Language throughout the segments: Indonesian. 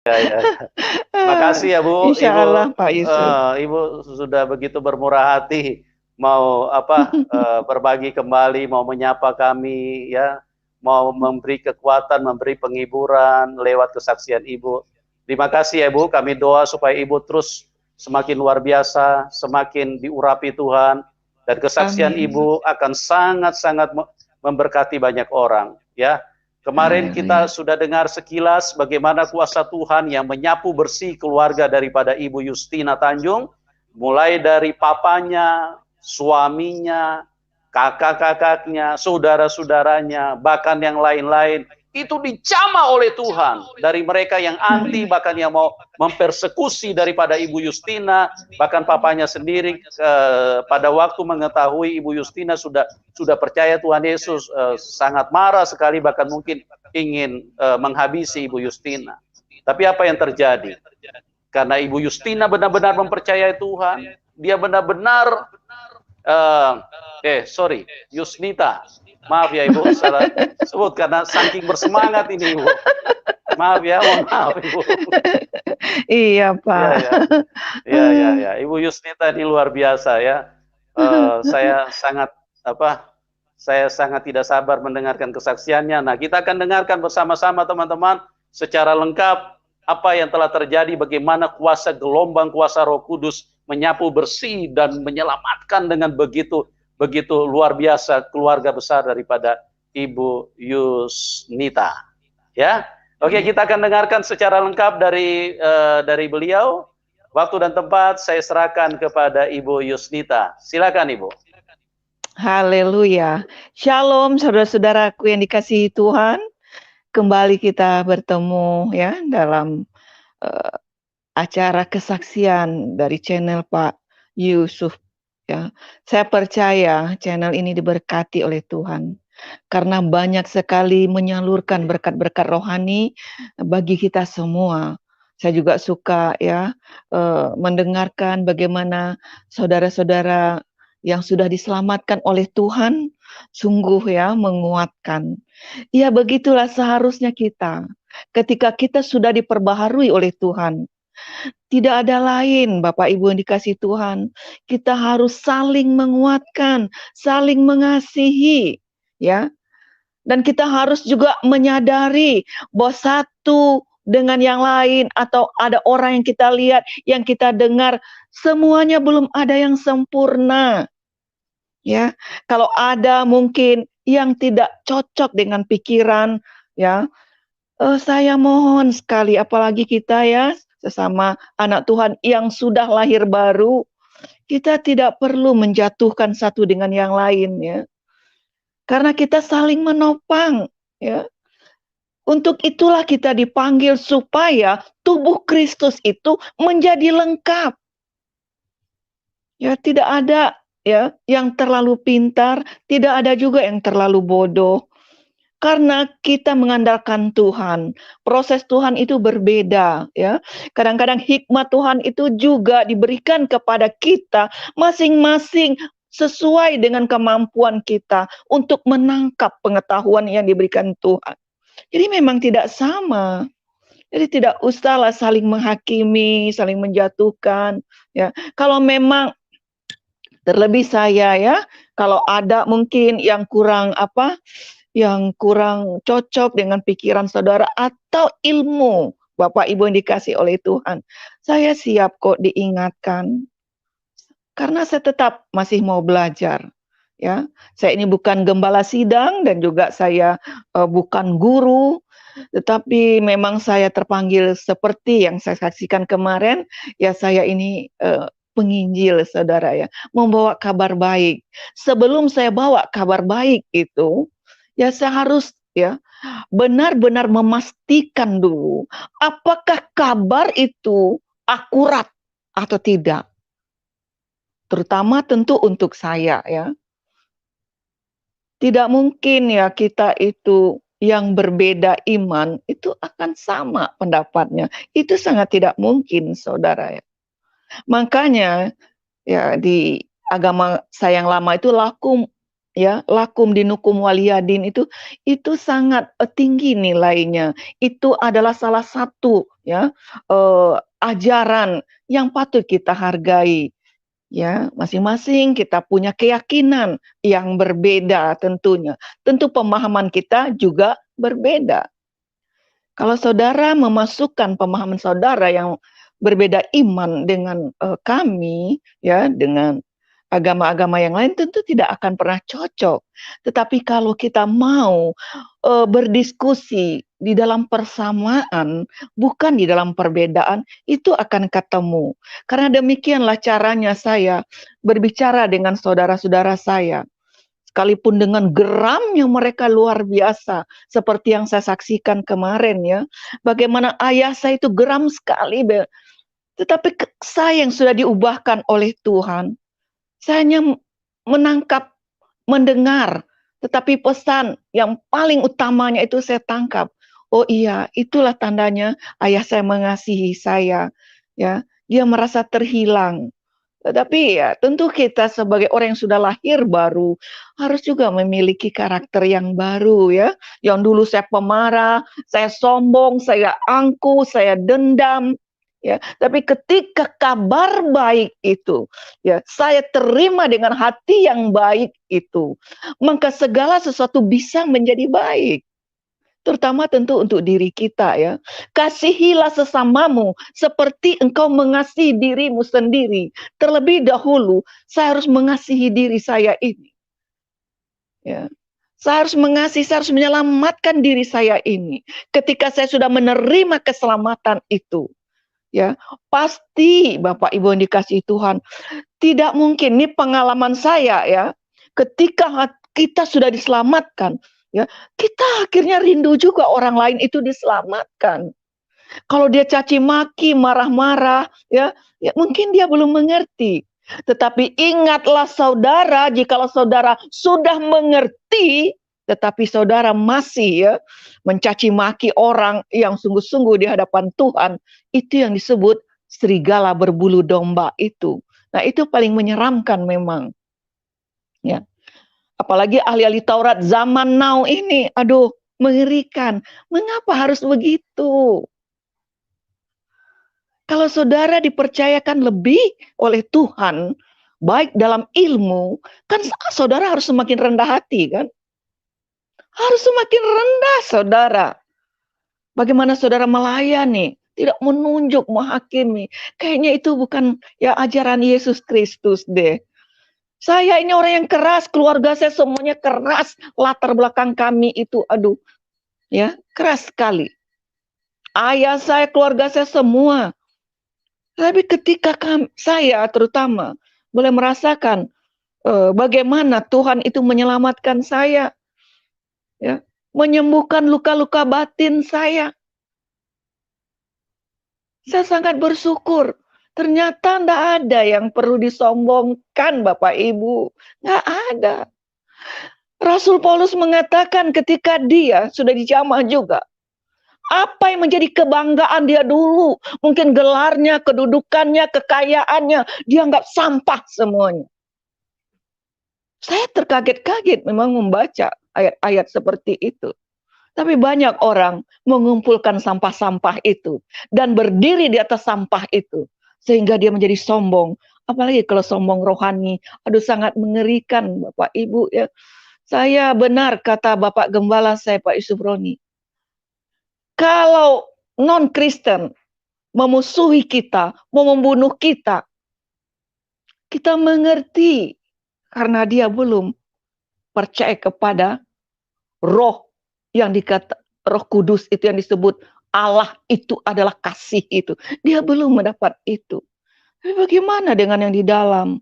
ya, ya. Makasih ya Bu, Insya Ibu, Allah Pak Yusuf. Ibu sudah begitu bermurah hati mau apa berbagi kembali, mau menyapa kami ya, mau memberi kekuatan, memberi penghiburan lewat kesaksian Ibu. Terima kasih ya Bu, kami doa supaya Ibu terus semakin luar biasa, semakin diurapi Tuhan, dan kesaksian Amin. Ibu akan sangat-sangat memberkati banyak orang ya. Kemarin kita Haleluya. sudah dengar sekilas bagaimana kuasa Tuhan yang menyapu bersih keluarga daripada Ibu Justina Tanjung, mulai dari papanya, suaminya, kakak-kakaknya, saudara-saudaranya, bahkan yang lain-lain, itu dijamah oleh Tuhan. Dari mereka yang anti, bahkan yang mau mempersekusi daripada Ibu Justina, bahkan papanya sendiri pada waktu mengetahui Ibu Justina sudah percaya Tuhan Yesus, sangat marah sekali, bahkan mungkin ingin menghabisi Ibu Justina. Tapi apa yang terjadi? Karena Ibu Justina benar-benar mempercayai Tuhan, dia benar-benar Yusnita. Maaf ya Ibu, salah sebut karena saking bersemangat ini Ibu. Maaf ya, mohon maaf Ibu. Iya Pak. Ya. Ibu Yusnita ini luar biasa ya. Saya sangat tidak sabar mendengarkan kesaksiannya. Nah, kita akan dengarkan bersama-sama teman-teman secara lengkap apa yang telah terjadi, bagaimana kuasa gelombang kuasa Roh Kudus menyapu bersih dan menyelamatkan dengan begitu luar biasa keluarga besar daripada Ibu Yusnita. Ya. Oke, kita akan dengarkan secara lengkap dari beliau. Waktu dan tempat saya serahkan kepada Ibu Yusnita. Silakan Ibu. Haleluya. Shalom saudara-saudaraku yang dikasihi Tuhan. Kembali kita bertemu ya dalam acara kesaksian dari channel Pak Yusuf ya. Saya percaya channel ini diberkati oleh Tuhan karena banyak sekali menyalurkan berkat-berkat rohani bagi kita semua. Saya juga suka ya mendengarkan bagaimana saudara-saudara yang sudah diselamatkan oleh Tuhan sungguh ya menguatkan. Ya begitulah seharusnya kita. Ketika kita sudah diperbaharui oleh Tuhan, tidak ada lain Bapak Ibu yang dikasihi Tuhan. Kita harus saling menguatkan, saling mengasihi ya. Dan kita harus juga menyadari bahwa satu dengan yang lain atau ada orang yang kita lihat, yang kita dengar, semuanya belum ada yang sempurna. Ya, kalau ada mungkin yang tidak cocok dengan pikiran, ya, saya mohon sekali, apalagi kita ya sesama anak Tuhan yang sudah lahir baru, kita tidak perlu menjatuhkan satu dengan yang lain ya. Karena kita saling menopang ya. Untuk itulah kita dipanggil supaya tubuh Kristus itu menjadi lengkap. Ya, tidak ada ya yang terlalu pintar, tidak ada juga yang terlalu bodoh. Karena kita mengandalkan Tuhan, proses Tuhan itu berbeda ya. Kadang-kadang hikmat Tuhan itu juga diberikan kepada kita masing-masing sesuai dengan kemampuan kita untuk menangkap pengetahuan yang diberikan Tuhan. Jadi memang tidak sama. Jadi tidak usahlah saling menghakimi, saling menjatuhkan ya. Kalau memang terlebih saya ya, kalau ada mungkin yang kurang yang kurang cocok dengan pikiran saudara atau ilmu Bapak Ibu yang dikasih oleh Tuhan, saya siap kok diingatkan. Karena saya tetap masih mau belajar. Ya, saya ini bukan gembala sidang dan juga saya bukan guru, tetapi memang saya terpanggil seperti yang saya saksikan kemarin, ya saya ini penginjil saudara ya, membawa kabar baik. Sebelum saya bawa kabar baik itu, ya saya harus ya benar-benar memastikan dulu apakah kabar itu akurat atau tidak. Terutama tentu untuk saya ya. Tidak mungkin ya kita itu yang berbeda iman itu akan sama pendapatnya. Itu sangat tidak mungkin saudara ya. Makanya ya di agama saya yang lama itu laku ya, lakum dinukum waliyadin itu sangat tinggi nilainya. Itu adalah salah satu ya ajaran yang patut kita hargai. Ya, masing-masing kita punya keyakinan yang berbeda tentunya. Tentu pemahaman kita juga berbeda. Kalau saudara memasukkan pemahaman saudara yang berbeda iman dengan kami, ya, dengan agama-agama yang lain, tentu tidak akan pernah cocok. Tetapi kalau kita mau berdiskusi di dalam persamaan, bukan di dalam perbedaan, itu akan ketemu. Karena demikianlah caranya saya berbicara dengan saudara-saudara saya. Sekalipun dengan geramnya mereka luar biasa, seperti yang saya saksikan kemarin ya, bagaimana ayah saya itu geram sekali, tetapi saya yang sudah diubahkan oleh Tuhan, saya hanya menangkap, mendengar, tetapi pesan yang paling utamanya itu saya tangkap. Oh iya, itulah tandanya ayah saya mengasihi saya, ya. Dia merasa terhilang. Tetapi ya tentu kita sebagai orang yang sudah lahir baru harus juga memiliki karakter yang baru ya. Yang dulu saya pemarah, saya sombong, saya angkuh, saya dendam ya. Tapi ketika kabar baik itu ya saya terima dengan hati yang baik itu, maka segala sesuatu bisa menjadi baik. Terutama tentu untuk diri kita ya. Kasihilah sesamamu seperti engkau mengasihi dirimu sendiri. Terlebih dahulu saya harus mengasihi diri saya ini. Ya. Saya harus mengasihi, saya harus menyelamatkan diri saya ini. Ketika saya sudah menerima keselamatan itu, ya pasti Bapak Ibu yang dikasihi Tuhan, tidak mungkin, ini pengalaman saya ya, ketika kita sudah diselamatkan, ya, kita akhirnya rindu juga orang lain itu diselamatkan. Kalau dia caci maki, marah-marah, ya mungkin dia belum mengerti. Tetapi ingatlah saudara, jikalau saudara sudah mengerti, tetapi saudara masih ya mencaci maki orang yang sungguh-sungguh di hadapan Tuhan, itu yang disebut serigala berbulu domba itu. Nah, itu paling menyeramkan memang. Ya. Apalagi ahli-ahli Taurat zaman now ini, aduh, mengerikan. Mengapa harus begitu? Kalau saudara dipercayakan lebih oleh Tuhan, baik dalam ilmu, kan saudara harus semakin rendah hati, kan? Harus semakin rendah, saudara. Bagaimana saudara melayani, tidak menunjuk, menghakimi. Kayaknya itu bukan ya ajaran Yesus Kristus deh. Saya ini orang yang keras, keluarga saya semuanya keras, latar belakang kami itu, aduh, ya keras sekali. Ayah saya, keluarga saya semua. Tapi ketika saya terutama boleh merasakan bagaimana Tuhan itu menyelamatkan saya, ya, menyembuhkan luka-luka batin saya. Saya sangat bersyukur. Ternyata tidak ada yang perlu disombongkan Bapak Ibu. Nggak ada. Rasul Paulus mengatakan ketika dia sudah dijamah juga, apa yang menjadi kebanggaan dia dulu, mungkin gelarnya, kedudukannya, kekayaannya, dia anggap sampah semuanya. Saya terkaget-kaget memang membaca ayat-ayat seperti itu. Tapi banyak orang mengumpulkan sampah-sampah itu dan berdiri di atas sampah itu sehingga dia menjadi sombong. Apalagi kalau sombong rohani, aduh sangat mengerikan Bapak Ibu ya. Saya benar kata Bapak Gembala saya Pak Yusuf Roni. Kalau non-Kristen memusuhi kita, mau membunuh kita, kita mengerti karena dia belum percaya kepada roh yang dikata Roh Kudus itu yang disebut Allah itu adalah kasih itu. Dia belum mendapat itu. Tapi bagaimana dengan yang di dalam?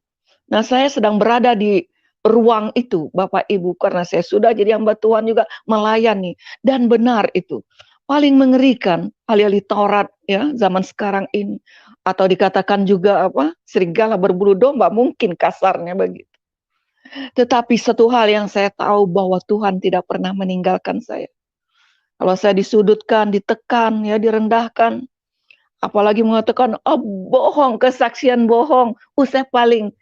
Nah, saya sedang berada di ruang itu, Bapak Ibu, karena saya sudah jadi hamba Tuhan juga melayani. Dan benar itu. Paling mengerikan ahli-ahli Taurat ya zaman sekarang ini. Atau dikatakan juga apa? Serigala berbulu domba, mungkin kasarnya begitu. Tetapi satu hal yang saya tahu bahwa Tuhan tidak pernah meninggalkan saya. Kalau saya disudutkan, ditekan, ya direndahkan, apalagi mengatakan oh, bohong, kesaksian bohong, saya paling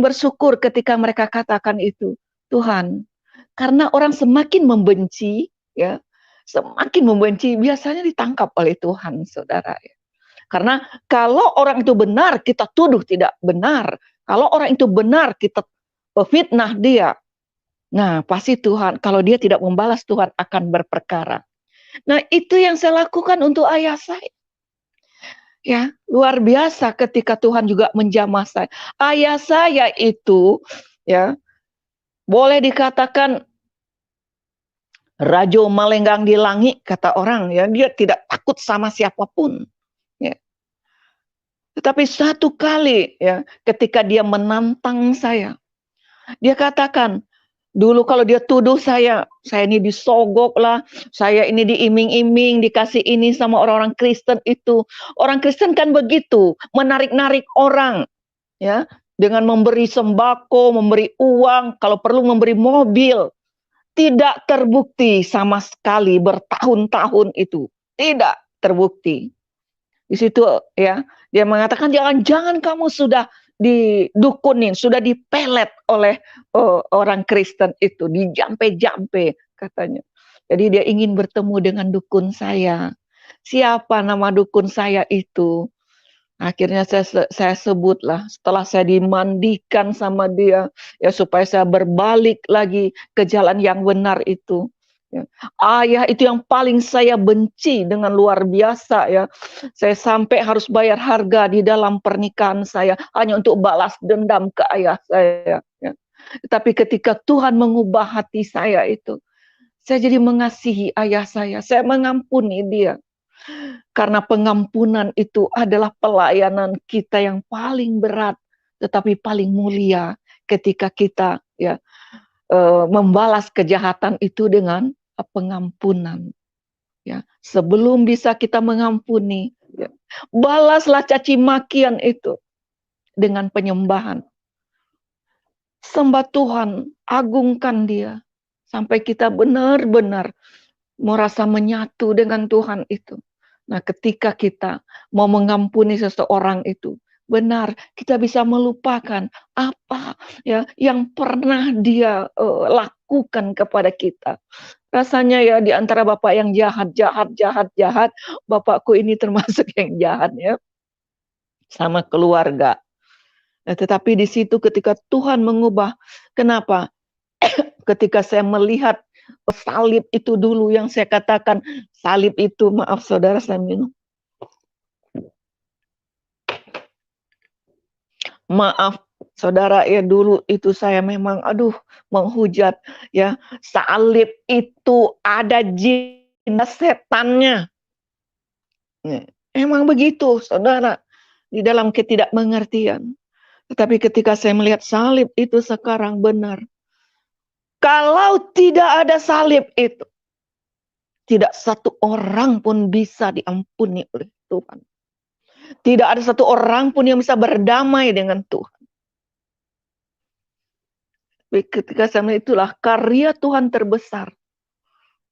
bersyukur ketika mereka katakan itu. Tuhan. Karena orang semakin membenci, ya, semakin membenci biasanya ditangkap oleh Tuhan, saudara. Karena kalau orang itu benar, kita tuduh tidak benar. Kalau orang itu benar, kita fitnah dia. Nah, pasti Tuhan, kalau dia tidak membalas, Tuhan akan berperkara. Nah, itu yang saya lakukan untuk ayah saya. Ya, luar biasa ketika Tuhan juga menjamah saya. Ayah saya itu, ya, boleh dikatakan rajo melenggang di langit, kata orang, ya, dia tidak takut sama siapapun. Ya. Tetapi satu kali, ya, ketika dia menantang saya, dia katakan, dulu kalau dia tuduh saya ini disogok lah, saya ini diiming-iming, dikasih ini sama orang-orang Kristen itu. Orang Kristen kan begitu, menarik-narik orang, ya, dengan memberi sembako, memberi uang, kalau perlu memberi mobil. Tidak terbukti sama sekali bertahun-tahun itu. Tidak terbukti. Di situ, ya, dia mengatakan jangan kamu sudah didukunin, sudah dipelet oleh orang Kristen itu, dijampe-jampe katanya. Jadi dia ingin bertemu dengan dukun saya. Siapa nama dukun saya itu? Akhirnya saya sebutlah, setelah saya dimandikan sama dia, ya, supaya saya berbalik lagi ke jalan yang benar itu. Ya. Ayah itu yang paling saya benci dengan luar biasa, ya. Saya sampai harus bayar harga di dalam pernikahan saya hanya untuk balas dendam ke ayah saya. Ya. Tapi ketika Tuhan mengubah hati saya itu, saya jadi mengasihi ayah saya mengampuni dia. Karena pengampunan itu adalah pelayanan kita yang paling berat, tetapi paling mulia ketika kita, ya, membalas kejahatan itu dengan pengampunan. Ya, sebelum bisa kita mengampuni, ya, balaslah caci makian itu dengan penyembahan. Sembah Tuhan, agungkan Dia sampai kita benar-benar merasa menyatu dengan Tuhan itu. Nah, ketika kita mau mengampuni seseorang itu, benar kita bisa melupakan apa, ya, yang pernah dia lakukan kepada kita. Rasanya, ya, di antara bapak yang jahat, bapakku ini termasuk yang jahat, ya, sama keluarga. Nah, tetapi di situ ketika Tuhan mengubah, kenapa? Ketika saya melihat salib itu dulu yang saya katakan, salib itu, maaf saudara, saya minum. Maaf saudara, ya, dulu itu saya memang menghujat, ya, salib itu ada jin setannya. Emang begitu saudara, di dalam ketidakmengertian. Tetapi ketika saya melihat salib itu sekarang benar. Kalau tidak ada salib itu, tidak satu orang pun bisa diampuni oleh Tuhan. Tidak ada satu orang pun yang bisa berdamai dengan Tuhan. Ketika saya melihat itulah karya Tuhan terbesar,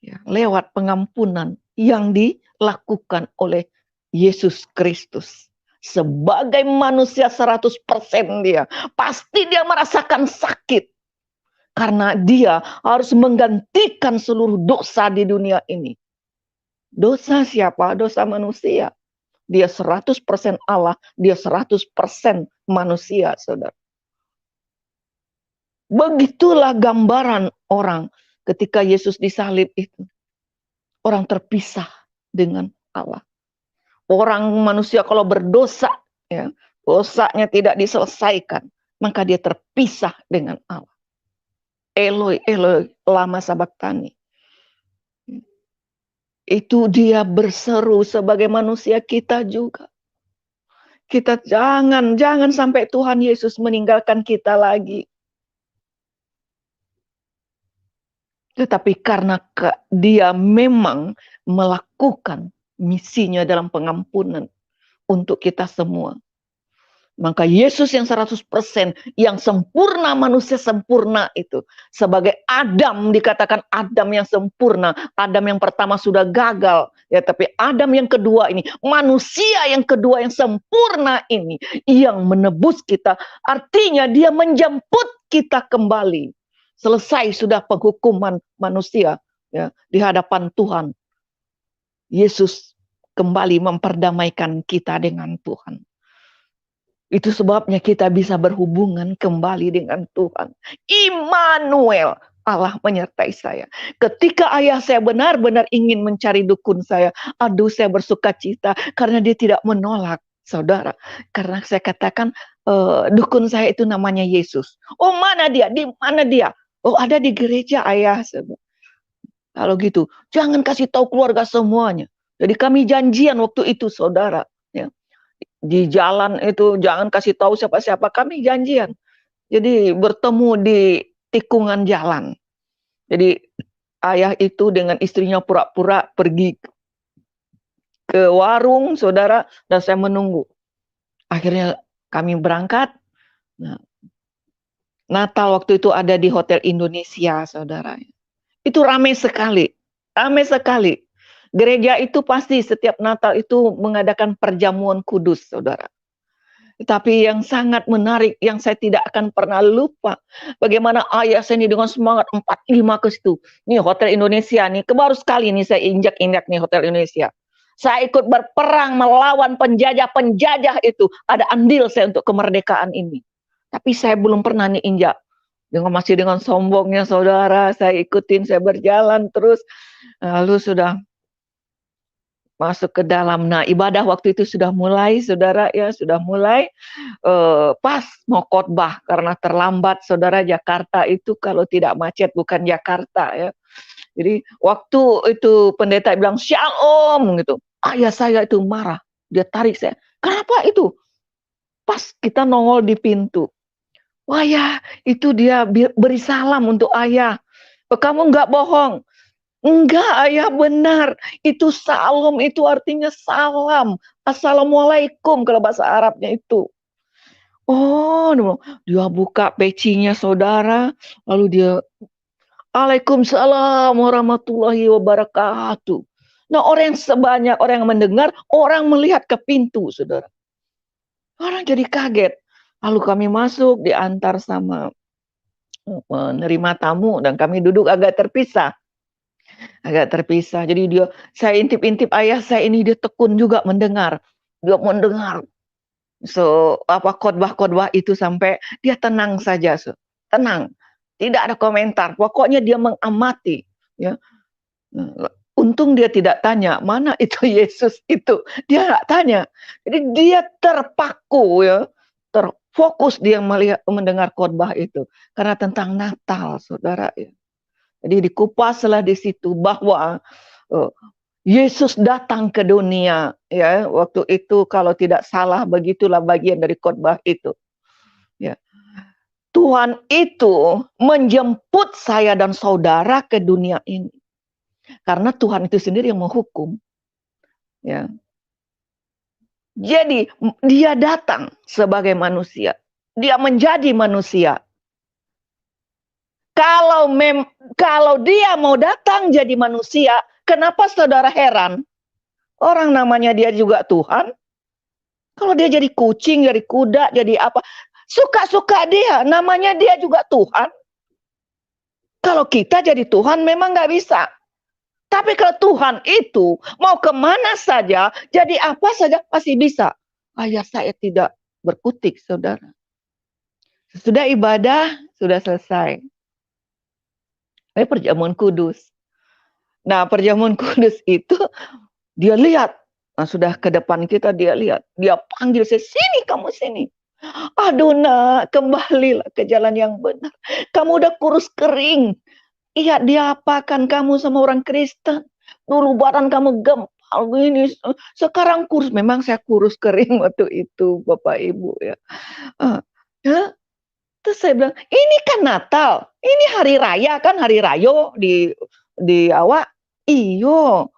ya, lewat pengampunan yang dilakukan oleh Yesus Kristus. Sebagai manusia 100% dia, pasti dia merasakan sakit. Karena dia harus menggantikan seluruh dosa di dunia ini. Dosa siapa? Dosa manusia. Dia 100% Allah, dia 100% manusia, saudara. Begitulah gambaran orang ketika Yesus disalib itu. Orang terpisah dengan Allah. Orang manusia kalau berdosa, ya, dosanya tidak diselesaikan, maka dia terpisah dengan Allah. Eloi, Eloi, lama sabachthani. Itu dia berseru sebagai manusia kita juga. Kita jangan sampai Tuhan Yesus meninggalkan kita lagi. Tetapi karena dia memang melakukan misinya dalam pengampunan untuk kita semua. Maka Yesus yang 100%, yang sempurna, manusia sempurna itu. Sebagai Adam, dikatakan Adam yang sempurna. Adam yang pertama sudah gagal. Ya, tapi Adam yang kedua ini, manusia yang kedua yang sempurna ini, yang menebus kita. Artinya dia menjemput kita kembali. selesai sudah penghukuman manusia ya di hadapan Tuhan. Yesus kembali memperdamaikan kita dengan Tuhan. Itu sebabnya kita bisa berhubungan kembali dengan Tuhan. Immanuel, Allah menyertai saya. Ketika ayah saya benar-benar ingin mencari dukun saya, aduh saya bersuka cita karena dia tidak menolak, saudara. Karena saya katakan dukun saya itu namanya Yesus. Oh mana dia? Di mana dia? Oh ada di gereja ayah. Kalau gitu, jangan kasih tahu keluarga semuanya. Jadi kami janjian waktu itu, saudara. Ya. Di jalan itu jangan kasih tahu siapa-siapa, kami janjian. Jadi bertemu di tikungan jalan. Jadi ayah itu dengan istrinya pura-pura pergi ke warung, saudara, dan saya menunggu. Akhirnya kami berangkat. Nah, Natal waktu itu ada di Hotel Indonesia, saudara. Itu ramai sekali, ramai sekali. Gereja itu pasti setiap Natal itu mengadakan perjamuan kudus, saudara. Tapi yang sangat menarik, yang saya tidak akan pernah lupa, bagaimana ayah saya ini dengan semangat 45 ke situ. Nih Hotel Indonesia nih, baru sekali nih saya injak-injak nih Hotel Indonesia. Saya ikut berperang melawan penjajah-penjajah itu. Ada andil saya untuk kemerdekaan ini. Tapi saya belum pernah nih injak. Masih dengan sombongnya saudara, saya ikutin, saya berjalan terus. Lalu sudah masuk ke dalam. Nah, ibadah waktu itu sudah mulai, saudara ya, sudah mulai. Pas mau khotbah karena terlambat, saudara. Jakarta itu kalau tidak macet bukan Jakarta ya. Jadi waktu itu pendeta bilang shalom gitu, ayah saya itu marah, dia tarik saya. Kenapa itu? Pas kita nongol di pintu. Wah ya, itu dia beri salam untuk ayah. Kamu nggak bohong. Enggak, ayah benar. Itu salam, itu artinya salam. Assalamualaikum kalau bahasa Arabnya itu. Oh, dia buka pecinya saudara. Lalu dia, Waalaikumsalam warahmatullahi wabarakatuh. Nah, orang yang sebanyak orang yang mendengar, orang melihat ke pintu, saudara. Orang jadi kaget. Lalu kami masuk, diantar sama menerima tamu, dan kami duduk agak terpisah. Jadi saya intip-intip ayah saya ini, dia tekun juga mendengar. Dia mendengar khotbah-khotbah itu sampai dia tenang saja, tenang. Tidak ada komentar. Pokoknya dia mengamati, ya. Untung dia tidak tanya, mana itu Yesus itu. Dia nggak tanya. Jadi dia terpaku ya, terfokus dia mendengar khotbah itu. Karena tentang Natal, saudara ya. Jadi dikupaslah di situ bahwa Yesus datang ke dunia ya. Waktu itu kalau tidak salah begitulah bagian dari khotbah itu. Ya. Tuhan itu menjemput saya dan saudara ke dunia ini. Karena Tuhan itu sendiri yang menghukum. Ya. Jadi dia datang sebagai manusia. Dia menjadi manusia. Kalau dia mau datang jadi manusia, kenapa saudara heran? Orang namanya dia juga Tuhan. Kalau dia jadi kucing, jadi kuda, jadi apa, suka-suka dia. Namanya dia juga Tuhan. Kalau kita jadi Tuhan memang nggak bisa. Tapi kalau Tuhan itu mau kemana saja, jadi apa saja pasti bisa. Ayah saya tidak berkutik, saudara. Sudah ibadah, sudah selesai. Ini perjamuan kudus. Nah, perjamuan kudus itu dia lihat. Nah, sudah ke depan kita dia lihat. Dia panggil saya, sini kamu sini. Aduh nak, kembalilah ke jalan yang benar. Kamu udah kurus kering. Iya, dia apakan kamu sama orang Kristen. Dulu badan kamu gempal ini. Sekarang kurus. Memang saya kurus kering waktu itu, Bapak Ibu ya. Ya. Terus saya bilang, ini kan Natal. Ini hari raya kan, hari rayo di awak. Iyo.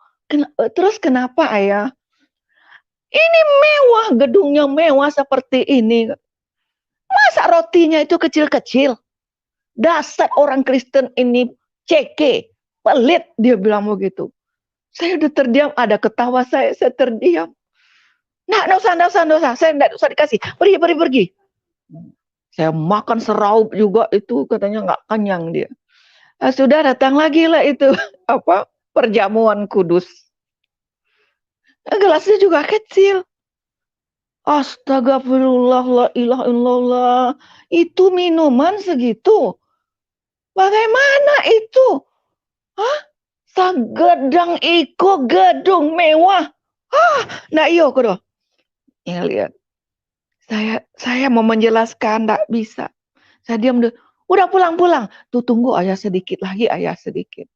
Terus kenapa ayah? Ini mewah, gedungnya mewah seperti ini. Masa rotinya itu kecil-kecil? Dasar orang Kristen ini ceke, pelit, dia bilang begitu. Saya udah terdiam, ada ketawa saya terdiam. Nah, nggak usah, saya nggak usah dikasih. Pergi. Saya makan seraup juga itu, katanya nggak kenyang dia. Sudah datang lagi lah itu apa perjamuan kudus. Gelasnya juga kecil. Astagfirullah, la ilaha illallah. Itu minuman segitu. Bagaimana itu? Hah? Sagedang iko gedung mewah. Nah iyo kudo. Ya lihat. Saya mau menjelaskan, enggak bisa. Saya diam dulu. Udah pulang-pulang. Tuh tunggu ayah sedikit lagi, ayah sedikit.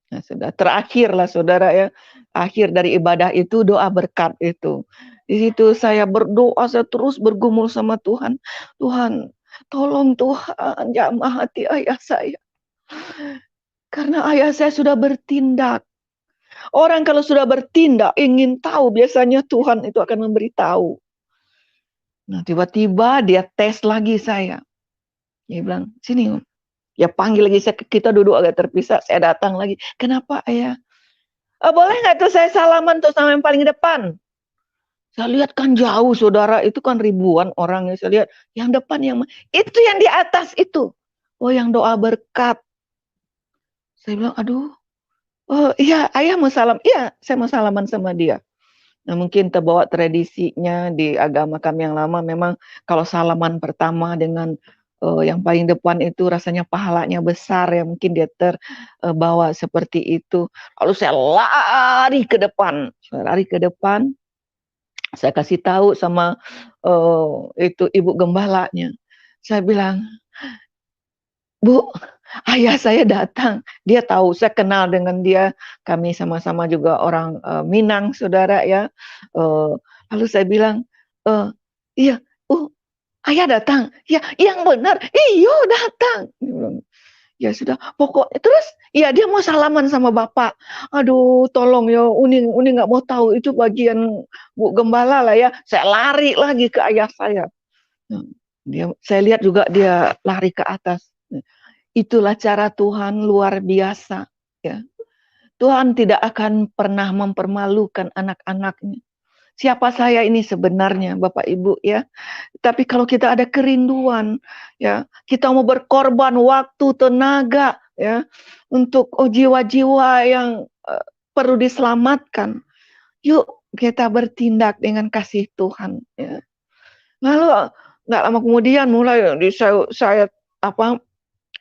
Nah, sudah terakhir lah saudara ya. Akhir dari ibadah itu doa berkat itu. Di situ saya berdoa, saya terus bergumul sama Tuhan. Tuhan, tolong Tuhan, jamah hati ayah saya. Karena ayah saya sudah bertindak. Orang kalau sudah bertindak, ingin tahu, biasanya Tuhan itu akan memberitahu. Nah, tiba-tiba dia tes lagi saya. Dia bilang, sini Om. Ya panggil lagi, kita duduk agak terpisah, saya datang lagi. Kenapa ayah? Boleh nggak tuh saya salaman tuh sama yang paling depan? Saya lihat kan jauh saudara, itu kan ribuan orang yang saya lihat. Yang depan itu yang di atas itu. Oh yang doa berkat. Saya bilang, aduh, oh iya ayah mau salam. Iya saya mau salaman sama dia. Nah mungkin terbawa tradisinya di agama kami yang lama, memang kalau salaman pertama dengan yang paling depan itu rasanya pahalanya besar ya, mungkin dia terbawa seperti itu. Lalu saya lari ke depan, saya kasih tahu sama itu ibu gembalanya. Saya bilang, Bu, ayah saya datang. Dia tahu, saya kenal dengan dia. Kami sama-sama juga orang Minang, saudara ya. Lalu saya bilang, iya, ayah datang. Ya, yang benar. Iyo datang. Ya sudah, pokoknya terus ya dia mau salaman sama bapak. Aduh, tolong ya, Uni nggak mau tahu itu bagian Bu Gembala lah ya. Saya lari lagi ke ayah saya. Saya lihat juga dia lari ke atas. Itulah cara Tuhan luar biasa. Ya. Tuhan tidak akan pernah mempermalukan anak-anaknya. Siapa saya ini sebenarnya, Bapak Ibu ya. Tapi kalau kita ada kerinduan, ya, kita mau berkorban waktu, tenaga, ya, untuk jiwa-jiwa yang perlu diselamatkan. Yuk kita bertindak dengan kasih Tuhan. Ya. Lalu nggak lama kemudian mulai saya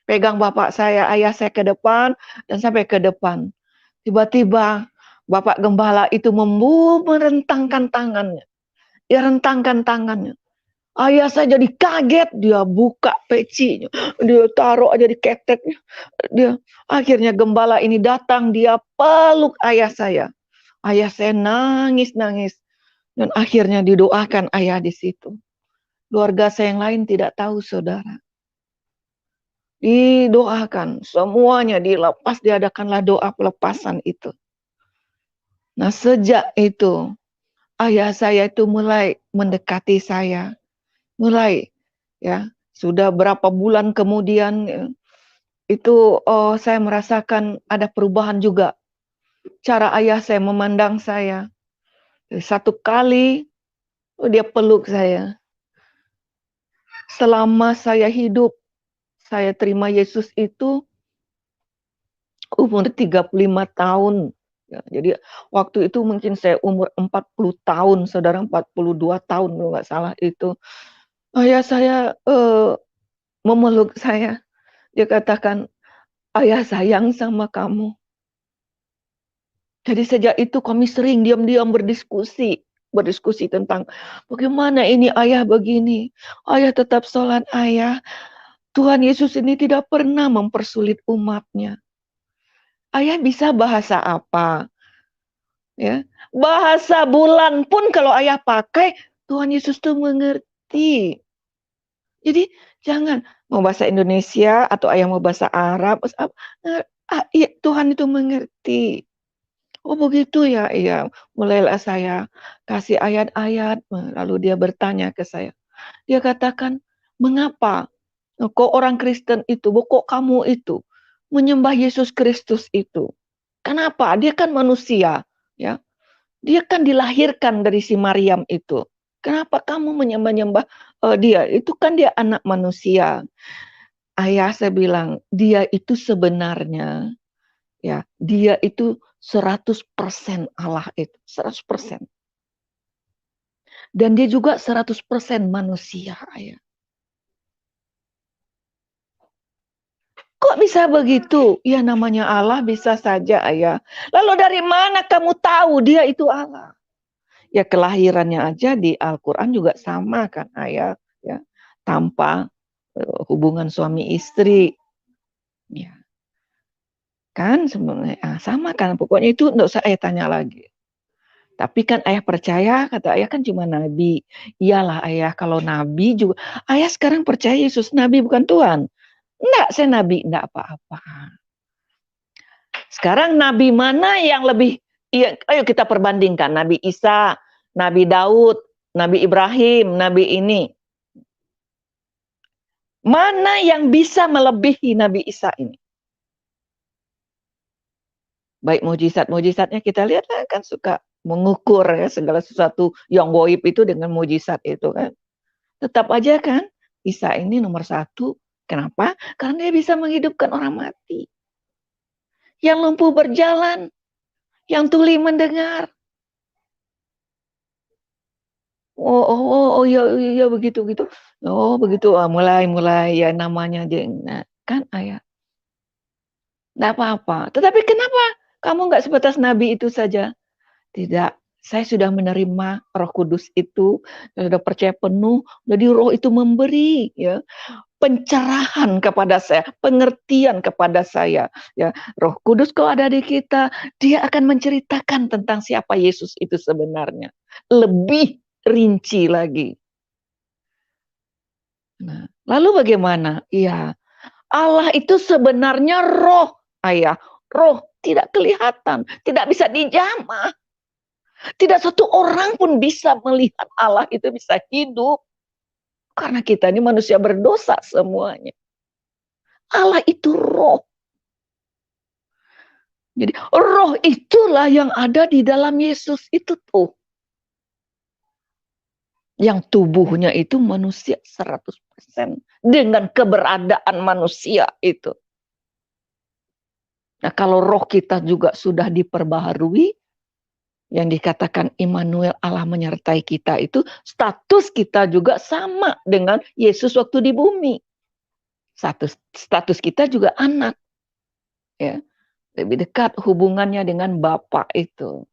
pegang bapak saya, ayah saya ke depan dan sampai ke depan. Tiba-tiba Bapak Gembala itu merentangkan tangannya. Dia rentangkan tangannya. Ayah saya jadi kaget, dia buka pecinya, dia taruh aja di keteknya. Akhirnya gembala ini datang, dia peluk ayah saya. Ayah saya nangis-nangis dan akhirnya didoakan ayah di situ. Keluarga saya yang lain tidak tahu, saudara. Didoakan, semuanya dilepas, diadakanlah doa pelepasan itu. Nah, sejak itu ayah saya itu mulai mendekati saya. Mulai ya, sudah berapa bulan kemudian itu saya merasakan ada perubahan juga. Cara ayah saya memandang saya. Satu kali dia peluk saya. Selama saya hidup, saya terima Yesus itu umur 35 tahun. Ya, jadi waktu itu mungkin saya umur 40 tahun, saudara, 42 tahun kalau nggak salah itu. Ayah saya memeluk saya. Dia katakan, ayah sayang sama kamu. Jadi sejak itu kami sering diam-diam berdiskusi tentang bagaimana ini ayah begini. Ayah tetap sholat ayah. Tuhan Yesus ini tidak pernah mempersulit umatnya. Ayah bisa bahasa apa? Ya, bahasa bulan pun kalau ayah pakai, Tuhan Yesus tuh mengerti. Jadi jangan mau bahasa Indonesia atau ayah mau bahasa Arab, iya, Tuhan itu mengerti. Oh begitu ya, iya. Mulailah saya kasih ayat-ayat, lalu dia bertanya ke saya. Dia katakan, mengapa kok orang Kristen itu, kok kamu itu menyembah Yesus Kristus itu? Kenapa? Dia kan manusia, ya. Dia kan dilahirkan dari si Maryam itu. Kenapa kamu menyembah-nyembah dia? Itu kan dia anak manusia. Ayah saya bilang, dia itu sebenarnya, ya, dia itu 100% Allah itu, 100%. Dan dia juga 100% manusia, ayah. Kok bisa begitu? Ya namanya Allah bisa saja, ayah. Lalu dari mana kamu tahu dia itu Allah? Ya kelahirannya aja di Al-Quran juga sama kan, ayah. Ya, tanpa hubungan suami istri. Ya, kan sebenarnya sama kan. Pokoknya itu enggak usah ayah tanya lagi. Tapi kan ayah percaya, kata ayah kan cuma nabi. Iyalah ayah, kalau nabi juga. Ayah sekarang percaya Yesus nabi bukan Tuhan. Enggak, saya nabi, enggak apa-apa. Sekarang nabi mana yang lebih, iya, ayo kita perbandingkan. Nabi Isa, Nabi Daud, Nabi Ibrahim, Nabi ini. Mana yang bisa melebihi Nabi Isa ini? Baik mujizat-mujizatnya kita lihat kan suka mengukur ya segala sesuatu yang goib itu dengan mujizat itu kan. Tetap aja kan Isa ini nomor 1. Kenapa? Karena dia bisa menghidupkan orang mati. Yang lumpuh berjalan, yang tuli mendengar. Oh ya begitu gitu. Oh begitu, mulai ya namanya nah, kan ayah. Nggak apa-apa. Tetapi kenapa kamu nggak sebatas nabi itu saja? Tidak, saya sudah menerima Roh Kudus itu, sudah percaya penuh. Jadi Roh itu memberi ya pencerahan kepada saya, pengertian kepada saya. Ya, Roh Kudus kalau ada di kita, dia akan menceritakan tentang siapa Yesus itu sebenarnya. Lebih rinci lagi. Nah, lalu bagaimana? Iya, Allah itu sebenarnya roh, ayah. Roh tidak kelihatan, tidak bisa dijamah. Tidak satu orang pun bisa melihat Allah itu bisa hidup. Karena kita ini manusia berdosa semuanya. Allah itu roh. Jadi roh itulah yang ada di dalam Yesus itu tuh. Yang tubuhnya itu manusia 100%. Dengan keberadaan manusia itu. Nah kalau roh kita juga sudah diperbaharui, yang dikatakan Immanuel Allah menyertai kita itu, status kita juga sama dengan Yesus waktu di bumi. Status kita juga anak. Ya, lebih dekat hubungannya dengan Bapa itu.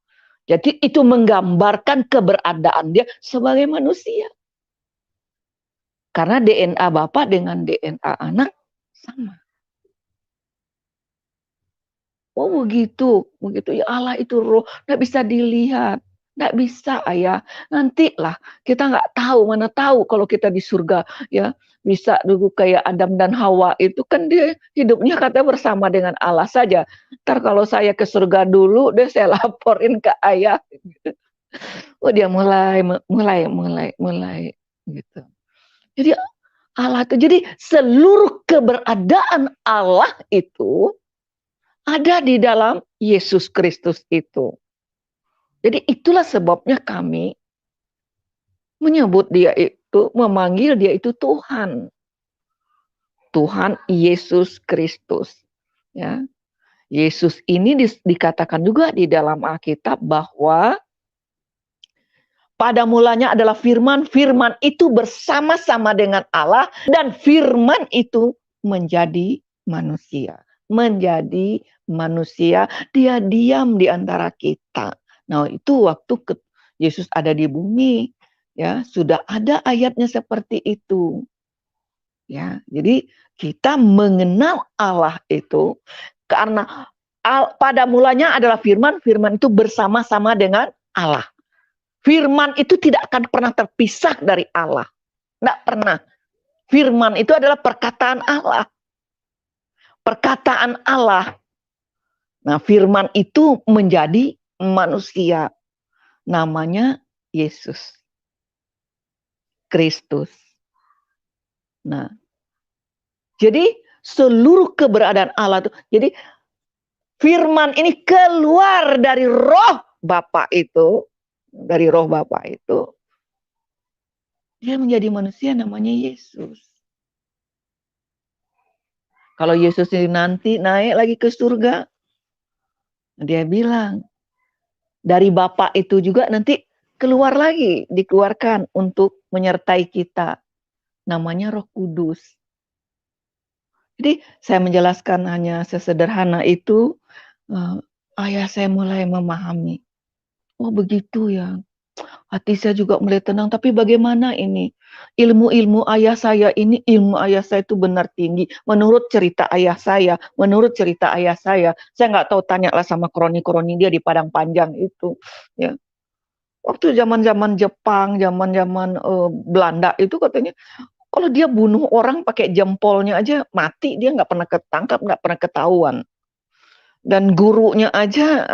Jadi itu menggambarkan keberadaan dia sebagai manusia. Karena DNA Bapa dengan DNA anak sama. Oh begitu ya Allah itu roh, nggak bisa dilihat, nggak bisa ayah. Nantilah kita nggak tahu, mana tahu kalau kita di surga ya bisa dulu kayak Adam dan Hawa itu kan dia hidupnya katanya bersama dengan Allah saja. Ntar kalau saya ke surga dulu, deh saya laporin ke ayah. Oh dia mulai gitu. Jadi Allah itu, jadi seluruh keberadaan Allah itu ada di dalam Yesus Kristus itu. Jadi itulah sebabnya kami menyebut dia itu, memanggil dia itu Tuhan. Tuhan Yesus Kristus. Ya. Yesus ini dikatakan juga di dalam Alkitab bahwa pada mulanya adalah firman, firman itu bersama-sama dengan Allah, dan firman itu menjadi manusia. Menjadi manusia, dia diam di antara kita. Nah itu waktu Yesus ada di bumi, ya sudah ada ayatnya seperti itu. Ya, jadi kita mengenal Allah itu karena pada mulanya adalah firman, firman itu bersama-sama dengan Allah. Firman itu tidak akan pernah terpisah dari Allah. Tidak pernah. Firman itu adalah perkataan Allah. Perkataan Allah. Nah, firman itu menjadi manusia. Namanya Yesus Kristus. Nah, jadi seluruh keberadaan Allah itu. Jadi firman ini keluar dari roh Bapa itu. Dari roh Bapa itu. Dia menjadi manusia namanya Yesus. Kalau Yesus ini nanti naik lagi ke surga, dia bilang, dari Bapa itu juga nanti keluar lagi, dikeluarkan untuk menyertai kita. Namanya Roh Kudus. Jadi saya menjelaskan hanya sesederhana itu, ayah saya mulai memahami. Oh begitu ya. Hati saya juga mulai tenang, tapi bagaimana ini? Ilmu ayah saya itu benar tinggi. Menurut cerita ayah saya, saya nggak tahu, tanyalah sama kroni-kroni dia di Padang Panjang itu. Ya. Waktu zaman-zaman Jepang, zaman-zaman Belanda itu katanya, kalau dia bunuh orang pakai jempolnya aja mati, dia nggak pernah ketangkap, nggak pernah ketahuan. Dan gurunya aja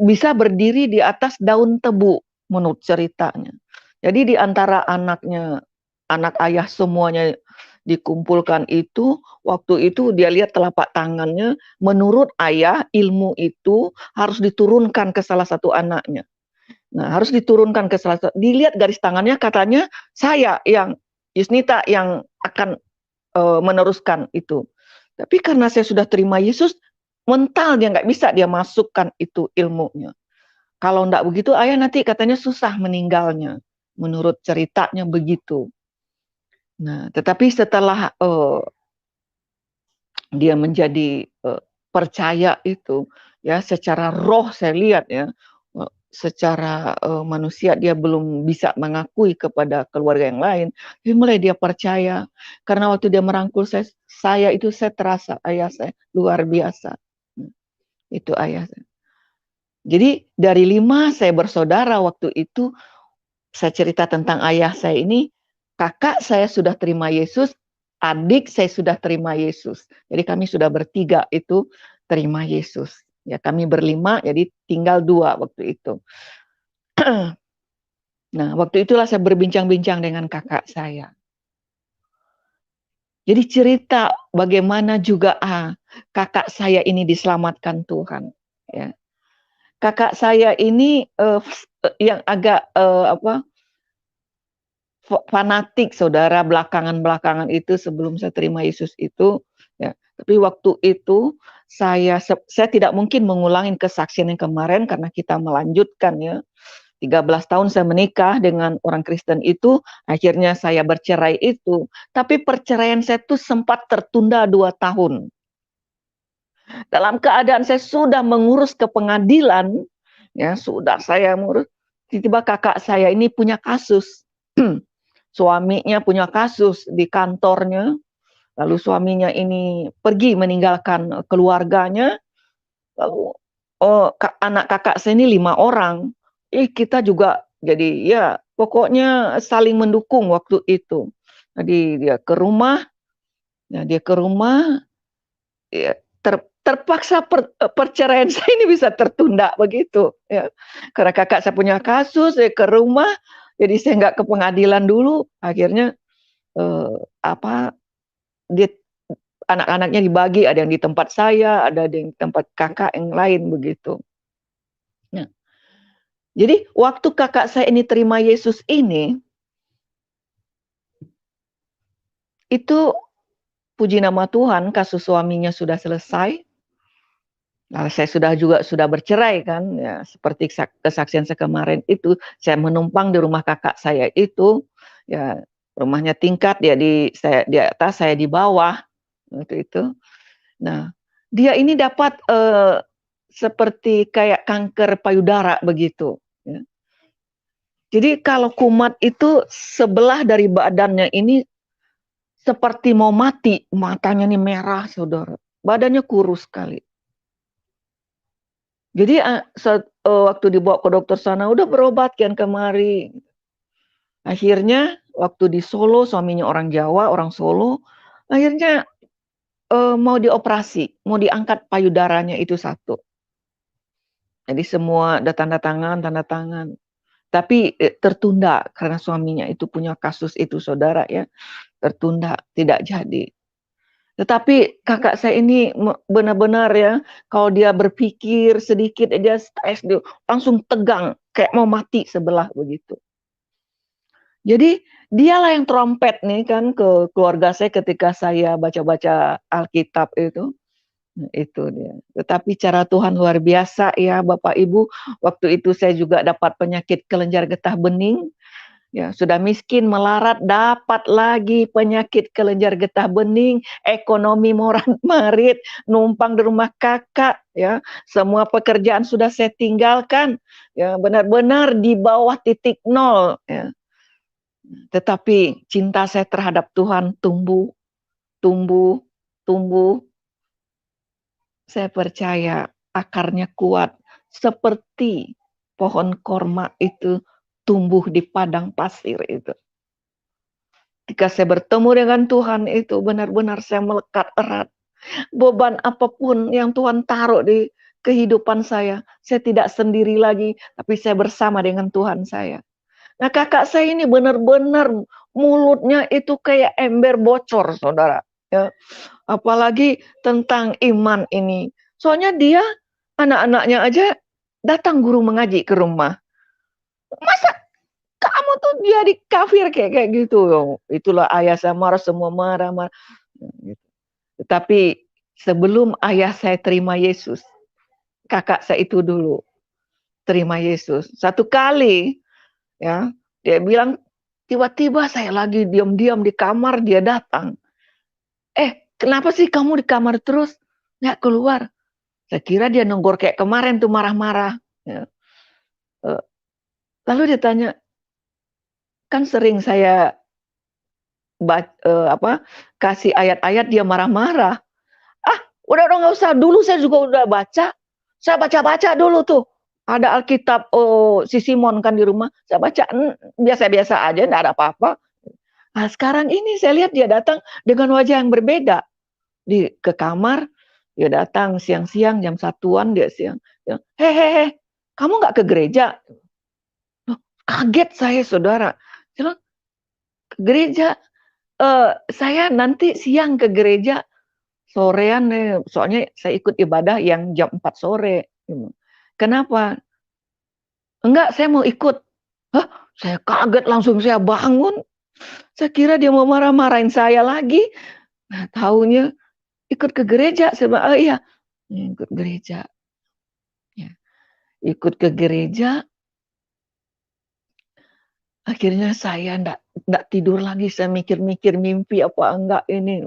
bisa berdiri di atas daun tebu menurut ceritanya. Jadi di antara anak ayah semuanya dikumpulkan itu, waktu itu dia lihat telapak tangannya, menurut ayah ilmu itu harus diturunkan ke salah satu anaknya. Nah, harus diturunkan ke salah satu, dilihat garis tangannya, katanya saya yang Yusnita yang akan meneruskan itu. Tapi karena saya sudah terima Yesus, mental dia nggak bisa dia masukkan itu ilmunya. Kalau enggak begitu, ayah nanti katanya susah meninggalnya. Menurut ceritanya begitu. Nah, tetapi setelah dia menjadi percaya itu, ya secara roh saya lihat ya, secara manusia dia belum bisa mengakui kepada keluarga yang lain. Jadi mulai dia percaya. Karena waktu dia merangkul saya itu saya terasa ayah saya luar biasa. Itu ayah saya. Jadi dari 5 saya bersaudara waktu itu, saya cerita tentang ayah saya ini, kakak saya sudah terima Yesus, adik saya sudah terima Yesus. Jadi kami sudah bertiga itu terima Yesus. Ya kami berlima, jadi tinggal 2 waktu itu. Nah, waktu itulah saya berbincang-bincang dengan kakak saya. Jadi cerita bagaimana juga kakak saya ini diselamatkan Tuhan. Ya. Kakak saya ini yang agak fanatik, saudara, belakangan itu sebelum saya terima Yesus itu, ya. Tapi waktu itu saya tidak mungkin mengulangi kesaksian yang kemarin karena kita melanjutkan ya. 13 tahun saya menikah dengan orang Kristen itu, akhirnya saya bercerai itu. Tapi perceraian saya itu sempat tertunda 2 tahun. Dalam keadaan saya sudah mengurus ke pengadilan, ya sudah saya mengurus, tiba-tiba kakak saya ini punya kasus. Suaminya punya kasus di kantornya, lalu suaminya ini pergi meninggalkan keluarganya, lalu anak kakak saya ini 5 orang. Kita juga jadi ya pokoknya saling mendukung waktu itu. Jadi dia ke rumah, ya, terpaksa perceraian saya ini bisa tertunda begitu ya. Karena kakak saya punya kasus, saya ke rumah, jadi saya nggak ke pengadilan dulu, akhirnya dia anak-anaknya dibagi, ada yang di tempat saya, ada yang di tempat kakak yang lain begitu. Nah, jadi waktu kakak saya ini terima Yesus ini, itu puji nama Tuhan, kasus suaminya sudah selesai. Nah, saya sudah bercerai kan, ya seperti kesaksian saya kemarin itu, saya menumpang di rumah kakak saya itu, ya rumahnya tingkat, dia di atas, saya di bawah, waktu itu. Nah, dia ini dapat seperti kayak kanker payudara begitu. Ya. Jadi kalau kumat itu sebelah dari badannya ini seperti mau mati, matanya nih merah, saudara. Badannya kurus sekali. Jadi waktu dibawa ke dokter sana, udah berobat kan kemari. Akhirnya waktu di Solo, suaminya orang Jawa, orang Solo, akhirnya mau dioperasi, mau diangkat payudaranya itu 1. Jadi semua ada tanda tangan. Tapi tertunda karena suaminya itu punya kasus itu, saudara ya. Tertunda, tidak jadi. Tetapi kakak saya ini benar-benar ya, kalau dia berpikir sedikit dia stres, dia langsung tegang, kayak mau mati sebelah begitu. Jadi dialah yang trompet nih kan ke keluarga saya ketika saya baca-baca Alkitab itu. Nah, itu dia. Tetapi cara Tuhan luar biasa ya Bapak Ibu. Waktu itu saya juga dapat penyakit kelenjar getah bening. Ya, sudah miskin melarat dapat lagi penyakit kelenjar getah bening, ekonomi morat-marit, numpang di rumah kakak ya. Semua pekerjaan sudah saya tinggalkan. Ya, benar-benar di bawah titik nol ya. Tetapi cinta saya terhadap Tuhan tumbuh, tumbuh, tumbuh. Saya percaya akarnya kuat seperti pohon korma itu tumbuh di padang pasir itu. Ketika saya bertemu dengan Tuhan itu benar-benar saya melekat erat. Beban apapun yang Tuhan taruh di kehidupan saya tidak sendiri lagi, tapi saya bersama dengan Tuhan saya. Nah, kakak saya ini benar-benar mulutnya itu kayak ember bocor, saudara. Ya. Apalagi tentang iman ini. Soalnya dia, anak-anaknya aja datang guru mengaji ke rumah. Masa kamu tuh jadi kafir kayak gitu? Itulah ayah saya marah, semua marah-marah. Tetapi sebelum ayah saya terima Yesus, kakak saya itu dulu terima Yesus. Satu kali ya, dia bilang tiba-tiba saya lagi diam-diam di kamar, dia datang. Kenapa sih kamu di kamar terus? Nggak keluar. Saya kira dia nenggor kayak kemarin tuh marah-marah. Ya. Lalu dia tanya, kan sering saya kasih ayat-ayat dia marah-marah. Udah nggak usah. Dulu saya juga udah baca. Saya baca-baca dulu tuh. Ada Alkitab si Simon kan di rumah. Saya baca biasa-biasa aja, nggak ada apa-apa. Nah sekarang ini saya lihat dia datang dengan wajah yang berbeda. Ke kamar, dia datang siang-siang jam 1-an dia siang. Hehehe, kamu nggak ke gereja? Loh, kaget saya saudara. Bilang, ke gereja? Saya nanti siang ke gereja. Sorean soalnya saya ikut ibadah yang jam 4 sore. Kenapa? Enggak, saya mau ikut. Hah, saya kaget langsung saya bangun. Saya kira dia mau marah-marahin saya lagi. Nah, taunya ikut ke gereja. Saya bilang, iya, ikut gereja. Ya. Ikut ke gereja. Akhirnya saya enggak tidur lagi. Saya mikir-mikir mimpi apa enggak ini.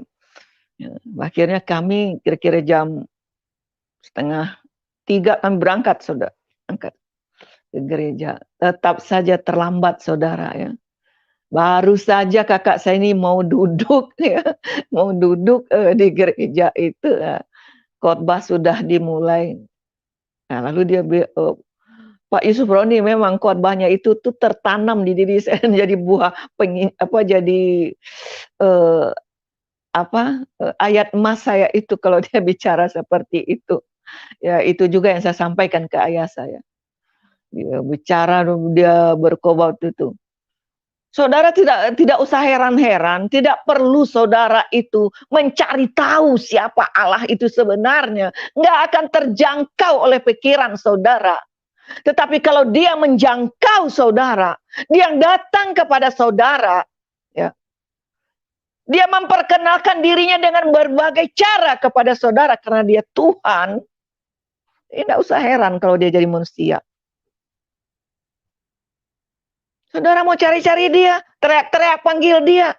Ya. Akhirnya kami kira-kira jam 2:30 kami berangkat, saudara. Berangkat ke gereja. Tetap saja terlambat, saudara ya. Baru saja kakak saya ini mau duduk ya, mau duduk di gereja itu, khotbah sudah dimulai. Nah, lalu dia Pak Yusuf Roni memang khotbahnya itu tuh tertanam di diri saya jadi buah jadi ayat emas saya itu kalau dia bicara seperti itu. Ya, itu juga yang saya sampaikan ke ayah saya. Dia bicara, dia berkhotbah itu. Saudara tidak usah heran-heran, tidak perlu saudara itu mencari tahu siapa Allah itu sebenarnya. Nggak akan terjangkau oleh pikiran saudara. Tetapi kalau dia menjangkau saudara, dia datang kepada saudara, ya, dia memperkenalkan dirinya dengan berbagai cara kepada saudara karena dia Tuhan. Tidak usah heran kalau dia jadi manusia. Saudara mau cari-cari dia, teriak-teriak panggil dia.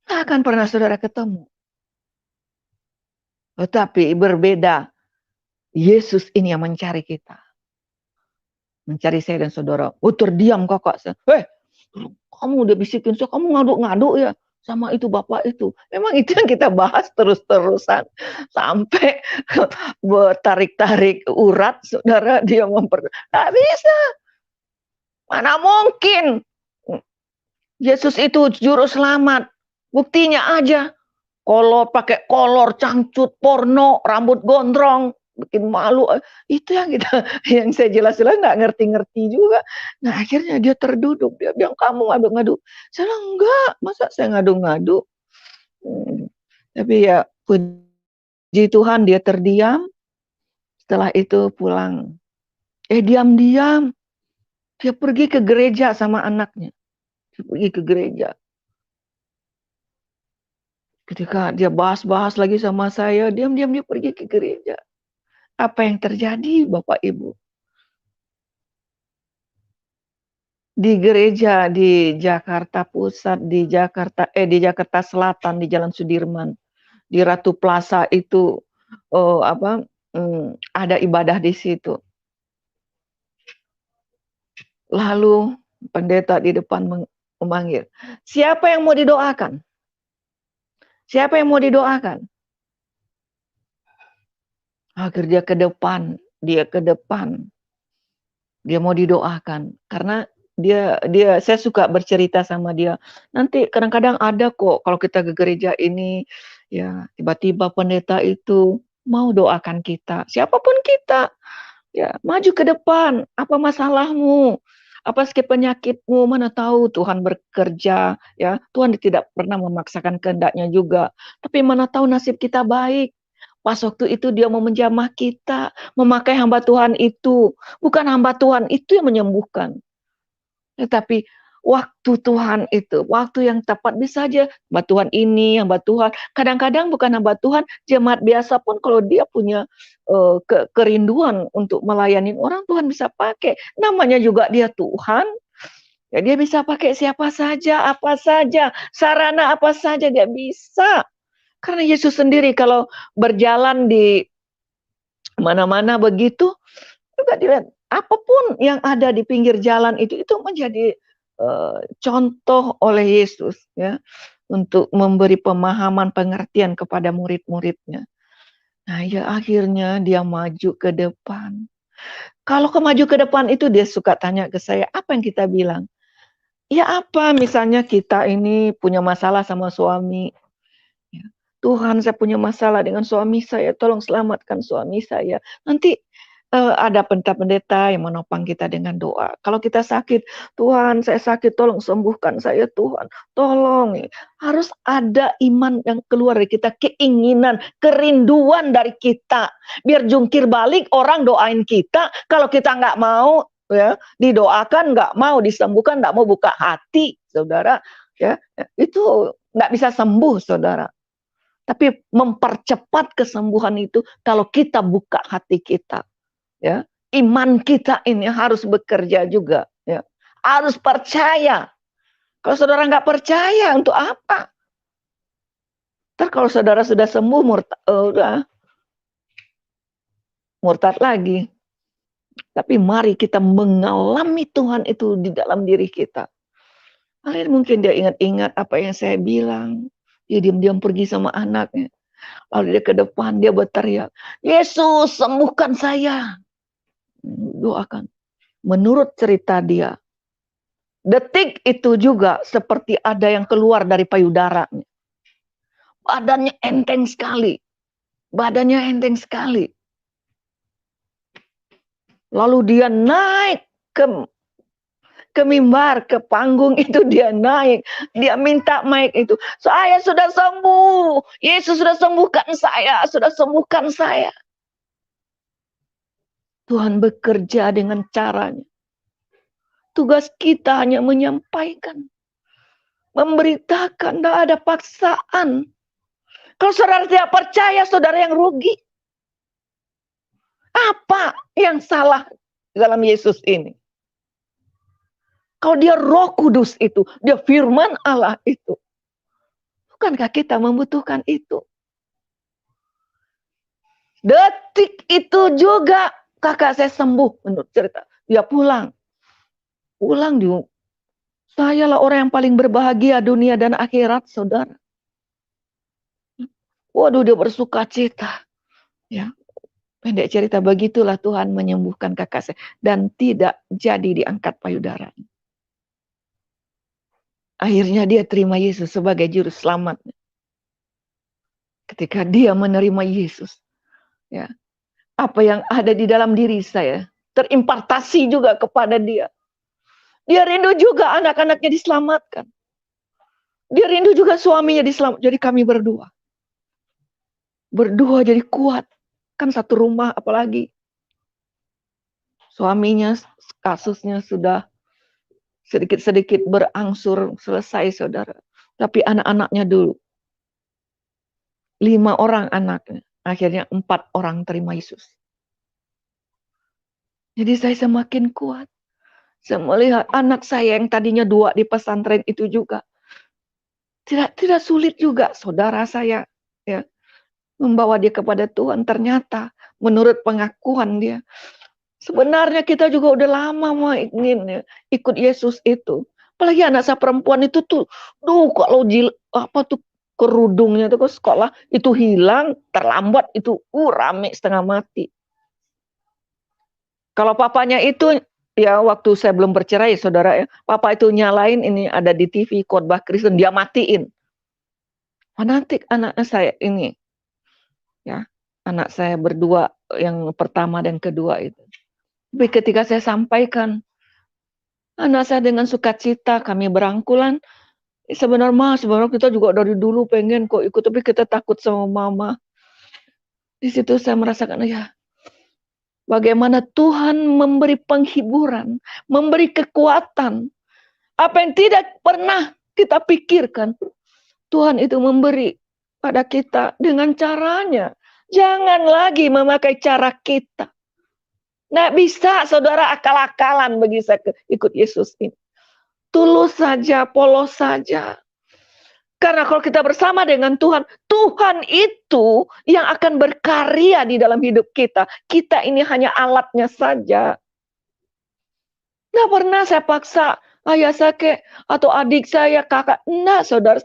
Tidak akan pernah saudara ketemu. Tetapi berbeda. Yesus ini yang mencari kita. Mencari saya dan saudara. Terdiam kakak saya. Kamu udah bisikin saya, kamu ngaduk-ngaduk ya sama itu bapak itu. Memang itu yang kita bahas terus-terusan. Sampai bertarik-tarik urat, saudara, dia nggak bisa. Mana mungkin. Yesus itu juru selamat. Buktinya aja. Pakai kolor, cangcut, porno, rambut gondrong, bikin malu. Itu yang saya jelas-jelas nggak ngerti-ngerti juga. Nah akhirnya dia terduduk, dia bilang kamu ngadu-ngadu. Saya bilang enggak, masa saya ngadu-ngadu. Tapi ya puji Tuhan dia terdiam. Setelah itu pulang. Diam-diam Dia pergi ke gereja sama anaknya. Dia pergi ke gereja. Ketika dia bahas-bahas lagi sama saya, diam-diam dia pergi ke gereja. Apa yang terjadi, Bapak Ibu? Di gereja di Jakarta Pusat, di Jakarta Selatan, di Jalan Sudirman, di Ratu Plaza itu ada ibadah di situ. Lalu pendeta di depan memanggil, siapa yang mau didoakan? Siapa yang mau didoakan? Akhirnya dia ke depan. Dia mau didoakan karena saya suka bercerita sama dia. Nanti kadang-kadang ada kok kalau kita ke gereja ini ya tiba-tiba pendeta itu mau doakan kita. Siapapun kita, ya maju ke depan. Apa masalahmu? Apa sakit penyakitmu? Mana tahu Tuhan bekerja, ya. Tuhan tidak pernah memaksakan kehendaknya juga. Tapi mana tahu nasib kita baik. Pas waktu itu dia mau menjamah kita, memakai hamba Tuhan itu. Bukan hamba Tuhan itu yang menyembuhkan. Tetapi waktu Tuhan itu, waktu yang tepat bisa aja hamba Tuhan ini, hamba Tuhan. Kadang-kadang bukan hamba Tuhan, jemaat biasa pun kalau dia punya kerinduan untuk melayani orang, Tuhan bisa pakai. Namanya juga dia Tuhan. Ya dia bisa pakai siapa saja, apa saja, sarana apa saja dia bisa. Karena Yesus sendiri kalau berjalan di mana-mana begitu, juga dilihat apapun yang ada di pinggir jalan itu menjadi contoh oleh Yesus ya untuk memberi pemahaman pengertian kepada murid-muridnya. Nah, ya akhirnya dia maju ke depan. Kalau maju ke depan itu dia suka tanya ke saya, apa yang kita bilang? Ya apa misalnya kita ini punya masalah sama suami. Ya, Tuhan, saya punya masalah dengan suami saya, tolong selamatkan suami saya. Nanti ada pendeta-pendeta yang menopang kita dengan doa. Kalau kita sakit, Tuhan, saya sakit, tolong sembuhkan saya, Tuhan. Tolong. Harus ada iman yang keluar dari kita, keinginan, kerinduan dari kita. Biar jungkir balik orang doain kita, kalau kita nggak mau ya didoakan, nggak mau disembuhkan, nggak mau buka hati, saudara, ya itu nggak bisa sembuh, saudara. Tapi mempercepat kesembuhan itu kalau kita buka hati kita. Ya, iman kita ini harus bekerja juga. Ya, harus percaya. Kalau saudara nggak percaya, untuk apa? Ntar kalau saudara sudah sembuh, murtad lagi. Tapi mari kita mengalami Tuhan itu di dalam diri kita. Kalian mungkin dia ingat-ingat apa yang saya bilang. Dia diam-diam pergi sama anaknya. Lalu dia ke depan, dia berteriak, Yesus sembuhkan saya. Doakan. Menurut cerita dia, detik itu juga seperti ada yang keluar dari payudaranya. Badannya enteng sekali. Badannya enteng sekali. Lalu dia naik ke mimbar, ke panggung itu dia naik. Dia minta mic itu. Saya sudah sembuh. Yesus sudah sembuhkan saya. Sudah sembuhkan saya. Tuhan bekerja dengan caranya. Tugas kita hanya menyampaikan. Memberitakan, tidak ada paksaan. Kalau saudara tidak percaya, saudara yang rugi. Apa yang salah dalam Yesus ini? Kalau dia Roh Kudus itu, dia firman Allah itu. Bukankah kita membutuhkan itu? Detik itu juga kakak saya sembuh menurut cerita. Dia pulang. Pulang dia. Saya lah orang yang paling berbahagia dunia dan akhirat, saudara. Waduh, dia bersuka cita. Ya, pendek cerita, begitulah Tuhan menyembuhkan kakak saya. Dan tidak jadi diangkat payudara. Akhirnya dia terima Yesus sebagai juru selamat. Ketika dia menerima Yesus, ya, apa yang ada di dalam diri saya terimpartasi juga kepada dia. Dia rindu juga anak-anaknya diselamatkan. Dia rindu juga suaminya diselamatkan. Jadi kami berdua jadi kuat. Kan satu rumah apalagi. Suaminya kasusnya sudah sedikit-sedikit berangsur selesai, saudara. Tapi anak-anaknya dulu, 5 orang anaknya, akhirnya 4 orang terima Yesus. Jadi saya semakin kuat. Saya melihat anak saya yang tadinya 2 di pesantren itu juga. Tidak sulit juga, saudara saya, ya, membawa dia kepada Tuhan. Ternyata menurut pengakuan dia, sebenarnya kita juga udah lama mau ingin ya, ikut Yesus itu. Apalagi anak saya perempuan itu tuh, kalau kerudungnya tuh ke sekolah itu hilang, terlambat itu, rame setengah mati. Kalau papanya itu, ya waktu saya belum bercerai, saudara ya, papa itu nyalain ini ada di TV khotbah Kristen, dia matiin. Fanatik anak saya ini, ya, anak saya berdua, yang pertama dan kedua itu. Tapi ketika saya sampaikan, anak saya dengan sukacita, kami berangkulan, sebenarnya kita juga dari dulu pengen kok ikut, tapi kita takut sama mama. Di situ saya merasakan, ya, bagaimana Tuhan memberi penghiburan, memberi kekuatan. Apa yang tidak pernah kita pikirkan, Tuhan itu memberi pada kita dengan caranya. Jangan lagi memakai cara kita. Nggak bisa, saudara, akal-akalan bagi saya ikut Yesus ini. Tulus saja, polos saja. Karena kalau kita bersama dengan Tuhan, Tuhan itu yang akan berkarya di dalam hidup kita. Kita ini hanya alatnya saja. Nggak pernah saya paksa ayah saya atau adik saya, kakak. Nah, saudara,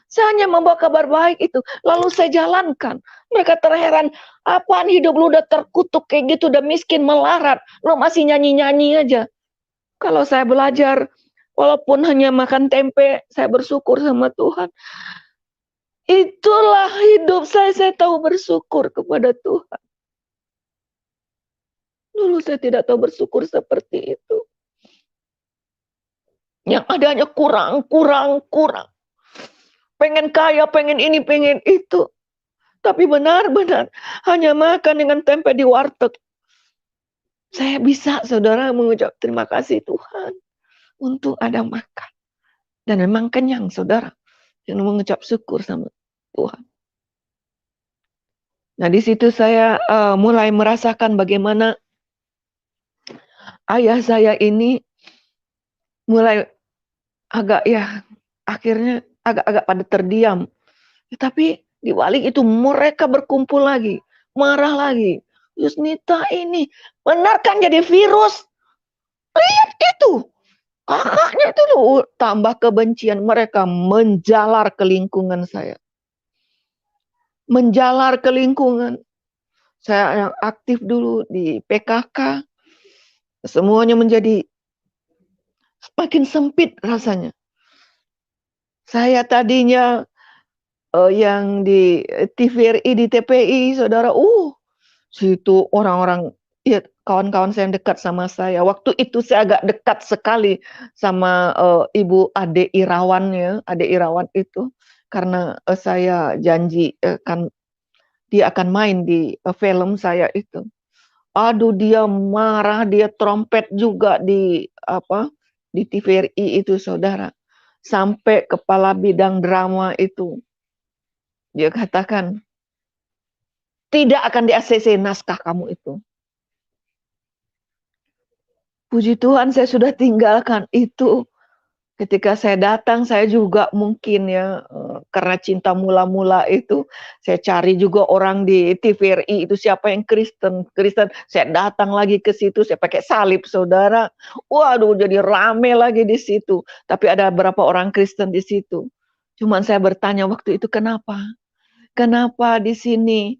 saya hanya membawa kabar baik itu. Lalu saya jalankan. Mereka terheran, apaan hidup lu udah terkutuk kayak gitu, udah miskin, melarat. Lu masih nyanyi-nyanyi aja. Kalau saya belajar, walaupun hanya makan tempe, saya bersyukur sama Tuhan. Itulah hidup saya tahu bersyukur kepada Tuhan. Dulu saya tidak tahu bersyukur seperti itu. Yang adanya kurang. Pengen kaya, pengen ini, pengen itu. Tapi benar-benar hanya makan dengan tempe di warteg. Saya bisa, saudara, mengucap terima kasih Tuhan untuk ada makan. Dan memang kenyang, saudara, yang mengucap syukur sama Tuhan. Nah, di situ saya mulai merasakan bagaimana ayah saya ini mulai agak, ya, akhirnya agak pada terdiam. Tapi di balik itu mereka berkumpul lagi, marah lagi. Yusnita ini benar kan jadi virus? Lihat itu, kakaknya itu loh, tambah kebencian mereka menjalar ke lingkungan saya. Menjalar ke lingkungan. Saya yang aktif dulu di PKK, semuanya menjadi semakin sempit rasanya. Saya tadinya yang di TVRI, di TPI, saudara, situ orang-orang, ya, kawan-kawan saya yang dekat sama saya. Waktu itu saya agak dekat sekali sama Ibu Ade Irawan, ya, Ade Irawan itu, karena saya janji kan dia akan main di film saya itu. Aduh, dia marah, dia trompet juga di TVRI itu, saudara. Sampai kepala bidang drama itu, dia katakan, tidak akan di-ACC naskah kamu itu. Puji Tuhan saya sudah tinggalkan itu. Ketika saya datang, saya juga mungkin, ya, karena cinta mula-mula itu, saya cari juga orang di TVRI itu siapa yang Kristen. Saya datang lagi ke situ, saya pakai salib, saudara. Waduh, jadi rame lagi di situ. Tapi ada beberapa orang Kristen di situ. Cuman saya bertanya waktu itu, kenapa? Kenapa di sini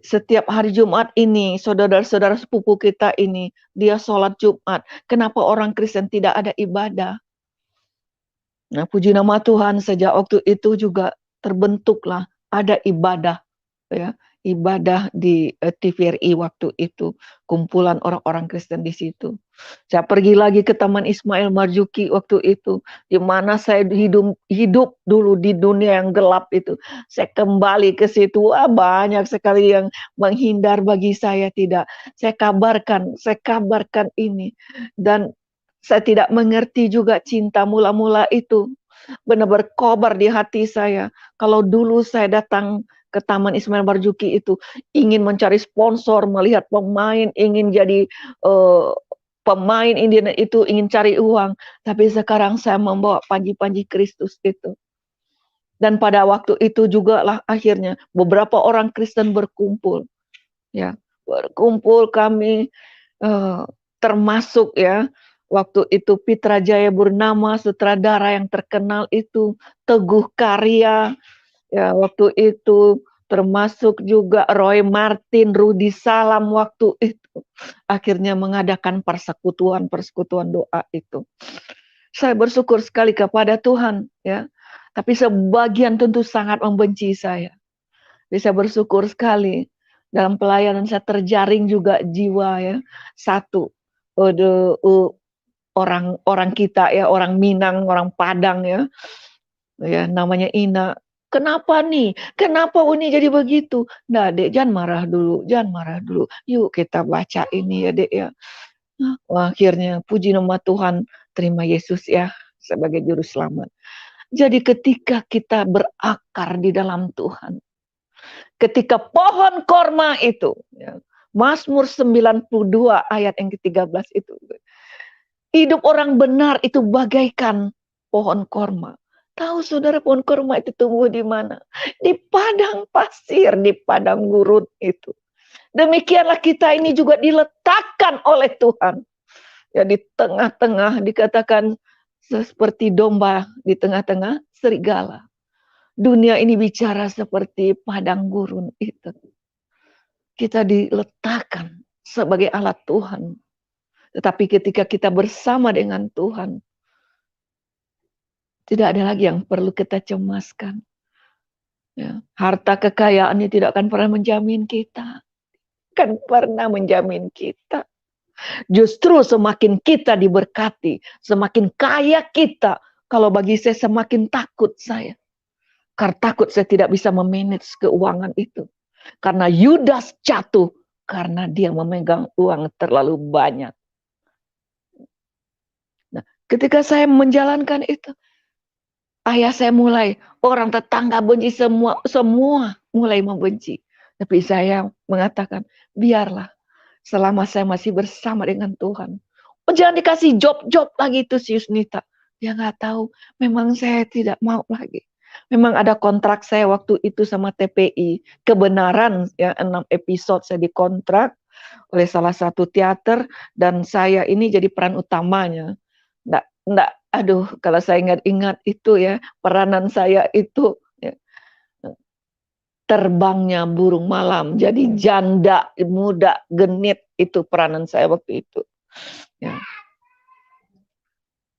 setiap hari Jumat ini, saudara-saudara sepupu kita ini, dia sholat Jumat. Kenapa orang Kristen tidak ada ibadah? Nah, puji nama Tuhan, sejak waktu itu juga terbentuklah ada ibadah, ya, ibadah di TVRI waktu itu, kumpulan orang-orang Kristen di situ. Saya pergi lagi ke Taman Ismail Marzuki waktu itu, di mana saya hidup dulu di dunia yang gelap itu. Saya kembali ke situ, banyak sekali yang menghindar bagi saya, tidak. Saya kabarkan ini. Dan saya tidak mengerti juga cinta mula-mula itu. Benar berkobar di hati saya. Kalau dulu saya datang ke Taman Ismail Marzuki itu ingin mencari sponsor, melihat pemain, ingin jadi pemain Indian itu, ingin cari uang. Tapi sekarang saya membawa panji-panji Kristus itu. Dan pada waktu itu juga lah akhirnya beberapa orang Kristen berkumpul. Ya, berkumpul kami termasuk ya waktu itu Pitra Jaya Burnama, sutradara yang terkenal itu, Teguh Karya, ya waktu itu termasuk juga Roy Martin, Rudi Salam waktu itu akhirnya mengadakan persekutuan doa itu. Saya bersyukur sekali kepada Tuhan ya. Tapi sebagian tentu sangat membenci saya. Bisa bersyukur sekali dalam pelayanan saya terjaring juga jiwa ya. Satu orang kita ya, orang Minang, orang Padang ya. Ya, namanya Ina. Kenapa nih? Kenapa Uni jadi begitu? Nah, Dek, jangan marah dulu, jangan marah dulu. Yuk kita baca ini ya, Dek ya. Wah, akhirnya puji nama Tuhan, terima Yesus ya sebagai juru selamat. Jadi ketika kita berakar di dalam Tuhan, ketika pohon korma itu, ya, Mazmur 92 ayat yang ke-13 itu, hidup orang benar itu bagaikan pohon korma. Tahu saudara pohon korma itu tumbuh di mana? Di padang pasir, di padang gurun itu. Demikianlah kita ini juga diletakkan oleh Tuhan. Ya di tengah-tengah dikatakan seperti domba di tengah-tengah serigala. Dunia ini bicara seperti padang gurun itu. Kita diletakkan sebagai alat Tuhan. Tetapi ketika kita bersama dengan Tuhan, tidak ada lagi yang perlu kita cemaskan. Ya, harta kekayaannya tidak akan pernah menjamin kita. Kan pernah menjamin kita. Justru semakin kita diberkati, semakin kaya kita. Kalau bagi saya semakin takut saya. Karena takut saya tidak bisa memanage keuangan itu. Karena Yudas jatuh karena dia memegang uang terlalu banyak. Nah, ketika saya menjalankan itu, ayah saya mulai, orang tetangga benci, semua mulai membenci. Tapi saya mengatakan, biarlah selama saya masih bersama dengan Tuhan. Oh, jangan dikasih job-job lagi itu si Yusnita. Dia nggak tahu, memang saya tidak mau lagi. Memang ada kontrak saya waktu itu sama TPI. Kebenaran ya 6 episode saya dikontrak oleh salah satu teater dan saya ini jadi peran utamanya. Nggak, aduh kalau saya ingat-ingat itu ya, peranan saya itu ya, terbangnya burung malam. Jadi janda, muda, genit itu peranan saya waktu itu. Ya.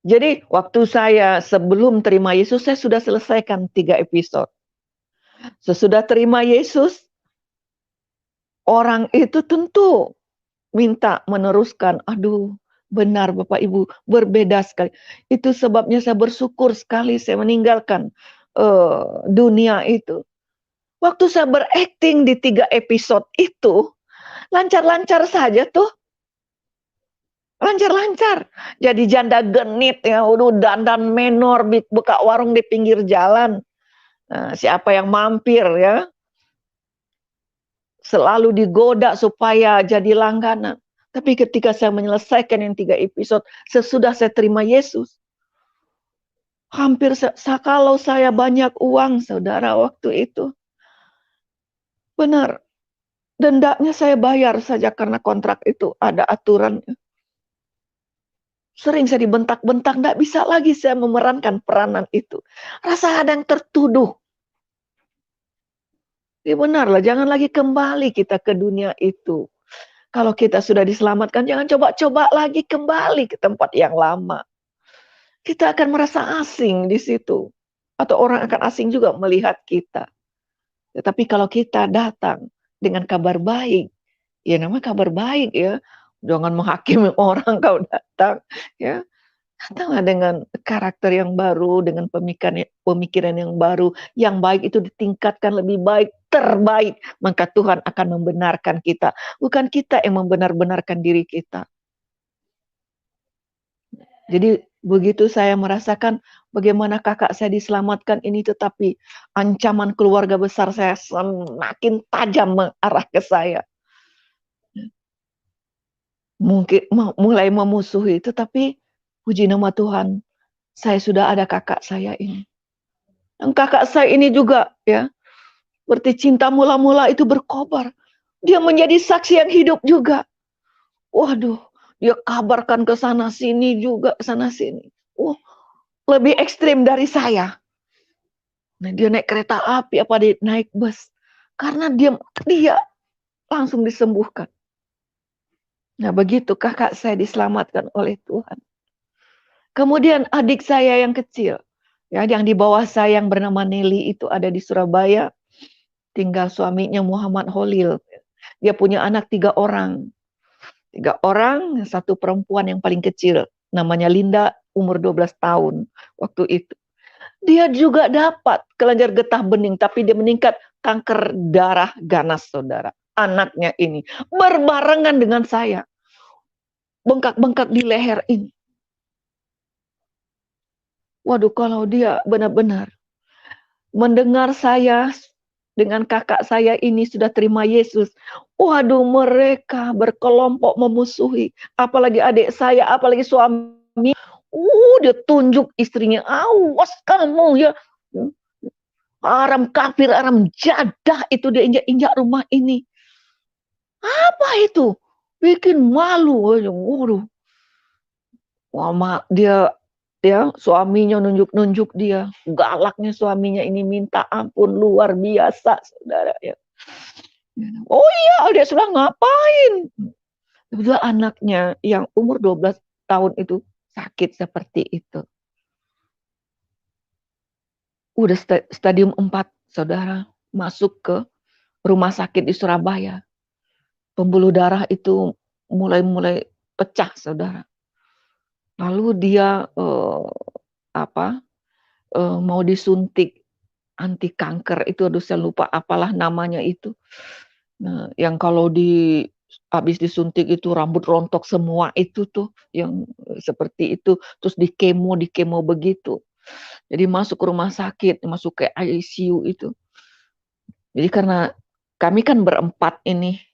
Jadi waktu saya sebelum terima Yesus, saya sudah selesaikan 3 episode. Sesudah terima Yesus, orang itu tentu minta meneruskan. Aduh, benar Bapak Ibu, berbeda sekali. Itu sebabnya saya bersyukur sekali saya meninggalkan dunia itu. Waktu saya berakting di 3 episode itu, lancar-lancar saja tuh. Lancar-lancar. Jadi janda genit ya, udah dandan menor, buka warung di pinggir jalan. Nah, siapa yang mampir ya, selalu digoda supaya jadi langganan. Tapi ketika saya menyelesaikan yang 3 episode, sesudah saya terima Yesus, hampir kalau saya banyak uang, saudara, waktu itu. Benar, dendanya saya bayar saja karena kontrak itu ada aturannya. Sering saya dibentak-bentak, tidak bisa lagi saya memerankan peranan itu. Rasa ada yang tertuduh. Ya benarlah, jangan lagi kembali kita ke dunia itu. Kalau kita sudah diselamatkan, jangan coba-coba lagi kembali ke tempat yang lama. Kita akan merasa asing di situ. Atau orang akan asing juga melihat kita. Tetapi kalau kita datang dengan kabar baik, ya namanya kabar baik ya. Jangan menghakimi orang kau datang, ya. Datanglah dengan karakter yang baru, dengan pemikiran yang baru, yang baik itu ditingkatkan lebih baik, terbaik, maka Tuhan akan membenarkan kita. Bukan kita yang membenar-benarkan diri kita. Jadi begitu saya merasakan bagaimana kakak saya diselamatkan ini, tetapi ancaman keluarga besar saya semakin tajam mengarah ke saya. Mungkin mulai memusuhi, tetapi puji nama Tuhan, saya sudah ada kakak saya ini. Dan kakak saya ini juga ya, seperti cinta mula-mula itu berkobar. Dia menjadi saksi yang hidup juga. Waduh, dia kabarkan ke sana sini juga, ke sana sini. Lebih ekstrim dari saya. Nah, dia naik kereta api apa dia naik bus. Karena dia langsung disembuhkan. Nah, begitu kakak saya diselamatkan oleh Tuhan. Kemudian adik saya yang kecil, ya, yang di bawah saya yang bernama Nelly itu ada di Surabaya. Tinggal suaminya Muhammad Holil. Dia punya anak 3 orang. 3 orang, 1 perempuan yang paling kecil. Namanya Linda, umur 12 tahun waktu itu. Dia juga dapat kelenjar getah bening, tapi dia meningkat kanker darah ganas, saudara. Anaknya ini berbarengan dengan saya. Bengkak-bengkak di leher ini. Waduh, kalau dia benar-benar mendengar saya dengan kakak saya ini sudah terima Yesus. Waduh, mereka berkelompok memusuhi. Apalagi adik saya, apalagi suami. Dia tunjuk istrinya. Awas kamu ya. Aram kafir, aram jadah itu dia injak-injak rumah ini. Apa itu? Bikin malu. Waduh. Wah, dia suaminya nunjuk-nunjuk dia. Galaknya suaminya ini minta ampun luar biasa, saudara ya. Oh iya, dia sudah ngapain? Juga anaknya yang umur 12 tahun itu sakit seperti itu. Udah stadium 4, saudara, masuk ke rumah sakit di Surabaya. Pembuluh darah itu mulai pecah, saudara. Lalu dia mau disuntik anti kanker itu, aduh saya lupa apalah namanya itu. Nah, yang kalau habis disuntik itu rambut rontok semua itu tuh, yang seperti itu, terus di kemo begitu. Jadi masuk ke rumah sakit, masuk ke ICU itu. Jadi karena kami kan berempat ini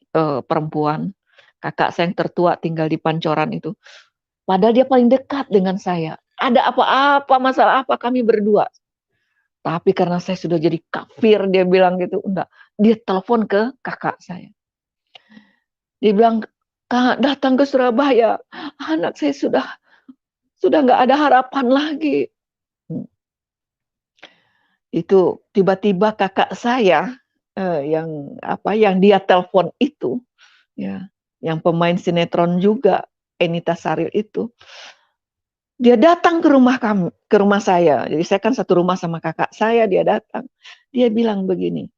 perempuan, kakak saya yang tertua tinggal di Pancoran itu. Padahal dia paling dekat dengan saya. Ada apa-apa, masalah apa kami berdua. Tapi karena saya sudah jadi kafir, dia bilang gitu, enggak. Dia telepon ke kakak saya. Dia bilang, "Kak, datang ke Surabaya. Anak saya sudah nggak ada harapan lagi." Itu tiba-tiba kakak saya yang dia telepon itu, ya, yang pemain sinetron juga, Enita Saril itu. Dia datang ke rumah saya. Jadi saya kan satu rumah sama kakak saya, dia datang. Dia bilang begini,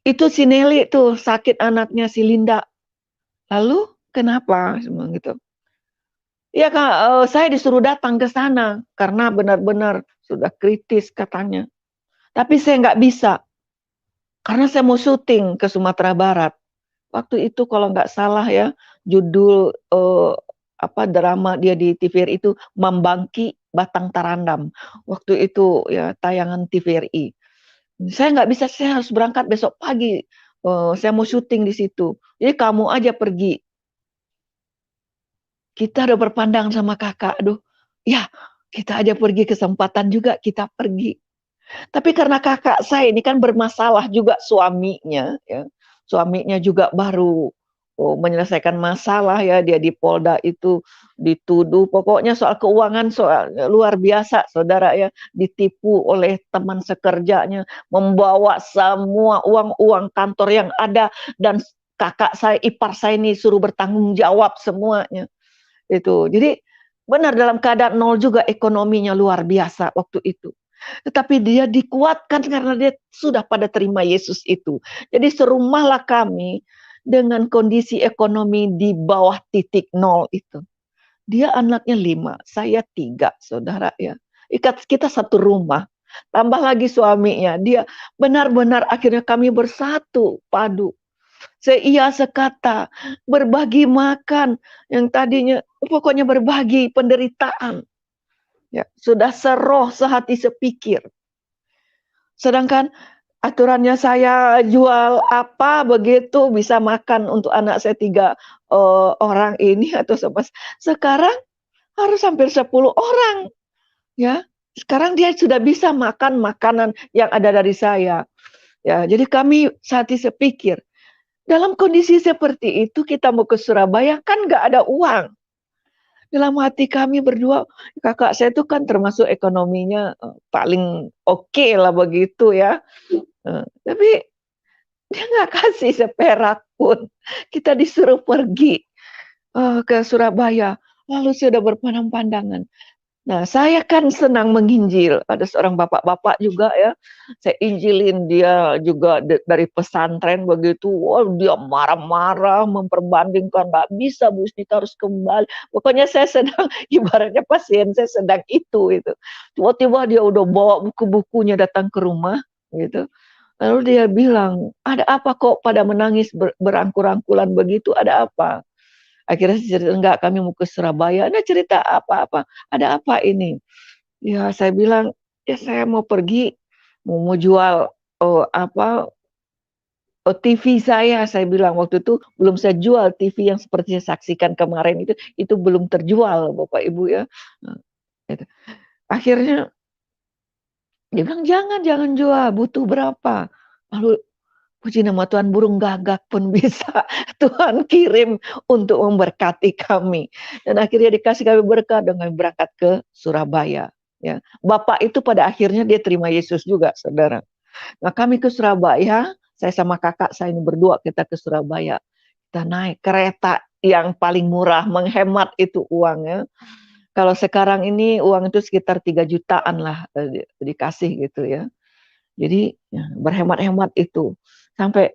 itu si Nelly tuh sakit anaknya si Linda. Lalu kenapa? Gitu. Ya Kak, saya disuruh datang ke sana karena benar-benar sudah kritis katanya. Tapi saya nggak bisa karena saya mau syuting ke Sumatera Barat. Waktu itu kalau nggak salah ya, judul drama dia di TVRI itu Membangki Batang Tarandam. Waktu itu ya tayangan TVRI. Saya nggak bisa, saya harus berangkat besok pagi. Saya mau syuting di situ. Jadi kamu aja pergi. Kita udah berpandang sama kakak, aduh, ya kita aja pergi, kesempatan juga kita pergi. Tapi karena kakak saya ini kan bermasalah juga suaminya, ya. Suaminya juga baru menyelesaikan masalah ya, dia di Polda itu dituduh, pokoknya soal keuangan soal luar biasa, saudara ya, ditipu oleh teman sekerjanya, membawa semua uang-uang kantor yang ada, dan kakak saya, ipar saya ini suruh bertanggung jawab semuanya. Itu. Jadi benar dalam keadaan nol juga ekonominya luar biasa waktu itu. Tetapi dia dikuatkan karena dia sudah pada terima Yesus itu. Jadi serumahlah kami, dengan kondisi ekonomi di bawah titik nol itu. Dia anaknya 5, saya 3, saudara ya. Kita satu rumah. Tambah lagi suaminya, dia benar-benar akhirnya kami bersatu padu. Seia sekata, berbagi makan yang tadinya pokoknya berbagi penderitaan. Ya, sudah seroh sehati sepikir. Sedangkan aturannya saya jual apa begitu bisa makan untuk anak saya 3 orang ini atau sekarang harus hampir 10 orang. Ya, sekarang dia sudah bisa makan makanan yang ada dari saya. Ya, jadi kami sehati sepikir, dalam kondisi seperti itu kita mau ke Surabaya kan nggak ada uang. Dalam hati kami berdua, kakak saya itu kan termasuk ekonominya paling oke lah begitu ya. Tapi dia nggak kasih seperak pun. Kita disuruh pergi ke Surabaya. Lalu sudah berpandang-pandangan. Nah, saya kan senang menginjil. Ada seorang bapak-bapak juga ya. Saya injilin dia juga dari pesantren begitu. Wah, dia marah-marah, memperbandingkan. Nggak bisa, Bu Snita harus kembali. Pokoknya saya sedang, ibaratnya pasien saya sedang itu. Tiba-tiba dia udah bawa buku-bukunya datang ke rumah. Gitu. Lalu dia bilang, ada apa kok pada menangis berangkul-angkulan begitu, ada apa? Akhirnya saya cerita, enggak kami mau ke Surabaya. Ada cerita apa-apa, ada apa ini? Ya saya bilang, ya saya mau pergi, mau jual TV saya bilang waktu itu belum saya jual TV yang seperti saya saksikan kemarin itu belum terjual Bapak Ibu ya. Gitu. Akhirnya dia bilang jangan jual, butuh berapa? Lalu puji nama Tuhan, burung gagak pun bisa Tuhan kirim untuk memberkati kami. Dan akhirnya dikasih kami berkat dengan berangkat ke Surabaya. Ya. Bapak itu pada akhirnya dia terima Yesus juga, saudara. Nah kami ke Surabaya, saya sama kakak saya ini berdua kita ke Surabaya. Kita naik kereta yang paling murah, menghemat itu uangnya. Kalau sekarang ini uang itu sekitar 3 jutaan lah dikasih gitu ya. Jadi ya, berhemat-hemat itu. Sampai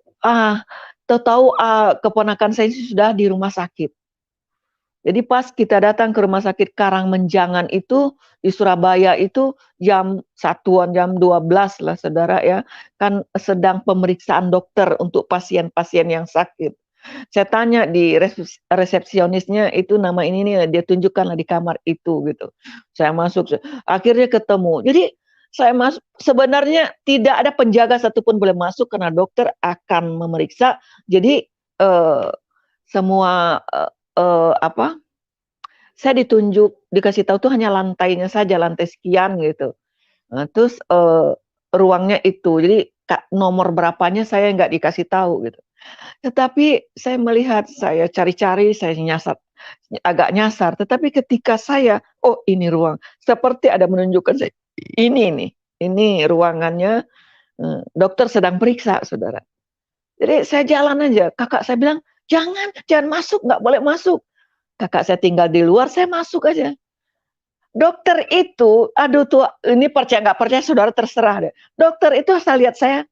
tahu-tahu keponakan saya sudah di rumah sakit. Jadi pas kita datang ke rumah sakit Karangmenjangan itu di Surabaya itu jam 1-an, jam 12 lah saudara ya. Kan sedang pemeriksaan dokter untuk pasien-pasien yang sakit. Saya tanya di resepsionisnya itu nama ini nih dia tunjukkanlah di kamar itu gitu. Saya masuk akhirnya ketemu. Jadi saya masuk sebenarnya tidak ada penjaga satupun boleh masuk karena dokter akan memeriksa. Jadi semua saya ditunjuk dikasih tahu tuh hanya lantainya saja, lantai sekian gitu. Nah, terus ruangnya itu. Jadi nomor berapanya saya nggak dikasih tahu gitu. Tetapi saya melihat, saya cari-cari, saya agak nyasar. Tetapi ketika saya, oh ini ruang, seperti ada menunjukkan saya, ini ruangannya, dokter sedang periksa, saudara. Jadi saya jalan aja, kakak saya bilang, jangan masuk, nggak boleh masuk. Kakak saya tinggal di luar, saya masuk aja. Dokter itu, aduh tuh, ini percaya nggak percaya, saudara terserah deh. Dokter itu asal lihat saya,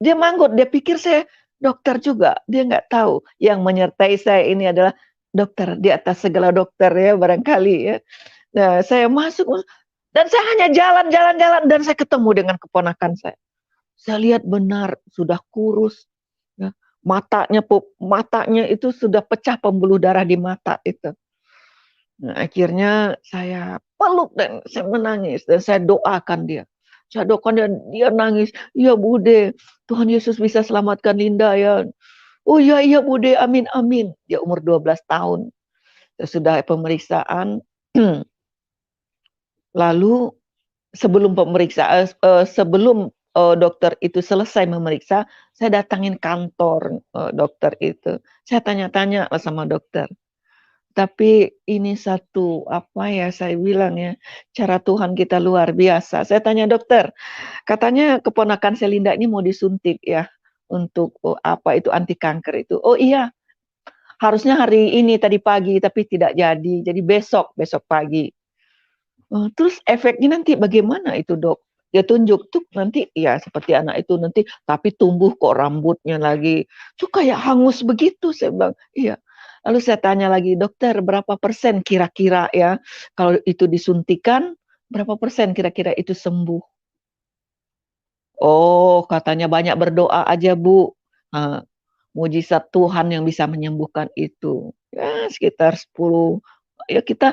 dia manggut, dia pikir saya dokter juga. Dia nggak tahu yang menyertai saya ini adalah dokter di atas segala dokter ya barangkali ya. Nah saya masuk dan saya hanya jalan dan saya ketemu dengan keponakan saya. Saya lihat benar sudah kurus, ya. Matanya itu sudah pecah pembuluh darah di mata itu. Nah, akhirnya saya peluk dan saya menangis dan saya doakan dia. Saya doakan dia nangis. Ya Bude, Tuhan Yesus bisa selamatkan Linda ya. Oh iya Bude, amin amin. Dia umur 12 tahun. Sudah pemeriksaan. Lalu sebelum pemeriksaan, sebelum dokter itu selesai memeriksa, saya datangin kantor dokter itu. Saya tanya-tanya sama dokter. Tapi ini satu, apa ya, saya bilang ya, cara Tuhan kita luar biasa. Saya tanya dokter, katanya keponakan Selinda ini mau disuntik ya, untuk apa itu anti kanker itu. Oh iya, harusnya hari ini tadi pagi, tapi tidak jadi besok pagi. Terus efeknya nanti bagaimana itu dok? dia tunjuk tuh nanti ya seperti anak itu nanti, tapi tumbuh kok rambutnya lagi. Tuh kayak hangus begitu, saya bilang. Iya. Lalu saya tanya lagi, dokter berapa persen kira-kira ya kalau itu disuntikan, berapa persen kira-kira itu sembuh? Oh, katanya banyak berdoa aja, Bu. Mujizat Tuhan yang bisa menyembuhkan itu. Ya, sekitar 10. Ya kita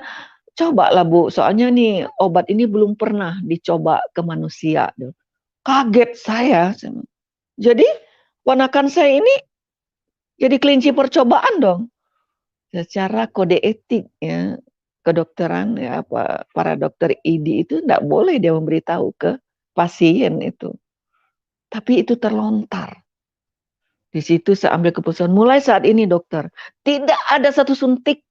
cobalah, Bu. Soalnya nih obat ini belum pernah dicoba ke manusia. Kaget saya. Jadi ponakan saya ini jadi kelinci percobaan dong. Secara kode etik ya kedokteran ya para dokter ID itu tidak boleh dia memberitahu ke pasien itu. Tapi itu terlontar. Di situ saya ambil keputusan, mulai saat ini dokter, tidak ada satu suntik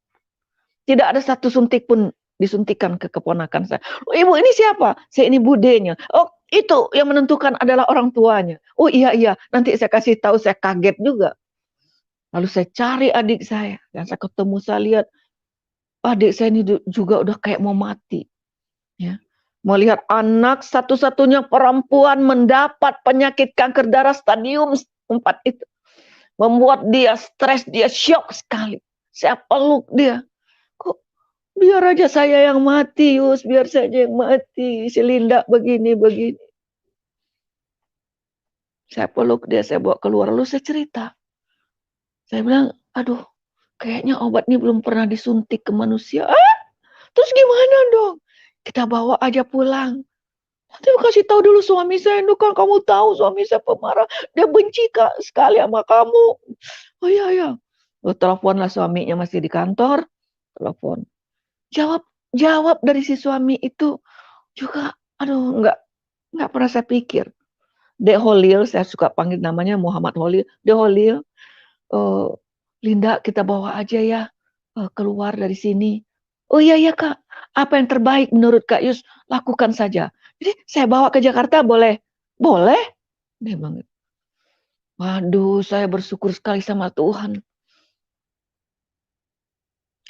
pun disuntikan ke keponakan saya. Oh, ibu ini siapa? Saya ini budenya. Oh, itu yang menentukan adalah orang tuanya. Oh iya, nanti saya kasih tahu, saya kaget juga. Lalu saya cari adik saya, dan saya ketemu, saya lihat, adik saya ini juga udah kayak mau mati. Ya. Melihat anak satu-satunya perempuan mendapat penyakit kanker darah stadium 4 itu. Membuat dia stres, dia syok sekali. Saya peluk dia. Kok biar aja saya yang mati, Yus, biar saja yang mati. Si Linda begini. Saya peluk dia, saya bawa keluar, lalu saya cerita. Saya bilang, aduh, kayaknya obat ini belum pernah disuntik ke manusia. Terus gimana dong? Kita bawa aja pulang. Nanti kasih tahu dulu suami saya, kan kamu tahu suami saya pemarah. Dia benci sekali sama kamu. Oh iya. Lalu teleponlah suaminya masih di kantor. Telepon. Jawab dari si suami itu juga, aduh, nggak pernah saya pikir. Dek Holil, saya suka panggil namanya Muhammad Holil. Dek Holil, Linda kita bawa aja ya keluar dari sini. Oh iya Kak, apa yang terbaik menurut Kak Yus, lakukan saja. Jadi saya bawa ke Jakarta boleh? Boleh? Dia bilang, waduh, saya bersyukur sekali sama Tuhan.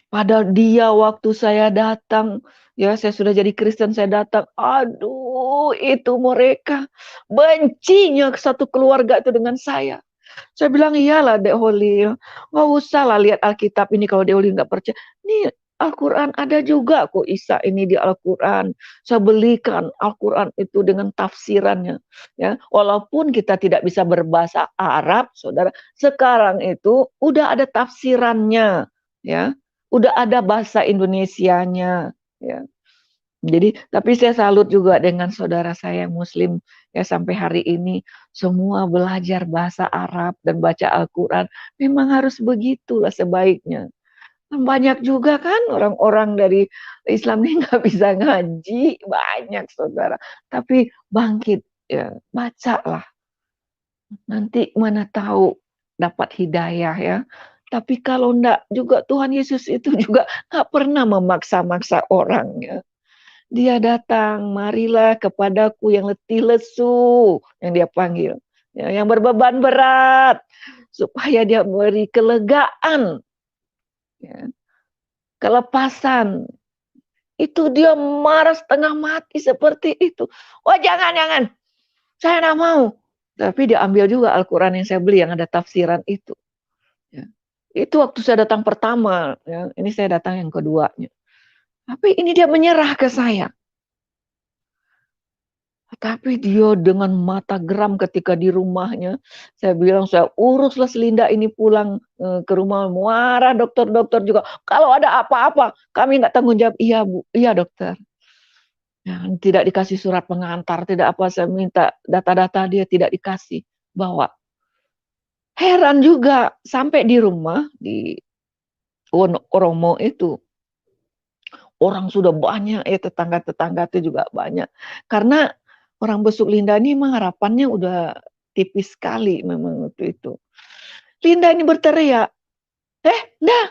Padahal dia waktu saya datang, ya saya sudah jadi Kristen, saya datang, aduh itu mereka bencinya satu keluarga itu dengan saya. Saya bilang, iyalah Dek Holil, nggak usah lah lihat Alkitab ini kalau Dek Holil nggak percaya. Nih Al-Quran ada juga kok Isa ini di Al-Quran. Saya belikan Al-Quran itu dengan tafsirannya. Ya, walaupun kita tidak bisa berbahasa Arab, saudara, sekarang itu udah ada tafsirannya, ya, udah ada bahasa Indonesianya, ya. Jadi, tapi saya salut juga dengan saudara saya Muslim ya sampai hari ini semua belajar bahasa Arab dan baca Al-Quran. Memang harus begitulah sebaiknya. Banyak juga kan orang-orang dari Islam ini nggak bisa ngaji, banyak saudara. Tapi bangkit, ya bacalah. Nanti mana tahu dapat hidayah ya. Tapi kalau enggak juga Tuhan Yesus itu juga nggak pernah memaksa-maksa orang ya. Dia datang, marilah kepadaku yang letih lesu, yang dia panggil. Ya, yang berbeban berat, supaya dia beri kelegaan. Ya, kelepasan. Itu dia marah setengah mati seperti itu. Wah jangan. Saya tidak mau. Tapi dia ambil juga Al-Quran yang saya beli, yang ada tafsiran itu. Ya. Itu waktu saya datang pertama. Ya. Ini saya datang yang keduanya. Tapi ini dia menyerah ke saya. Tapi dia dengan mata geram ketika di rumahnya. Saya bilang, saya uruslah Selinda ini pulang ke rumah. Marah dokter-dokter juga. Kalau ada apa-apa, kami nggak tanggung jawab. Iya Bu, iya dokter. Ya, tidak dikasih surat pengantar, tidak apa. Saya minta data-data dia tidak dikasih. Bawa. Heran juga, sampai di rumah, di Wonokromo itu. Orang sudah banyak, tetangga-tetangga itu juga banyak. Karena orang besuk Linda ini memang harapannya udah tipis sekali memang waktu itu. Linda ini berteriak, dah,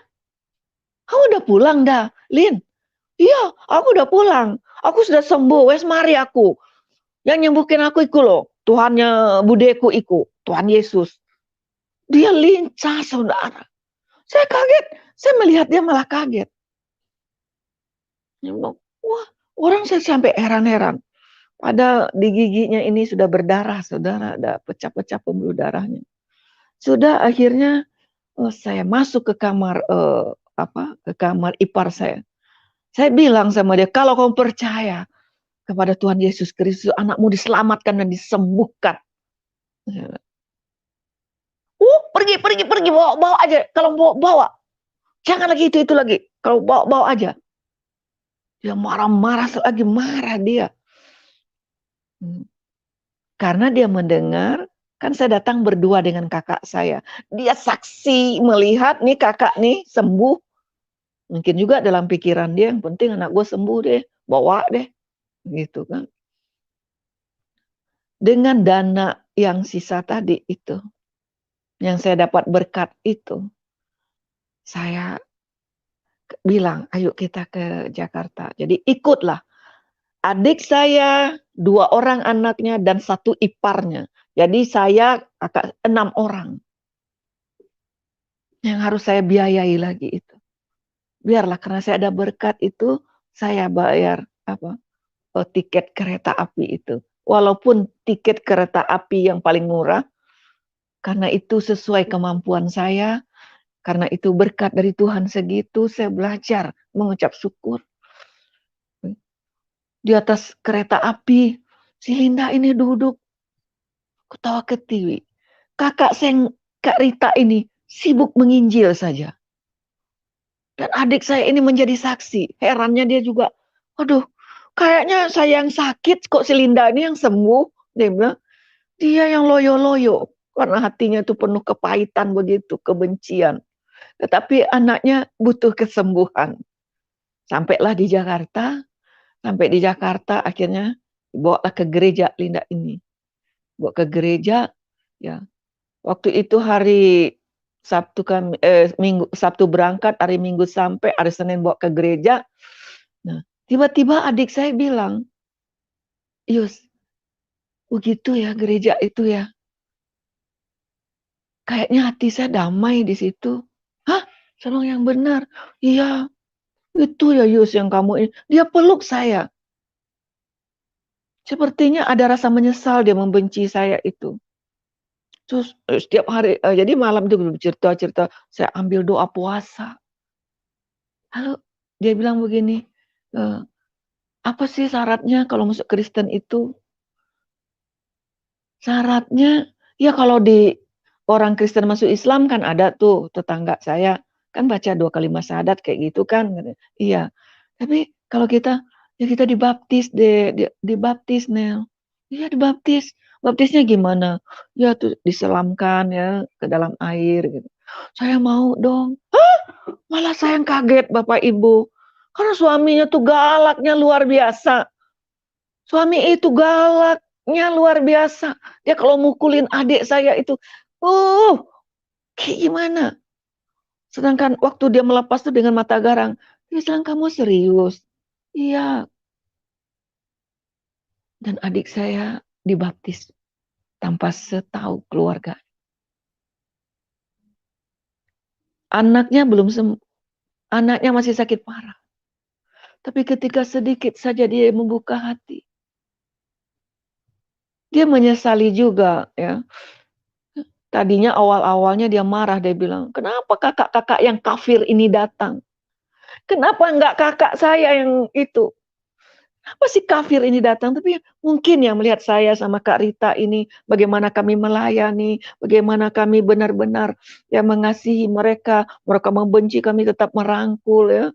kamu udah pulang dah, Lin? Iya, aku udah pulang. Aku sudah sembuh, wes mari aku. Yang nyembuhin aku iku loh, Tuhannya budeku iku, Tuhan Yesus. Dia lincah saudara. Saya kaget, saya melihat dia malah kaget. Wah, orang saya sampai heran-heran. Padahal di giginya ini sudah berdarah, saudara, ada pecah-pecah pembuluh darahnya. Sudah akhirnya saya masuk ke kamar ke kamar ipar saya. Saya bilang sama dia, kalau kamu percaya kepada Tuhan Yesus Kristus, anakmu diselamatkan dan disembuhkan. Pergi, bawa aja. Kalau bawa, jangan lagi itu lagi. Kalau bawa aja. Dia marah-marah lagi, marah dia. Karena dia mendengar, kan saya datang berdua dengan kakak saya. Dia saksi melihat nih kakak nih sembuh. Mungkin juga dalam pikiran dia, yang penting anak gue sembuh deh, bawa deh. Gitu kan. Dengan dana yang sisa tadi itu, yang saya dapat berkat itu, saya bilang, ayo kita ke Jakarta. Jadi ikutlah. Adik saya, 2 orang anaknya, dan 1 iparnya. Jadi saya 6 orang. Yang harus saya biayai lagi itu. Biarlah, karena saya ada berkat itu, saya bayar tiket kereta api itu. Walaupun tiket kereta api yang paling murah, karena itu sesuai kemampuan saya, karena itu berkat dari Tuhan segitu, saya belajar mengucap syukur. Di atas kereta api, si Linda ini duduk, ketawa ketiwi. Kakak saya, Kak Rita ini, sibuk menginjil saja. Dan adik saya ini menjadi saksi. Herannya dia juga, aduh, kayaknya saya yang sakit, kok si Linda ini yang sembuh. Dia bilang, dia yang loyo-loyo. Karena hatinya itu penuh kepahitan begitu, kebencian. Tetapi anaknya butuh kesembuhan. Sampailah di Jakarta, akhirnya dibawalah ke gereja Linda ini. Bawa ke gereja, ya. Waktu itu hari Sabtu Sabtu berangkat, hari Minggu sampai, hari Senin bawa ke gereja. Nah, tiba-tiba adik saya bilang, Yus, begitu ya gereja itu ya. Kayaknya hati saya damai di situ. Hah? Saya yang benar. Iya, itu ya Yus yang kamu ini. Dia peluk saya. Sepertinya ada rasa menyesal dia membenci saya itu. Terus setiap hari, jadi malam itu cerita-cerita, saya ambil doa puasa. Lalu dia bilang begini, apa sih syaratnya kalau masuk Kristen itu? Syaratnya, ya kalau di orang Kristen masuk Islam kan ada tuh tetangga saya, kan baca 2 kalimat syahadat kayak gitu kan. Iya, tapi kalau kita, ya kita dibaptis dibaptis Nel. Iya dibaptis. Baptisnya gimana? Ya tuh diselamkan ya ke dalam air gitu. Saya mau dong. Hah? Malah saya yang kaget Bapak Ibu. Karena suaminya tuh galaknya luar biasa. Suami itu galaknya luar biasa. Dia kalau mukulin adik saya itu, kayak gimana? Sedangkan waktu dia melepas tuh dengan mata garang, dia bilang, kamu serius? Iya. Dan adik saya dibaptis tanpa setahu keluarga. Anaknya belum sembuh. Anaknya masih sakit parah. Tapi ketika sedikit saja dia membuka hati, dia menyesali juga ya. Tadinya awal-awalnya dia marah, dia bilang, kenapa kakak-kakak yang kafir ini datang? Kenapa enggak kakak saya yang itu? Apa sih kafir ini datang? Tapi mungkin yang melihat saya sama Kak Rita ini, bagaimana kami melayani, bagaimana kami benar-benar ya mengasihi mereka, mereka membenci kami tetap merangkul ya.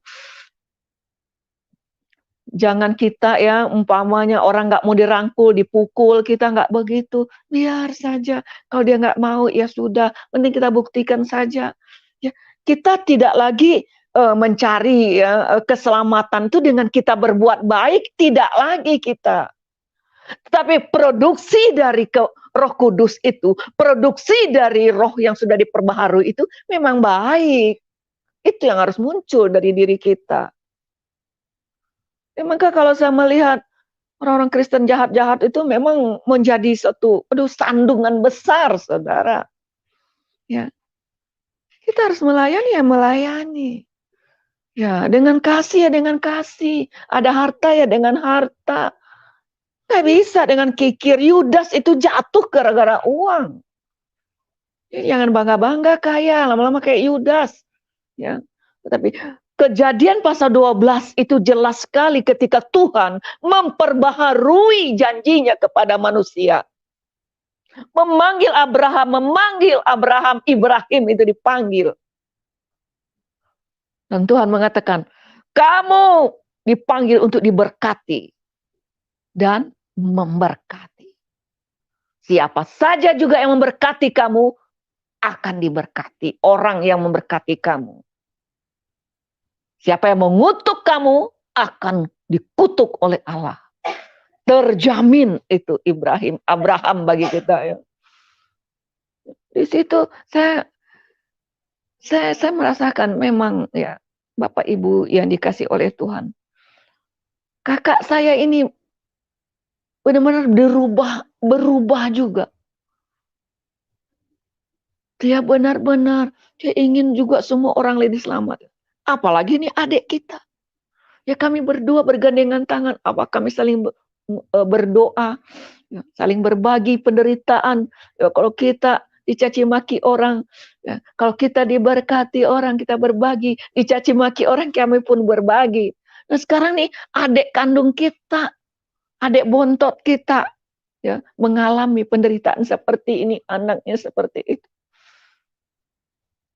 Jangan kita ya umpamanya orang nggak mau dirangkul, dipukul, kita nggak begitu. Biar saja. Kalau dia nggak mau ya sudah, mending kita buktikan saja. Ya, kita tidak lagi mencari ya, keselamatan itu dengan kita berbuat baik, tidak lagi kita. Tetapi produksi dari Roh Kudus itu, produksi dari roh yang sudah diperbaharui itu memang baik. Itu yang harus muncul dari diri kita. Ya, maka kalau saya melihat orang-orang Kristen jahat-jahat itu memang menjadi satu sandungan besar, saudara. Ya, kita harus melayani ya melayani. Ya, dengan kasih ya dengan kasih. Ada harta ya dengan harta. Nggak bisa dengan kikir. Yudas itu jatuh gara-gara uang. Jadi jangan bangga-bangga kaya, lama-lama kayak Yudas. Ya. Tetapi Kejadian pasal 12 itu jelas sekali ketika Tuhan memperbaharui janjinya kepada manusia. Memanggil Abraham, Ibrahim itu dipanggil. Dan Tuhan mengatakan, kamu dipanggil untuk diberkati dan memberkati. Siapa saja juga yang memberkati kamu akan diberkati. Orang yang memberkati kamu. Siapa yang mengutuk kamu akan dikutuk oleh Allah. Terjamin itu Abraham bagi kita ya. Di situ saya merasakan memang ya Bapak Ibu yang dikasih oleh Tuhan. Kakak saya ini benar-benar berubah juga. Dia benar-benar dia ingin juga semua orang lain selamat. Apalagi ini adik kita. Ya kami berdua bergandengan tangan. Apa kami saling berdoa, ya, saling berbagi penderitaan. Ya, kalau kita dicaci maki orang, ya, kalau kita diberkati orang, kita berbagi. Dicaci maki orang, kami pun berbagi. Nah sekarang nih adik kandung kita, adik bontot kita, ya mengalami penderitaan seperti ini, anaknya seperti itu.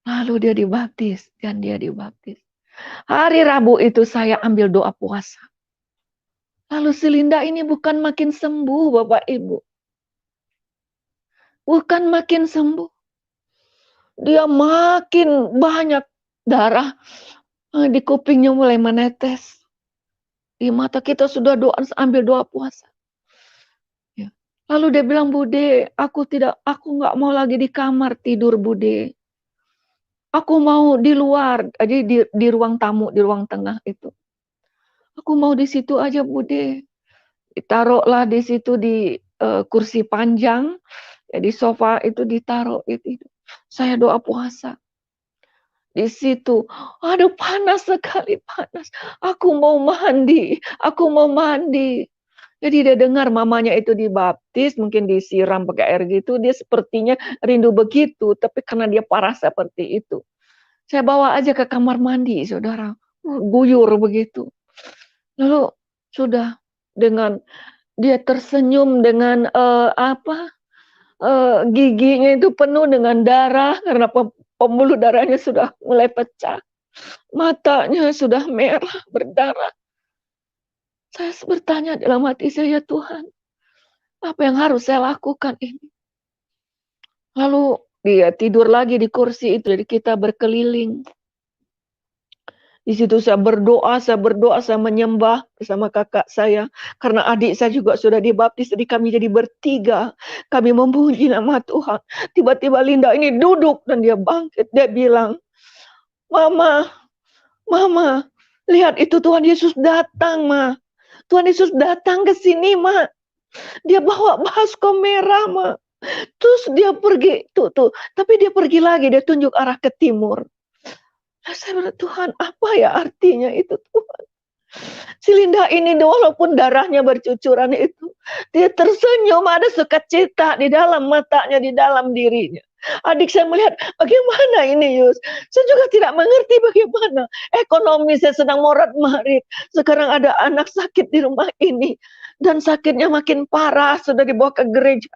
Lalu dia dibaptis, dan dia dibaptis. Hari Rabu itu saya ambil doa puasa. Lalu si Linda ini bukan makin sembuh, Bapak Ibu. Bukan makin sembuh. Dia makin banyak darah. Di kupingnya mulai menetes. Di mata kita sudah ambil doa puasa. Ya. Lalu dia bilang, Bude, aku nggak mau lagi di kamar tidur, Bude. Aku mau di luar, jadi di ruang tamu, di ruang tengah itu. Aku mau di situ aja, Bude. Ditaruhlah di situ di kursi panjang, ya, di sofa itu ditaruh itu. Saya doa puasa. Di situ, aduh panas sekali, panas. Aku mau mandi. Jadi dia dengar mamanya itu dibaptis, mungkin disiram pakai air gitu, dia sepertinya rindu begitu, tapi karena dia parah seperti itu. Saya bawa aja ke kamar mandi, saudara. Guyur begitu. Lalu sudah dengan dia tersenyum dengan giginya itu penuh dengan darah karena pembuluh darahnya sudah mulai pecah. Matanya sudah merah, berdarah. Saya bertanya dalam hati saya, Tuhan, apa yang harus saya lakukan ini? Lalu dia tidur lagi di kursi itu, jadi kita berkeliling. Di situ saya berdoa, saya menyembah bersama kakak saya. Karena adik saya juga sudah dibaptis, jadi kami jadi bertiga. Kami memuji nama Tuhan. Tiba-tiba Linda ini duduk dan dia bangkit. Dia bilang, Mama, lihat itu Tuhan Yesus datang, Ma. Tuhan Yesus datang ke sini, Ma. Dia bawa baskom merah, Ma. Terus dia pergi, tuh. Tapi dia pergi lagi, dia tunjuk arah ke timur. Saya berkata, Tuhan, apa ya artinya itu, Tuhan? Si Linda ini walaupun darahnya bercucuran itu, dia tersenyum, ada sukacita di dalam matanya, di dalam dirinya. Adik saya melihat, bagaimana ini Yus? Saya juga tidak mengerti bagaimana. Ekonomi saya sedang morat-marit. Sekarang ada anak sakit di rumah ini. Dan sakitnya makin parah, sudah dibawa ke gereja.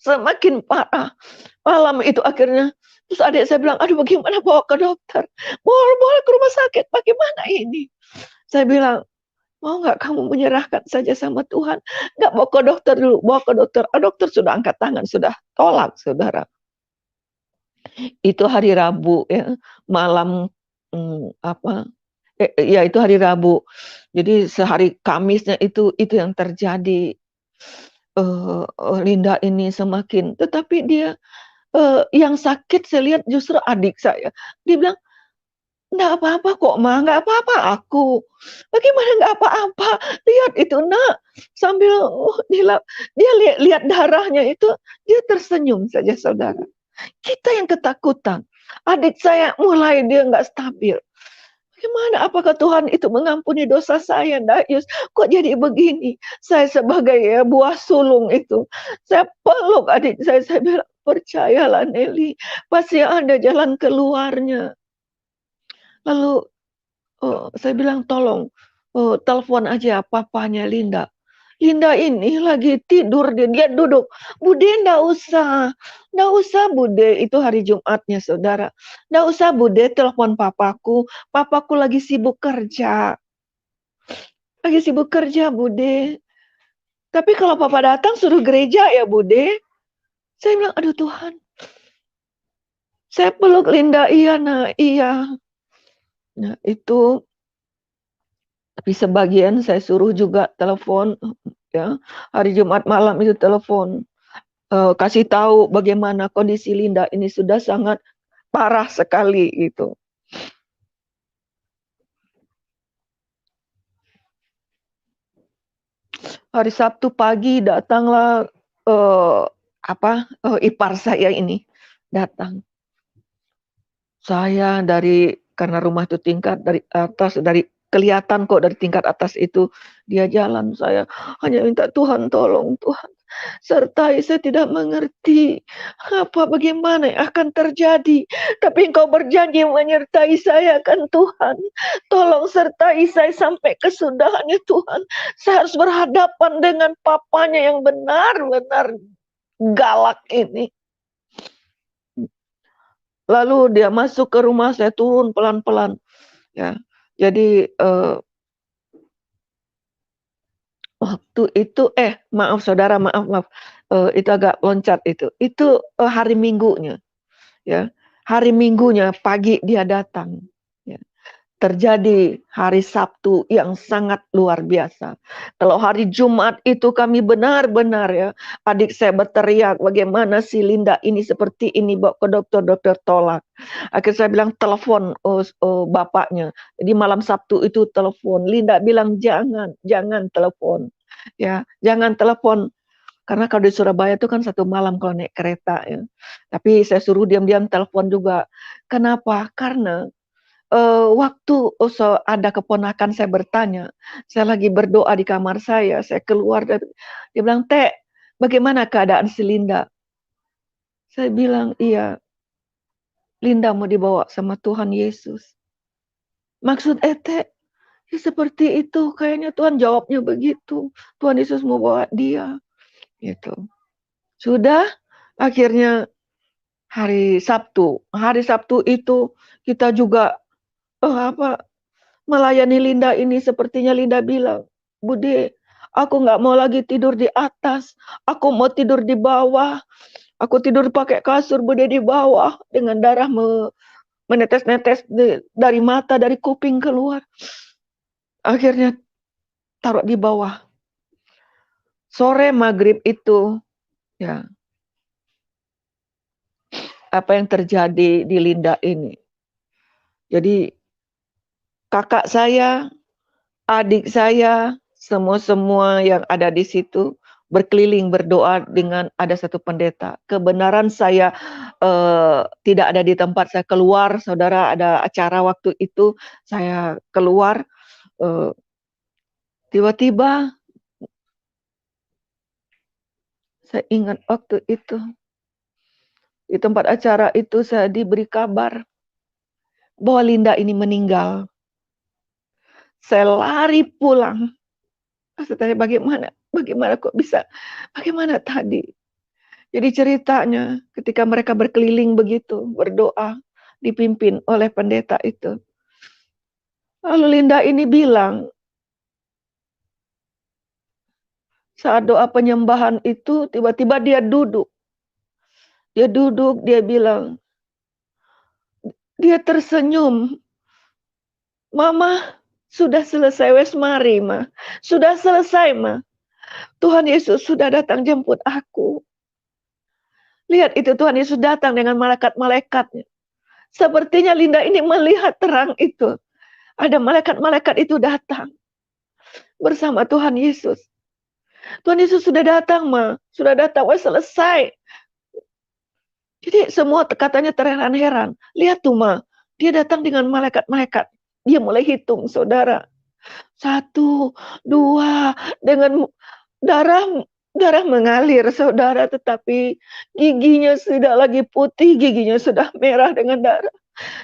Semakin parah. Malam itu akhirnya, terus adik saya bilang, aduh bagaimana bawa ke dokter? Bawa ke rumah sakit, bagaimana ini? Saya bilang, mau nggak kamu menyerahkan saja sama Tuhan? Nggak, bawa ke dokter dulu, bawa ke dokter. Dokter sudah angkat tangan, sudah tolak, saudara. Itu hari Rabu ya, malam ya itu hari Rabu. Jadi sehari Kamisnya itu yang terjadi. Linda ini semakin, tetapi dia yang sakit saya lihat justru adik saya. Dia bilang, enggak apa-apa kok, Ma, enggak apa-apa aku. Bagaimana enggak apa-apa? Lihat itu, Nak. Sambil dia lihat darahnya itu, dia tersenyum saja, saudara. Kita yang ketakutan. Adik saya mulai dia enggak stabil. Bagaimana? Apakah Tuhan itu mengampuni dosa saya? Dayus, kok jadi begini? Saya sebagai buah sulung itu, saya peluk adik saya bilang, percayalah Nelly, pasti ada jalan keluarnya. Lalu saya bilang, tolong telepon aja papanya Linda. Linda ini lagi tidur, dia duduk. Bude, ndak usah Bude, itu hari Jumatnya saudara. Ndak usah Bude telepon papaku lagi sibuk kerja. Lagi sibuk kerja Bude. Tapi kalau papa datang suruh gereja ya Bude. Saya bilang, aduh Tuhan. Saya peluk Linda, iya nak, iya. Nah itu, tapi sebagian saya suruh juga telepon, ya hari Jumat malam itu telepon. Kasih tahu bagaimana kondisi Linda ini sudah sangat parah sekali gitu. Hari Sabtu pagi datanglah ipar saya ini datang. Saya karena rumah itu tingkat dari atas, dari kelihatan kok dari tingkat atas itu dia jalan, saya hanya minta Tuhan tolong Tuhan sertai, saya tidak mengerti bagaimana yang akan terjadi, tapi Engkau berjanji menyertai saya kan Tuhan, tolong sertai saya sampai kesudahannya Tuhan. Saya harus berhadapan dengan papanya yang benar-benar galak ini. Lalu dia masuk ke rumah, saya turun pelan-pelan ya. Jadi waktu itu maaf saudara, maaf. Itu agak loncat itu. Itu hari Minggunya. Ya. Hari Minggunya pagi dia datang. Ya. Terjadi hari Sabtu yang sangat luar biasa. Kalau hari Jumat itu kami benar-benar ya, adik saya berteriak, bagaimana si Linda ini seperti ini, bawa ke dokter tolak. Akhirnya saya bilang telepon bapaknya. Jadi malam Sabtu itu telepon. Linda bilang jangan telepon. Ya, jangan telepon. Karena kalau di Surabaya itu kan 1 malam kalau naik kereta ya. Tapi saya suruh diam-diam telepon juga. Kenapa? Karena waktu ada keponakan saya bertanya, saya lagi berdoa di kamar saya keluar dia bilang, "Teh, bagaimana keadaan si Linda?" Saya bilang, "Iya, Linda mau dibawa sama Tuhan Yesus." Maksud Teh, ya seperti itu, kayaknya Tuhan jawabnya begitu. Tuhan Yesus mau bawa dia, gitu. Sudah, akhirnya hari Sabtu itu kita juga melayani Linda ini. Sepertinya Linda bilang, "Bude, aku nggak mau lagi tidur di atas, aku mau tidur di bawah. Aku tidur pakai kasur Bude di bawah dengan darah menetes-netes dari mata, dari kuping keluar." Akhirnya taruh di bawah. Sore maghrib itu, ya, apa yang terjadi di Linda ini. Jadi kakak saya, adik saya, semua yang ada di situ berkeliling berdoa dengan ada satu pendeta. Kebenaran saya tidak ada di tempat, saya keluar, saudara, ada acara waktu itu, saya keluar, tiba-tiba saya ingat waktu itu, di tempat acara itu saya diberi kabar bahwa Linda ini meninggal. Saya lari pulang. Saya tanya, bagaimana kok bisa, bagaimana tadi? Jadi ceritanya ketika mereka berkeliling begitu, berdoa, dipimpin oleh pendeta itu. Lalu Linda ini bilang, saat doa penyembahan itu, tiba-tiba dia duduk. Dia bilang, dia tersenyum. "Mama, sudah selesai, wes mari, Ma. Sudah selesai, Ma. Tuhan Yesus sudah datang jemput aku." Lihat itu, Tuhan Yesus datang dengan malaikat-malaikatnya. Sepertinya Linda ini melihat terang itu. Ada malaikat-malaikat itu datang bersama Tuhan Yesus. Tuhan Yesus sudah datang, Ma. Sudah datang, wes selesai. Jadi semua katanya terheran-heran. Lihat tuh, Ma. Dia datang dengan malaikat-malaikat. dia mulai hitung, saudara. 1, 2, dengan darah mengalir, saudara, tetapi giginya sudah lagi putih, giginya sudah merah dengan darah.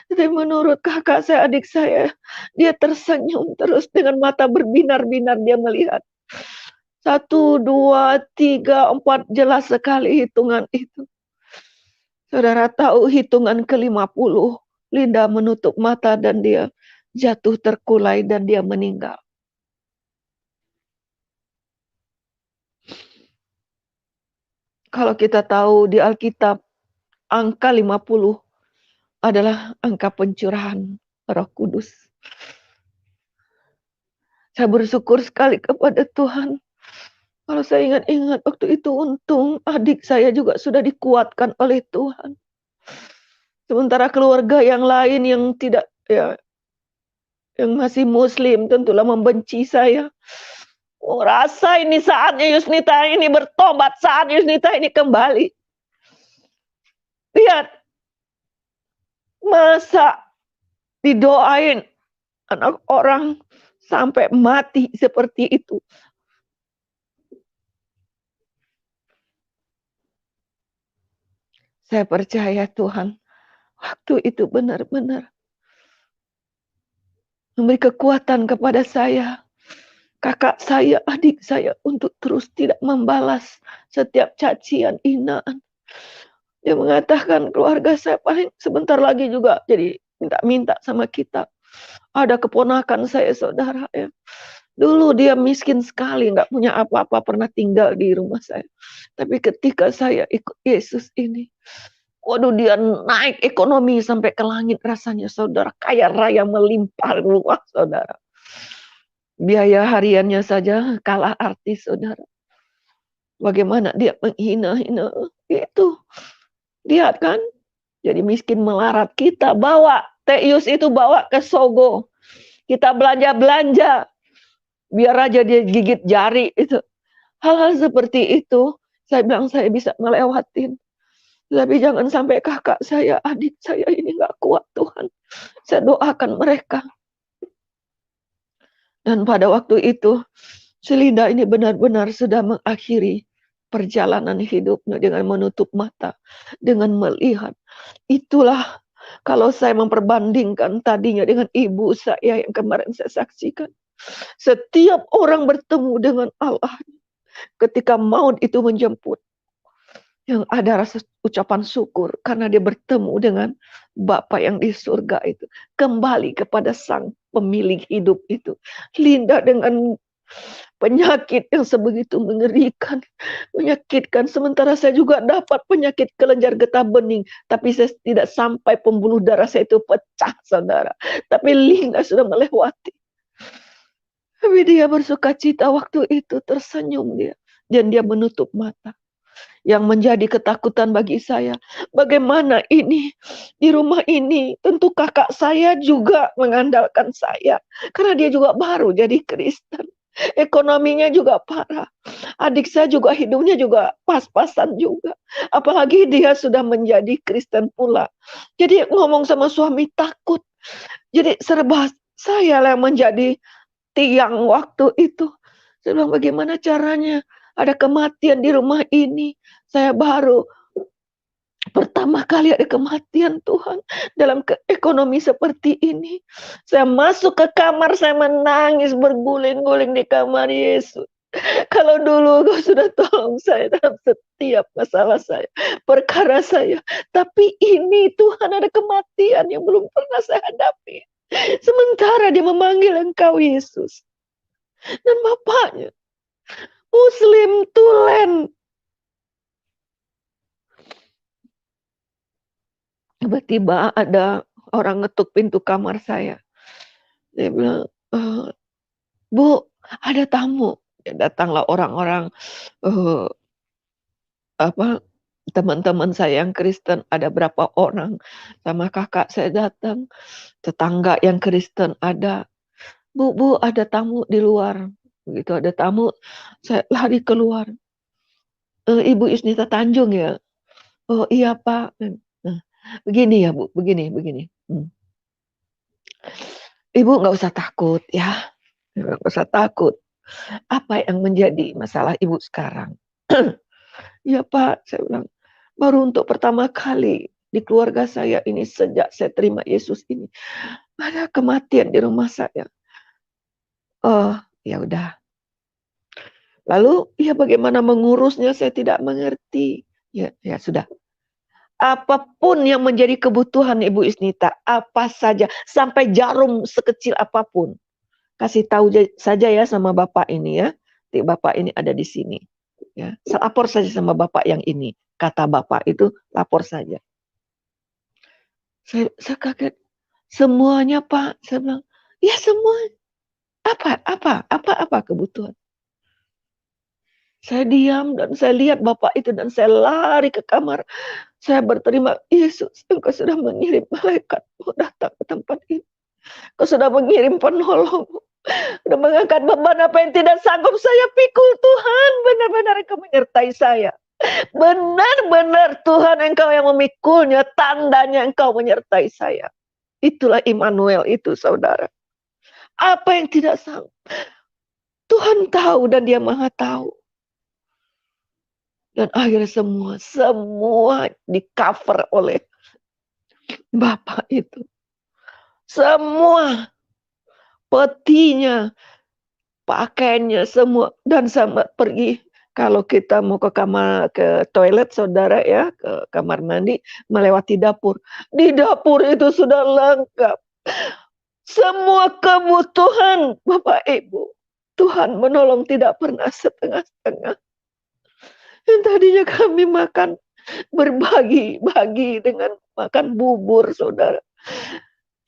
Tapi menurut kakak saya, adik saya, dia tersenyum terus dengan mata berbinar-binar dia melihat. 1, 2, 3, 4, jelas sekali hitungan itu. Saudara tahu hitungan ke-50, Linda menutup mata dan dia jatuh terkulai dan dia meninggal. Kalau kita tahu di Alkitab, angka 50 adalah angka pencurahan Roh Kudus. Saya bersyukur sekali kepada Tuhan. Kalau saya ingat-ingat waktu itu, untung adik saya juga sudah dikuatkan oleh Tuhan. Sementara keluarga yang lain yang tidak, ya, yang masih Muslim tentulah membenci saya. Oh, rasa ini saatnya Yusnita ini bertobat, saat Yusnita ini kembali. Lihat, masa didoain anak orang sampai mati seperti itu. Saya percaya Tuhan waktu itu benar-benar memberi kekuatan kepada saya, kakak saya, adik saya untuk terus tidak membalas setiap cacian, hinaan. Dia mengatakan keluarga saya paling sebentar lagi juga jadi minta-minta sama kita. Ada keponakan saya, saudara, ya. Dulu dia miskin sekali, nggak punya apa-apa, pernah tinggal di rumah saya. Tapi ketika saya ikut Yesus ini, waduh, dia naik ekonomi sampai ke langit rasanya, saudara. Kaya raya melimpah ruah, saudara. Biaya hariannya saja kalah artis, saudara. Bagaimana dia menghina-hina itu. Lihat kan, jadi miskin melarat. Kita bawa, Teus itu bawa ke Sogo. Kita belanja-belanja. Biar aja dia gigit jari itu. Hal-hal seperti itu, saya bilang saya bisa melewatin. Tapi jangan sampai kakak saya, adik saya ini gak kuat, Tuhan. Saya doakan mereka. Dan pada waktu itu, Linda ini benar-benar sudah mengakhiri perjalanan hidupnya dengan menutup mata, dengan melihat. Itulah kalau saya memperbandingkan tadinya dengan ibu saya yang kemarin saya saksikan. Setiap orang bertemu dengan Allah ketika maut itu menjemput. Yang ada rasa ucapan syukur karena dia bertemu dengan Bapa yang di surga itu. Kembali kepada sang pemilik hidup itu. Linda dengan penyakit yang sebegitu mengerikan, menyakitkan. Sementara saya juga dapat penyakit kelenjar getah bening. Tapi saya tidak sampai pembuluh darah saya itu pecah, saudara. Tapi Linda sudah melewati. Tapi dia bersuka cita waktu itu, tersenyum dia. Dan dia menutup mata. Yang menjadi ketakutan bagi saya, bagaimana ini di rumah ini, tentu kakak saya juga mengandalkan saya. Karena dia juga baru jadi Kristen. Ekonominya juga parah. Adik saya juga hidupnya juga pas-pasan juga. Apalagi dia sudah menjadi Kristen pula. Jadi ngomong sama suami takut. Jadi serba saya yang menjadi tiang waktu itu. Saya bilang bagaimana caranya? Ada kematian di rumah ini. Saya baru pertama kali ada kematian, Tuhan. Dalam ekonomi seperti ini. Saya masuk ke kamar, saya menangis berguling-guling di kamar Yesus. Kalau dulu Kau sudah tolong saya dalam setiap masalah saya, perkara saya. Tapi ini Tuhan, ada kematian yang belum pernah saya hadapi. Sementara dia memanggil Engkau Yesus. Dan Bapaknya Muslim tulen. Tiba-tiba ada orang ngetuk pintu kamar saya. Dia bilang, Bu, ada tamu. Ya, datanglah orang-orang, teman-teman saya yang Kristen. Ada berapa orang. Sama kakak saya datang. Tetangga yang Kristen ada. Bu, ada tamu di luar. Begitu ada tamu, saya lari keluar. Ibu Yusnita Tanjung ya? Oh iya Pak. Nah, begini ya Bu, begini. Ibu nggak usah takut ya, nggak usah takut. Apa yang menjadi masalah ibu sekarang? Ya Pak, saya bilang, baru untuk pertama kali di keluarga saya ini sejak saya terima Yesus ini, ada kematian di rumah saya. Oh, ya udah. Lalu, ya bagaimana mengurusnya saya tidak mengerti. Ya, ya sudah. Apapun yang menjadi kebutuhan Ibu Isnita, apa saja, sampai jarum sekecil apapun, kasih tahu saja ya sama Bapak ini ya. Bapak ini ada di sini. Ya, lapor saja sama Bapak yang ini. Kata Bapak itu, lapor saja. Saya kaget. Semuanya Pak, saya bilang, ya semua. Apa kebutuhan? Saya diam dan saya lihat Bapak itu dan saya lari ke kamar. Saya berterima, Yesus, Engkau sudah mengirim malaikat-Mu datang ke tempat ini. Engkau sudah mengirim penolong. Sudah mengangkat beban apa yang tidak sanggup saya pikul. Tuhan, benar-benar Engkau menyertai saya. Benar-benar Tuhan Engkau yang memikulnya. Tandanya Engkau menyertai saya. Itulah Immanuel itu, saudara. Apa yang tidak sanggup. Tuhan tahu dan Dia Maha tahu. Dan akhirnya semua di cover oleh Bapak itu. Semua petinya, pakaiannya semua, dan sama pergi. Kalau kita mau ke kamar, ke toilet saudara ya, ke kamar mandi, melewati dapur. Di dapur itu sudah lengkap. Semua kebutuhan Bapak Ibu. Tuhan menolong tidak pernah setengah-setengah. Yang tadinya kami makan berbagi-bagi dengan makan bubur saudara.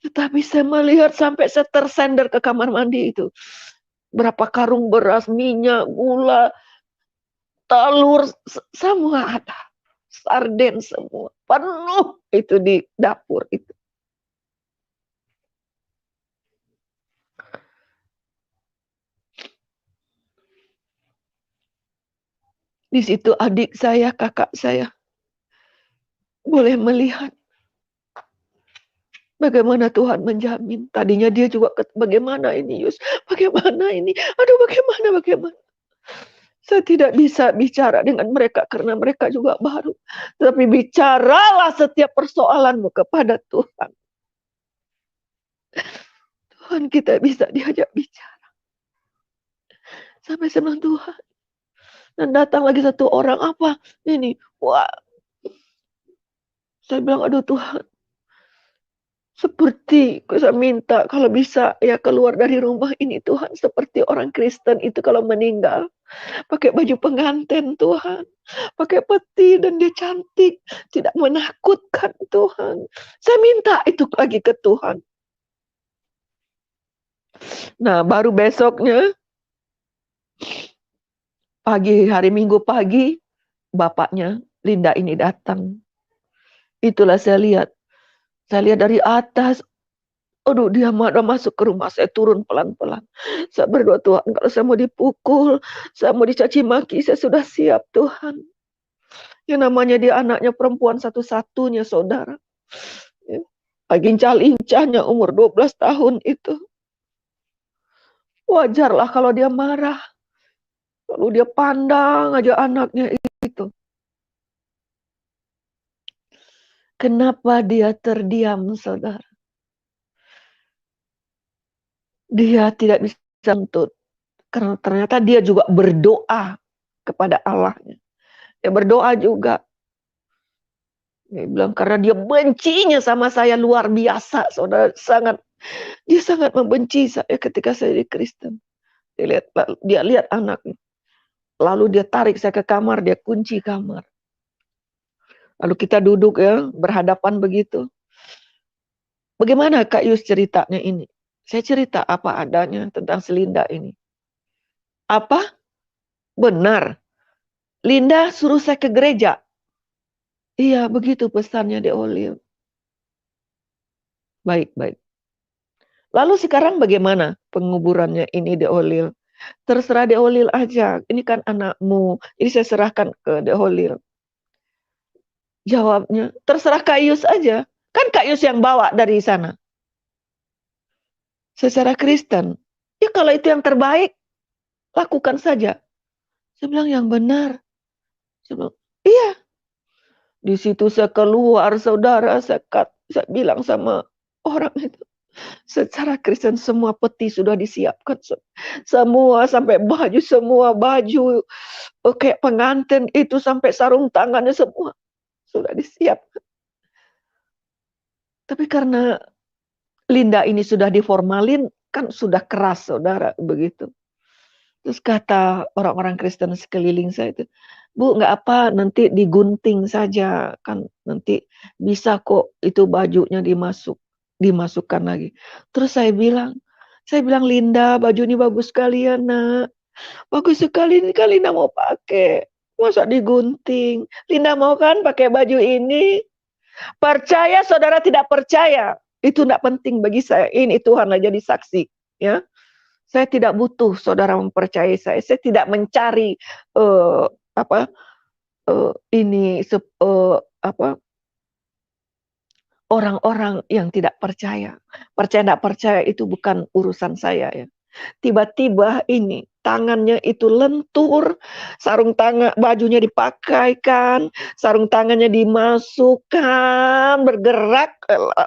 Tetapi saya melihat sampai saya tersender ke kamar mandi itu. Berapa karung beras, minyak, gula, telur, semua ada. Sarden semua. Penuh itu di dapur itu. Di situ adik saya, kakak saya boleh melihat bagaimana Tuhan menjamin. Tadinya dia juga bagaimana ini Yus, bagaimana ini, aduh bagaimana. Saya tidak bisa bicara dengan mereka karena mereka juga baru. Tapi bicaralah setiap persoalanmu kepada Tuhan. Tuhan kita bisa diajak bicara. Sampai senang Tuhan. Dan datang lagi satu orang, apa ini? Wah, saya bilang, aduh Tuhan. Seperti saya minta kalau bisa ya keluar dari rumah ini Tuhan. Seperti orang Kristen itu kalau meninggal. Pakai baju pengantin Tuhan. Pakai peti dan dia cantik. Tidak menakutkan Tuhan. Saya minta itu lagi ke Tuhan. Nah baru besoknya. Hari Minggu pagi. Bapaknya Linda ini datang. Itulah saya lihat. Saya lihat dari atas. Aduh dia masuk ke rumah. Saya turun pelan-pelan. Saya berdoa Tuhan. Kalau saya mau dipukul. Saya mau dicaci maki. Saya sudah siap Tuhan. Yang namanya dia anaknya perempuan satu-satunya saudara. Lagi lincah-lincahnya umur 12 tahun itu. Wajarlah kalau dia marah. Lalu dia pandang aja anaknya itu. Kenapa dia terdiam saudara? Dia tidak bisa menuntut. Karena ternyata dia juga berdoa kepada Allahnya. Dia berdoa juga. Dia bilang karena dia bencinya sama saya luar biasa, saudara. Dia sangat membenci saya ketika saya di Kristen. Dia lihat anaknya. Lalu dia tarik saya ke kamar, dia kunci kamar. Lalu kita duduk ya, berhadapan begitu. Bagaimana Kak Yus ceritanya ini? Saya cerita apa adanya tentang si Linda ini. Apa? Benar. Linda suruh saya ke gereja. Iya, begitu pesannya De Olil. Baik. Lalu sekarang bagaimana penguburannya ini De Olil? Terserah De Olil aja. Ini kan anakmu. Ini saya serahkan ke De Olil. Jawabnya, terserah Kak Yus aja. Kan Kak Yus yang bawa dari sana. secara Kristen. Ya kalau itu yang terbaik, lakukan saja. Saya bilang yang benar. Saya bilang, iya. Di situ saya keluar, saudara, saya bilang sama orang itu, secara Kristen semua peti sudah disiapkan. Semua sampai baju, semua baju kayak pengantin itu sampai sarung tangannya semua sudah disiapkan. Tapi karena Linda ini sudah diformalin, kan sudah keras, saudara, begitu. Terus kata orang-orang Kristen sekeliling saya itu, Bu, nggak apa, nanti digunting saja, kan nanti bisa kok itu bajunya dimasukkan lagi. Terus saya bilang, Linda, baju ini bagus sekali ya, nak. Bagus sekali ini kan Linda mau pakai. Masa digunting? Linda mau kan pakai baju ini? Percaya saudara tidak percaya, itu tidak penting bagi saya. Ini Tuhan aja jadi saksi, ya. Saya tidak butuh saudara mempercayai saya. Saya tidak mencari ini orang-orang yang tidak percaya. Percaya tidak percaya itu bukan urusan saya, ya. Tiba-tiba ini tangannya itu lentur, sarung tangan bajunya dipakaikan, sarung tangannya dimasukkan, bergerak,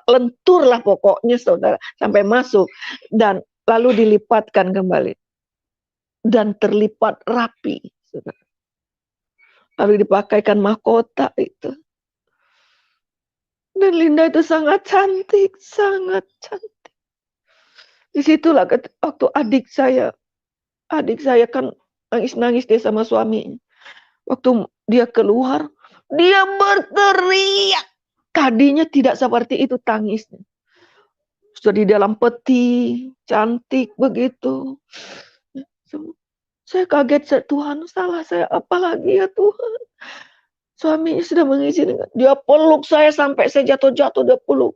lenturlah pokoknya saudara sampai masuk dan lalu dilipatkan kembali dan terlipat rapi, saudara. Lalu dipakaikan mahkota itu. Dan Linda itu sangat cantik, sangat cantik. Disitulah waktu adik saya kan nangis-nangis dia sama suaminya. Waktu dia keluar, dia berteriak. Tadinya tidak seperti itu tangisnya. Sudah di dalam peti, cantik begitu. Saya kaget, Tuhan, salah saya apa lagi ya Tuhan? Suaminya sudah mengizinkan. Dia peluk saya sampai saya jatuh-jatuh, dia peluk.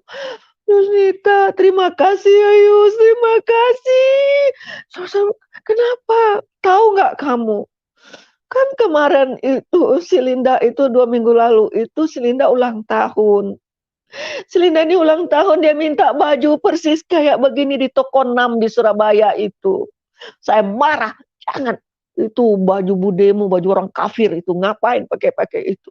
Yusnita, terima kasih ya Yus, terima kasih. Kenapa? Tahu nggak kamu? Kan kemarin itu si Linda itu 2 minggu lalu itu si Linda ulang tahun. Si Linda ini ulang tahun, dia minta baju persis kayak begini di toko 6 di Surabaya itu. Saya marah, jangan. Itu baju budemu, baju orang kafir itu, ngapain pakai itu.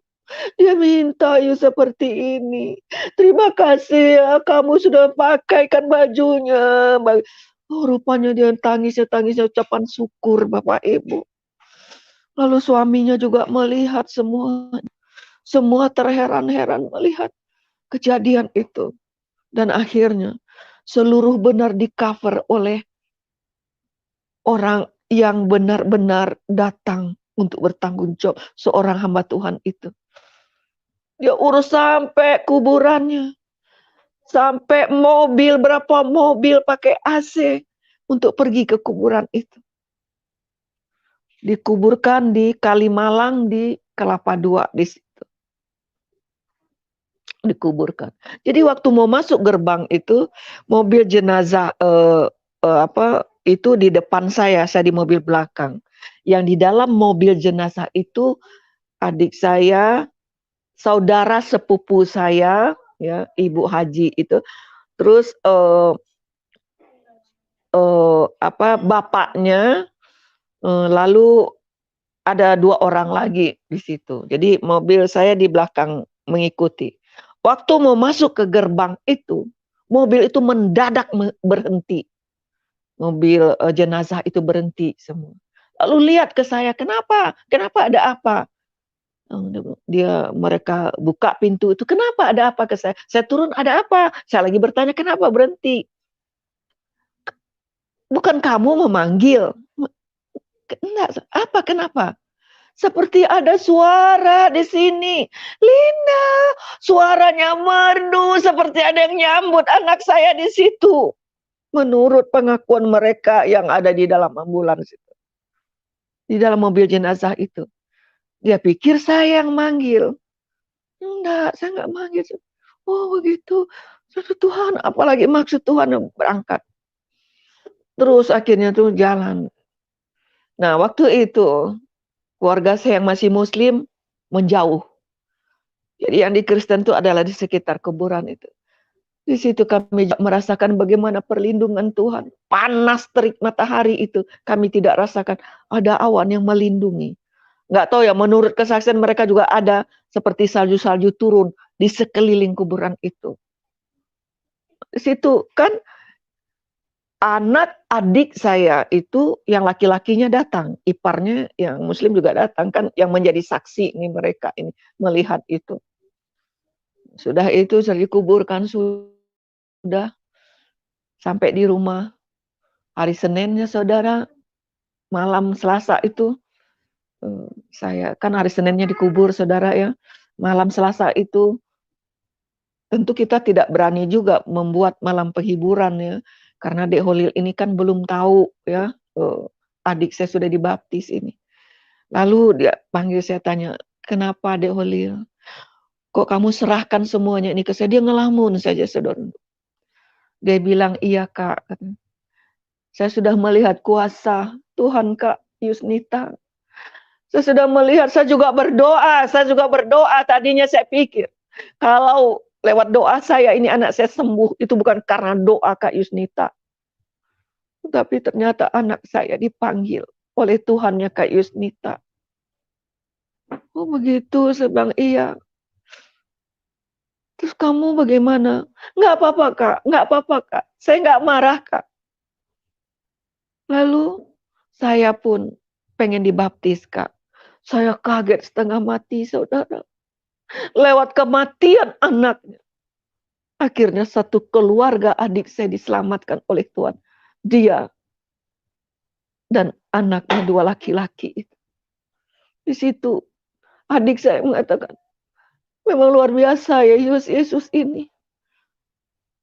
Dia minta you seperti ini. Terima kasih ya, kamu sudah pakaikan bajunya. Oh, rupanya dia tangisnya ucapan syukur Bapak Ibu. Lalu suaminya juga melihat semua. Semua terheran-heran melihat kejadian itu. Dan akhirnya seluruh benar di-cover oleh orang yang benar-benar datang untuk bertanggung jawab, seorang hamba Tuhan itu. Dia urus sampai kuburannya. Sampai mobil, berapa mobil pakai AC untuk pergi ke kuburan itu. Dikuburkan di Kalimalang di Kelapa II di situ. Dikuburkan. Jadi waktu mau masuk gerbang itu, mobil jenazah itu di depan saya di mobil belakang. Yang di dalam mobil jenazah itu adik saya, saudara sepupu saya, ya, Ibu Haji itu, terus bapaknya, lalu ada 2 orang lagi di situ. Jadi mobil saya di belakang mengikuti. Waktu mau masuk ke gerbang itu, mobil itu mendadak berhenti. Mobil jenazah itu berhenti semua. Lalu lihat ke saya, kenapa? Kenapa, ada apa? Mereka buka pintu itu, kenapa, ada apa ke saya? Saya turun, ada apa? Saya lagi bertanya, kenapa berhenti? Bukan kamu memanggil? Enggak, apa, kenapa? Seperti ada suara di sini. Linda, suaranya merdu seperti ada yang nyambut anak saya di situ. Menurut pengakuan mereka yang ada di dalam ambulans itu. Di dalam mobil jenazah itu. Dia pikir saya yang manggil. Enggak, saya enggak manggil. Oh begitu. Tuhan, apalagi maksud Tuhan yang berangkat. Terus akhirnya tuh jalan. Nah waktu itu keluarga saya yang masih Muslim menjauh. Jadi yang di Kristen itu adalah di sekitar kuburan itu. Di situ kami merasakan bagaimana perlindungan Tuhan. Panas terik matahari itu kami tidak rasakan. Ada awan yang melindungi. Nggak tahu ya, menurut kesaksian mereka juga ada seperti salju-salju turun di sekeliling kuburan itu. Di situ kan anak adik saya itu yang laki-lakinya datang, iparnya yang muslim juga datang kan, yang menjadi saksi ini mereka ini melihat itu. Sudah itu saya dikuburkan, sudah sampai di rumah hari Seninnya saudara, malam Selasa itu saya kan hari Seninnya dikubur saudara ya, malam Selasa itu tentu kita tidak berani juga membuat malam penghiburan ya, karena Dek Holil ini kan belum tahu ya, adik saya sudah dibaptis ini. Lalu dia panggil, saya tanya, kenapa Dek Holil? Kok kamu serahkan semuanya ini ke saya? Dia ngelamun saja saudara. Dia bilang, iya Kak, saya sudah melihat kuasa Tuhan Kak Yusnita. Saya sudah melihat, saya juga berdoa. Tadinya saya pikir, kalau lewat doa saya ini anak saya sembuh, itu bukan karena doa Kak Yusnita. Tapi ternyata anak saya dipanggil oleh Tuhannya Kak Yusnita. Oh begitu, saya bilang iya. Terus kamu bagaimana? Nggak apa-apa Kak, nggak apa-apa Kak. Saya nggak marah Kak. Lalu saya pun pengen dibaptis Kak. Saya kaget setengah mati saudara. Lewat kematian anaknya. Akhirnya satu keluarga adik saya diselamatkan oleh Tuhan. Dia dan anaknya 2 laki-laki. Di situ adik saya mengatakan, memang luar biasa ya Yesus ini.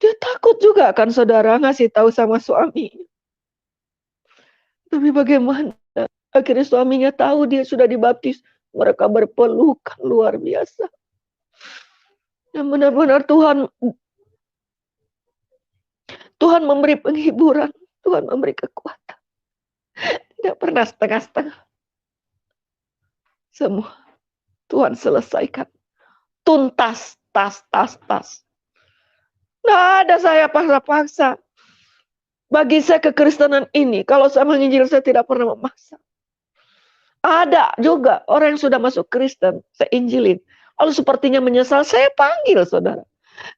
Dia takut juga kan saudara ngasih tahu sama suami. Tapi bagaimana? Akhirnya suaminya tahu dia sudah dibaptis. Mereka berpelukan luar biasa. Dan benar-benar Tuhan memberi penghiburan. Tuhan memberi kekuatan. Tidak pernah setengah-setengah. Semua Tuhan selesaikan. Tuntas, tas. Nggak ada saya paksa-paksa. Bagi saya kekristenan ini, kalau saya menginjil saya tidak pernah memaksa. Ada juga orang yang sudah masuk Kristen, saya injilin. Lalu sepertinya menyesal, saya panggil saudara.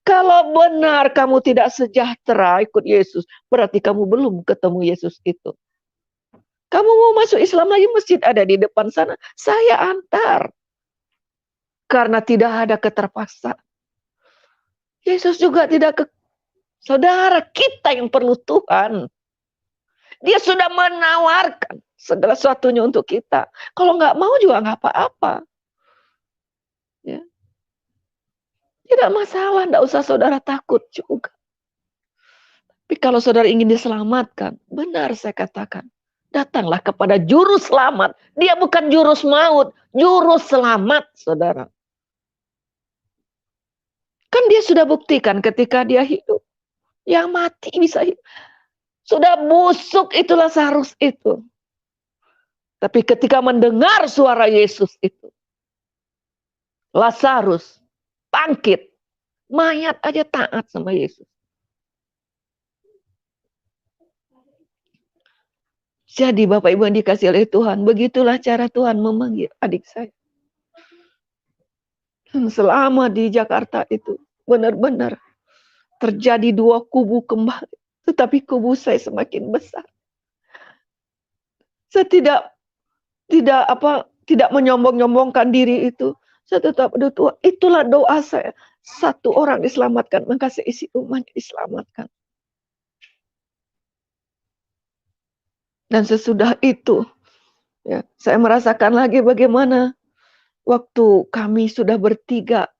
Kalau benar kamu tidak sejahtera ikut Yesus, berarti kamu belum ketemu Yesus itu. Kamu mau masuk Islam lagi, masjid ada di depan sana, saya antar. Karena tidak ada keterpaksaan. Yesus juga tidak saudara, kita yang perlu Tuhan. Dia sudah menawarkan segala sesuatunya untuk kita. Kalau nggak mau juga nggak apa-apa. Ya. Tidak masalah, nggak usah saudara takut juga. Tapi kalau saudara ingin diselamatkan, benar saya katakan, datanglah kepada juru selamat. Dia bukan jurus maut, juru selamat saudara. Kan dia sudah buktikan ketika dia hidup. Yang mati bisa hidup. Sudah busuk itu Lazarus itu. Tapi ketika mendengar suara Yesus itu, Lazarus bangkit. Mayat aja taat sama Yesus. Jadi Bapak Ibu yang dikasih oleh Tuhan, begitulah cara Tuhan memanggil adik saya. Dan selama di Jakarta itu benar-benar terjadi 2 kubu kembali. Tetapi kubu saya semakin besar. Saya tidak menyombong-nyombongkan diri itu. Saya tetap berdoa. Itulah doa saya. 1 orang diselamatkan, maka seisi umatnya diselamatkan. Dan sesudah itu, ya, saya merasakan lagi bagaimana waktu kami sudah bertiga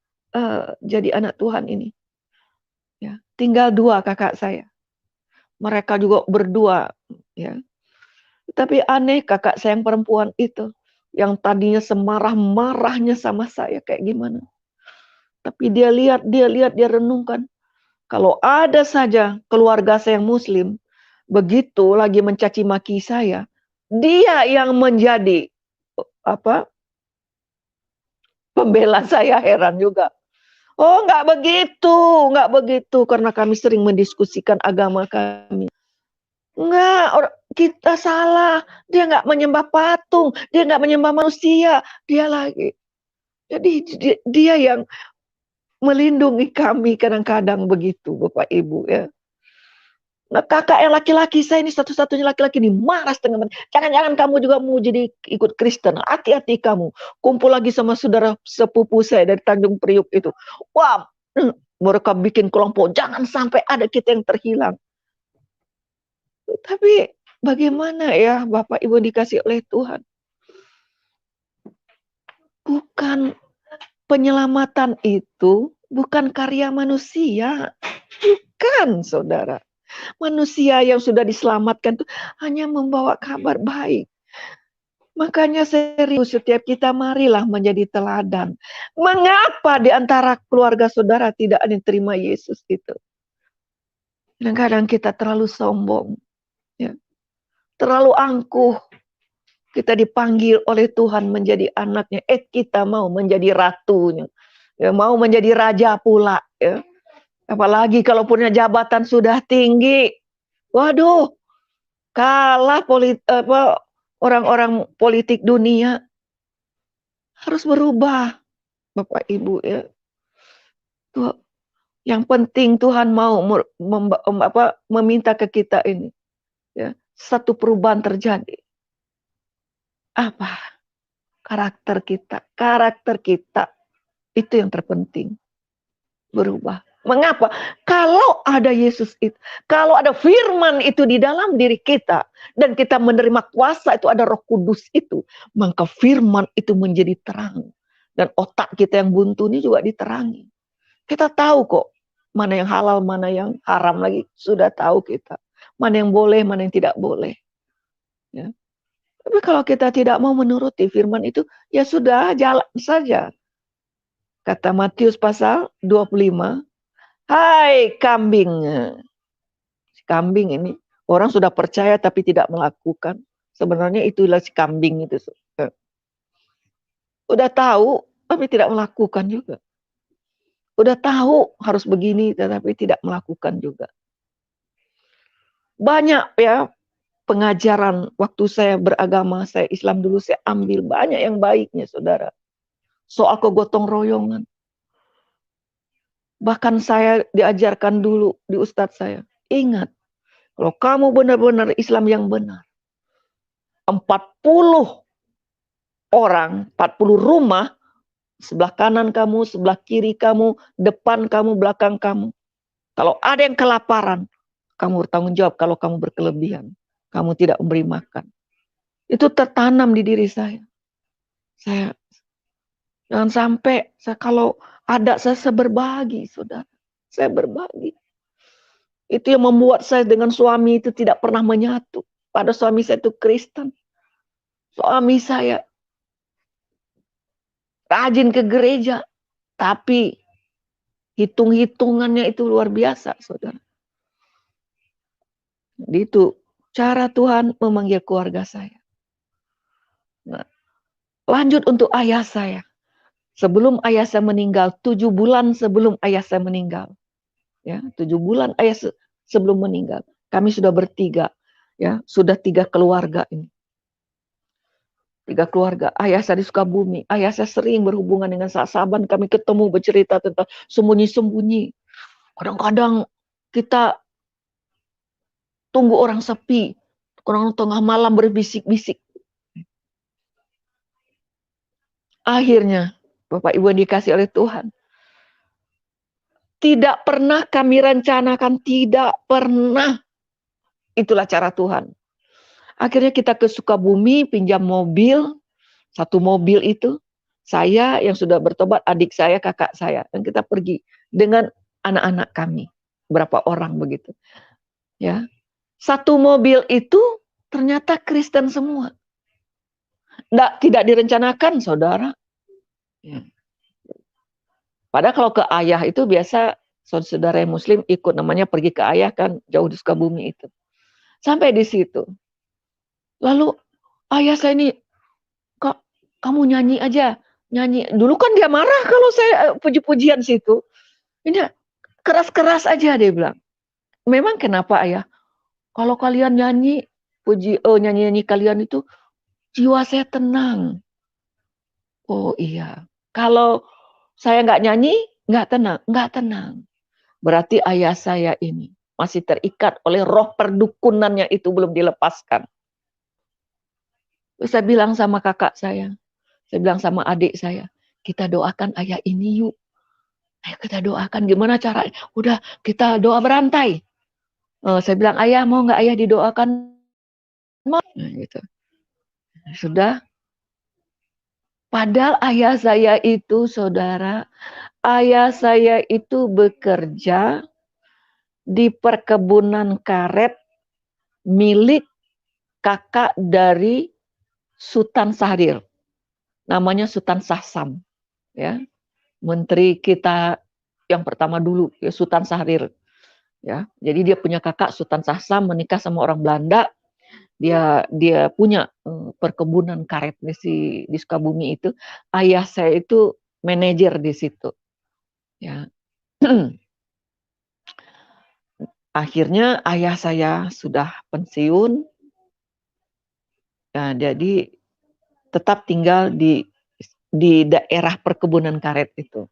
jadi anak Tuhan ini. Ya, tinggal 2 kakak saya. Mereka juga berdua. Ya. Tapi aneh kakak saya yang perempuan itu. Yang tadinya semarah-marahnya sama saya kayak gimana. Tapi dia lihat, dia renungkan. Kalau ada saja keluarga saya yang muslim, begitu lagi mencaci maki saya, dia yang menjadi pembela saya. Heran juga. Oh, nggak begitu, karena kami sering mendiskusikan agama kami. Enggak, kita salah. Dia nggak menyembah patung, dia nggak menyembah manusia, dia lagi. Jadi dia yang melindungi kami kadang-kadang begitu, Bapak Ibu ya. Nah, kakak yang laki-laki, saya ini satu-satunya laki-laki nih, marah setengah mati. Jangan-jangan kamu juga mau jadi ikut Kristen. Hati-hati kamu. Kumpul lagi sama saudara sepupu saya dari Tanjung Priuk itu. Wah, mereka bikin kelompok. Jangan sampai ada kita yang terhilang. Tapi bagaimana ya Bapak Ibu dikasih oleh Tuhan? Bukan penyelamatan itu, bukan karya manusia. Bukan, saudara. Manusia yang sudah diselamatkan itu hanya membawa kabar baik. Makanya serius setiap kita marilah menjadi teladan. Mengapa di antara keluarga saudara tidak ada yang terima Yesus itu? Kadang-kadang kita terlalu sombong. Ya. Terlalu angkuh. Kita dipanggil oleh Tuhan menjadi anaknya. Kita mau menjadi ratunya. Ya, mau menjadi raja pula. Ya. Apalagi kalau punya jabatan sudah tinggi. Waduh, kalah orang-orang politik dunia. Harus berubah, Bapak Ibu ya. Tuh, yang penting Tuhan mau meminta ke kita ini. Ya, satu perubahan terjadi. Apa? Karakter kita. Karakter kita. Itu yang terpenting. Berubah. Mengapa? Kalau ada Yesus itu, kalau ada firman itu di dalam diri kita, dan kita menerima kuasa itu, ada Roh Kudus itu, maka firman itu menjadi terang. Dan otak kita yang buntu ini juga diterangi. Kita tahu kok, mana yang halal, mana yang haram lagi, sudah tahu kita. Mana yang boleh, mana yang tidak boleh. Ya. Tapi kalau kita tidak mau menuruti firman itu, ya sudah, jalan saja. Kata Matius pasal 25, hai kambing. Si kambing ini, orang sudah percaya tapi tidak melakukan. Sebenarnya itulah si kambing itu. Udah tahu tapi tidak melakukan juga. Udah tahu harus begini tetapi tidak melakukan juga. Banyak ya pengajaran waktu saya beragama, saya Islam dulu, saya ambil banyak yang baiknya saudara. Soal kegotong royongan. Bahkan saya diajarkan dulu di ustadz saya. Ingat, kalau kamu benar-benar Islam yang benar, 40 orang, 40 rumah, sebelah kanan kamu, sebelah kiri kamu, depan kamu, belakang kamu. Kalau ada yang kelaparan, kamu bertanggung jawab. Kalau kamu berkelebihan, kamu tidak memberi makan. Itu tertanam di diri saya. Jangan sampai kalau ada saya berbagi, saudara. Saya berbagi. Itu yang membuat saya dengan suami itu tidak pernah menyatu. Pada suami saya itu Kristen. Suami saya rajin ke gereja, tapi hitung-hitungannya itu luar biasa, saudara. Jadi itu cara Tuhan memanggil keluarga saya. Nah, lanjut untuk ayah saya. Sebelum ayah saya meninggal, 7 bulan sebelum ayah saya meninggal. Ya, 7 bulan ayah sebelum meninggal. Kami sudah bertiga. Ya, sudah 3 keluarga ini. 3 keluarga. Ayah saya di Sukabumi. Ayah saya sering berhubungan dengan sahabat. Kami ketemu bercerita tentang sembunyi-sembunyi. Kadang-kadang kita tunggu orang sepi. Orang tengah malam berbisik-bisik. Akhirnya, Bapak Ibu dikasih oleh Tuhan. Tidak pernah kami rencanakan, tidak pernah. Itulah cara Tuhan. Akhirnya kita ke Sukabumi, pinjam mobil. 1 mobil itu. Saya yang sudah bertobat, adik saya, kakak saya. Dan kita pergi dengan anak-anak kami. Berapa orang begitu. Ya. 1 mobil itu ternyata Kristen semua. Tidak direncanakan, saudara. Ya. Padahal kalau ke ayah itu biasa saudara yang muslim ikut, namanya pergi ke ayah kan, jauh di Sukabumi itu. Sampai di situ. Lalu ayah saya ini, kok kamu nyanyi aja. Nyanyi. Dulu kan dia marah kalau saya puji-pujian situ. Ini keras-keras aja, dia bilang. Memang kenapa ayah? Kalau kalian nyanyi, nyanyi-nyanyi kalian itu, jiwa saya tenang. Oh iya. Kalau saya nggak nyanyi, nggak tenang. Nggak tenang. Berarti ayah saya ini masih terikat oleh roh perdukunannya itu belum dilepaskan. Saya bilang sama kakak saya bilang sama adik saya, kita doakan ayah ini yuk. Ayo kita doakan, gimana caranya? Udah, kita doa berantai. Saya bilang, ayah mau nggak ayah didoakan? Mau. Nah, gitu. Sudah. Padahal ayah saya itu, saudara, ayah saya itu bekerja di perkebunan karet milik kakak dari Sultan Syahrir. Namanya Sultan Sahsam. Ya. Menteri kita yang pertama dulu, ya, Sultan Syahrir. Ya, jadi dia punya kakak Sultan Sahsam menikah sama orang Belanda. Dia punya perkebunan karet di Sukabumi itu. Ayah saya itu manajer di situ. Ya. Akhirnya ayah saya sudah pensiun. Nah, jadi tetap tinggal di daerah perkebunan karet itu.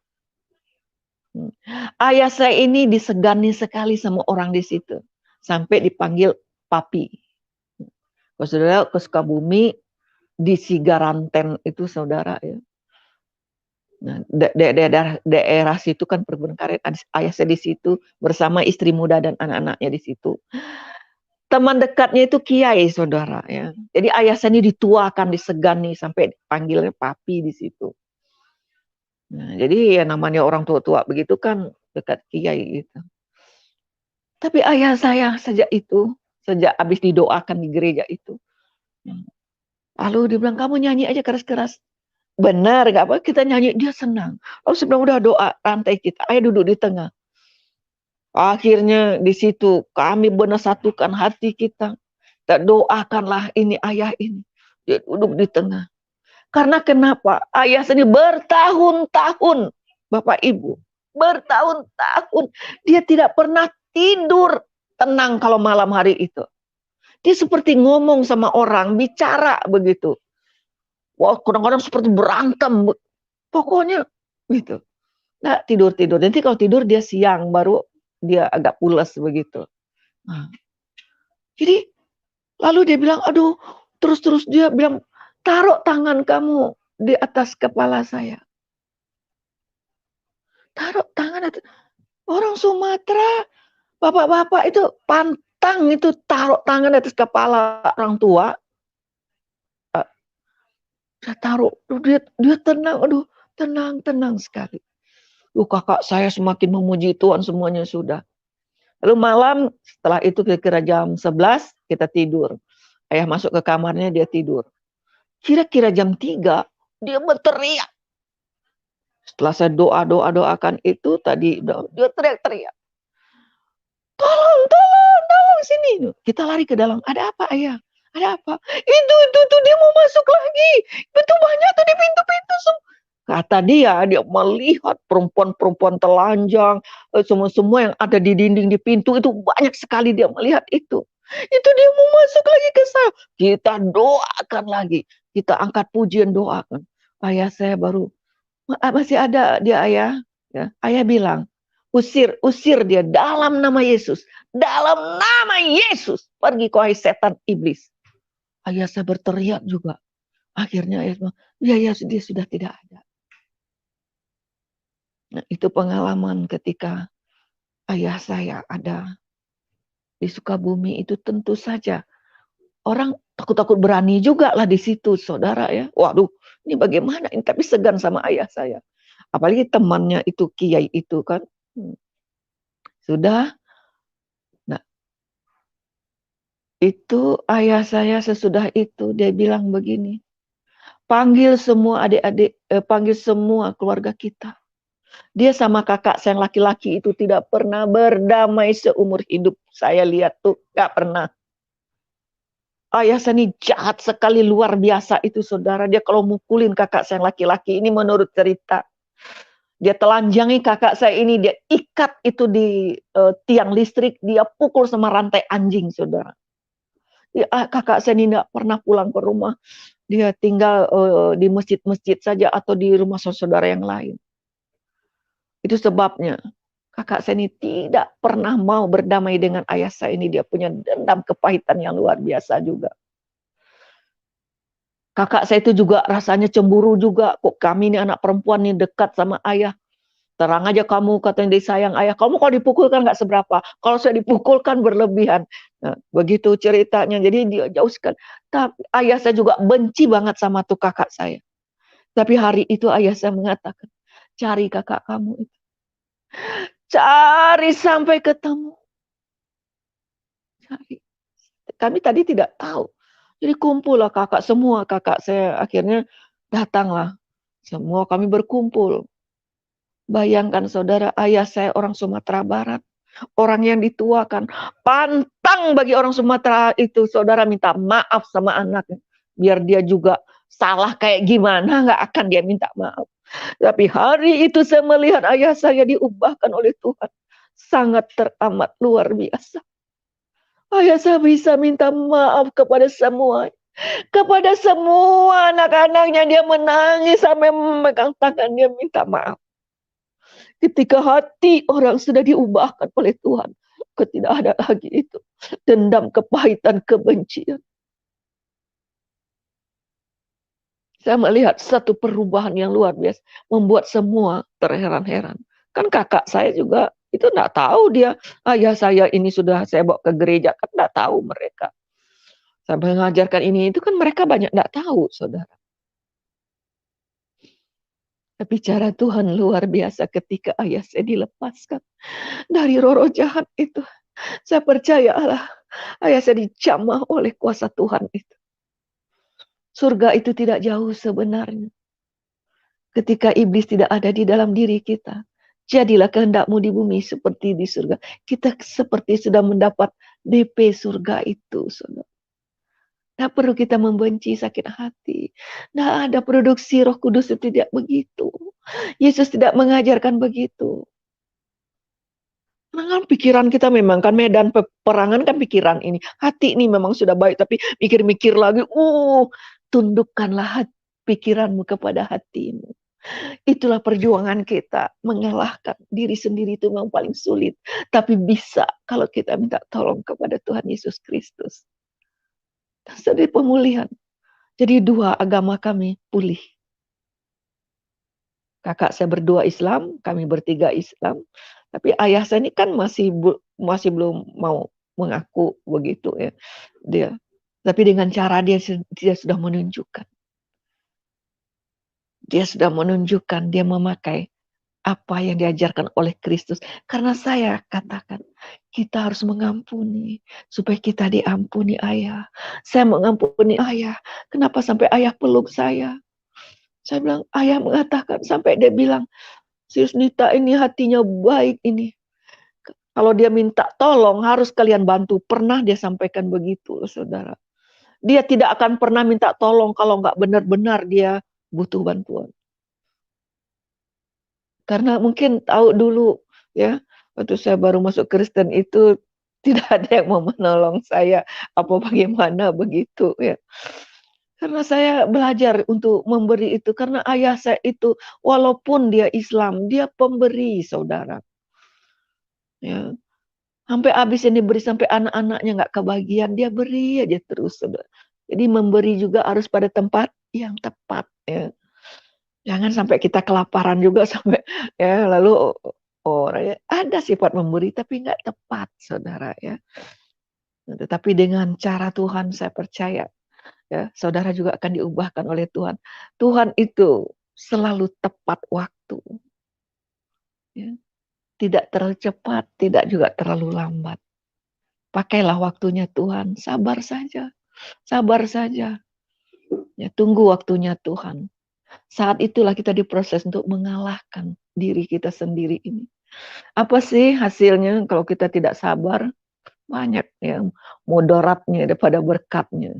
Ayah saya ini disegani sekali sama orang di situ. Sampai dipanggil papi. Kalau saudara ke Sukabumi, di Sigaranten itu saudara ya. Nah, daerah situ kan perkebunan karet, ayah saya di situ bersama istri muda dan anak-anaknya di situ. Teman dekatnya itu kiai saudara ya. Jadi ayah saya ini dituakan, disegani sampai dipanggilnya papi di situ. Nah, jadi ya namanya orang tua-tua begitu kan dekat kiai gitu. Tapi ayah saya sejak habis didoakan di gereja itu, lalu dia bilang, kamu nyanyi aja keras-keras. Benar, gak apa kita nyanyi, dia senang. Lalu sebelum udah doa, rantai kita, ayo duduk di tengah. Akhirnya di situ kami benar satukan hati kita. Dan doakanlah ini ayah ini. Dia duduk di tengah. Karena kenapa? Ayah sendiri bertahun-tahun, Bapak Ibu. Bertahun-tahun. Dia tidak pernah tidur tenang kalau malam hari itu. Dia seperti ngomong sama orang, bicara begitu. Wah, kadang-kadang seperti berantem. Pokoknya gitu. Nah, tidur-tidur. Nanti kalau tidur dia siang, baru dia agak pulas begitu. Nah, jadi lalu dia bilang, aduh, terus dia bilang, taruh tangan kamu di atas kepala saya. Taruh tangan atas. Orang Sumatera, bapak-bapak itu pantang itu taruh tangan di atas kepala orang tua. Saya taruh, dia tenang, aduh, tenang sekali. Kakak saya semakin memuji Tuhan, semuanya sudah. Lalu malam setelah itu kira-kira jam 11 kita tidur. Ayah masuk ke kamarnya, dia tidur. Kira-kira jam 3 dia berteriak. Setelah saya doakan itu tadi, dia teriak-teriak. Tolong sini. Kita lari ke dalam. Ada apa ayah? Ada apa? Itu dia mau masuk lagi. Betul banyak tuh di pintu-pintu. Kata dia melihat perempuan-perempuan telanjang, semua yang ada di dinding di pintu itu banyak sekali dia melihat itu. Itu dia mau masuk lagi ke saya. Kita doakan lagi. Kita angkat pujian doakan. Ayah saya baru, masih ada dia ayah. Ya, ayah bilang, usir dia dalam nama Yesus. Dalam nama Yesus. Pergi kau hai setan iblis. Ayah saya berteriak juga. Akhirnya ayah bilang, ya dia sudah tidak ada. Nah, itu pengalaman ketika ayah saya ada di Sukabumi itu tentu saja. Orang takut-takut berani juga lah di situ, saudara ya. Waduh, ini bagaimana ini? Tapi segan sama ayah saya. Apalagi temannya itu, kiai itu kan. Sudah. Nah, itu ayah saya sesudah itu, dia bilang begini. Panggil semua adik-adik, panggil semua keluarga kita. Dia sama kakak saya yang laki-laki itu tidak pernah berdamai seumur hidup. Saya lihat tuh, gak pernah. Ayah saya ini jahat sekali, luar biasa itu saudara. Dia kalau mukulin kakak saya yang laki-laki, ini menurut cerita. Dia telanjangi kakak saya ini, dia ikat itu di tiang listrik, dia pukul sama rantai anjing, saudara. Kakak saya ini tidak pernah pulang ke rumah, dia tinggal di masjid-masjid saja atau di rumah saudara yang lain. Itu sebabnya kakak saya ini tidak pernah mau berdamai dengan ayah saya ini, dia punya dendam kepahitan yang luar biasa juga. Kakak saya itu juga rasanya cemburu juga, kok kami ini anak perempuan nih dekat sama ayah. Terang aja kamu, katanya disayang ayah. Kamu kalau dipukulkan nggak seberapa. Kalau saya dipukulkan berlebihan. Nah, begitu ceritanya. Jadi dia jauhkan. Tapi ayah saya juga benci banget sama tuh kakak saya. Tapi hari itu ayah saya mengatakan, cari kakak kamu itu. Cari sampai ketemu. Cari. Kami tadi tidak tahu. Jadi kumpul lah kakak semua. Kakak saya akhirnya datanglah. Semua kami berkumpul. Bayangkan saudara, ayah saya orang Sumatera Barat. Orang yang dituakan. Pantang bagi orang Sumatera itu, saudara minta maaf sama anaknya. Biar dia juga salah kayak gimana, nggak akan dia minta maaf. Tapi hari itu saya melihat ayah saya diubahkan oleh Tuhan. Sangat teramat luar biasa. Ayah saya bisa minta maaf kepada semua. Kepada semua anak-anaknya, dia menangis sampai memegang tangan, dia minta maaf. Ketika hati orang sudah diubahkan oleh Tuhan, tidak ada lagi itu dendam, kepahitan, kebencian. Saya melihat satu perubahan yang luar biasa, membuat semua terheran-heran. Kan kakak saya juga itu enggak tahu dia ayah saya ini sudah saya bawa ke gereja, kan enggak tahu mereka. Saya mengajarkan ini itu kan mereka banyak enggak tahu, saudara. Tapi cara Tuhan luar biasa ketika ayah saya dilepaskan dari roh-roh jahat itu. Saya percaya Allah, ayah saya dijamah oleh kuasa Tuhan itu. Surga itu tidak jauh sebenarnya. Ketika iblis tidak ada di dalam diri kita, jadilah kehendakmu di bumi seperti di surga. Kita seperti sudah mendapat DP surga itu, saudara. Tidak perlu kita membenci, sakit hati. Tidak ada produksi Roh Kudus itu tidak begitu. Yesus tidak mengajarkan begitu. Karena pikiran kita memang kan medan peperangan kan pikiran ini. Hati ini memang sudah baik, tapi mikir-mikir lagi. Tundukkanlah pikiranmu kepada hatimu. Itulah perjuangan kita. Mengalahkan diri sendiri itu memang paling sulit. Tapi bisa kalau kita minta tolong kepada Tuhan Yesus Kristus. Jadi pemulihan. Jadi dua agama kami pulih. Kakak saya berdua Islam, kami bertiga Islam. Tapi ayah saya ini kan masih belum mau mengaku begitu ya. Tapi dengan cara dia sudah menunjukkan. Dia sudah menunjukkan, dia memakai apa yang diajarkan oleh Kristus. Karena saya katakan, kita harus mengampuni supaya kita diampuni ayah. Saya mengampuni ayah. Kenapa sampai ayah peluk saya? Saya bilang, ayah mengatakan sampai dia bilang, si Yusnita ini hatinya baik ini. Kalau dia minta tolong harus kalian bantu. Pernah dia sampaikan begitu, saudara. Dia tidak akan pernah minta tolong kalau nggak benar-benar dia butuh bantuan. Karena mungkin tahu dulu ya, waktu saya baru masuk Kristen itu tidak ada yang mau menolong saya apa bagaimana begitu ya. Karena saya belajar untuk memberi itu karena ayah saya itu walaupun dia Islam, dia pemberi, saudara. Ya. Sampai habis yang diberi sampai anak-anaknya nggak kebagian, dia beri aja terus, saudara. Jadi memberi juga harus pada tempat yang tepat ya. Jangan sampai kita kelaparan juga sampai ya lalu orang ada sifat memberi tapi nggak tepat, saudara ya. Tetapi dengan cara Tuhan saya percaya ya, saudara juga akan diubahkan oleh Tuhan. Tuhan itu selalu tepat waktu. Ya. Tidak terlalu cepat, tidak juga terlalu lambat. Pakailah waktunya Tuhan, sabar saja. Sabar saja. Ya, tunggu waktunya Tuhan. Saat itulah kita diproses untuk mengalahkan diri kita sendiri ini. Apa sih hasilnya kalau kita tidak sabar? Banyak yang mudaratnya daripada berkatnya.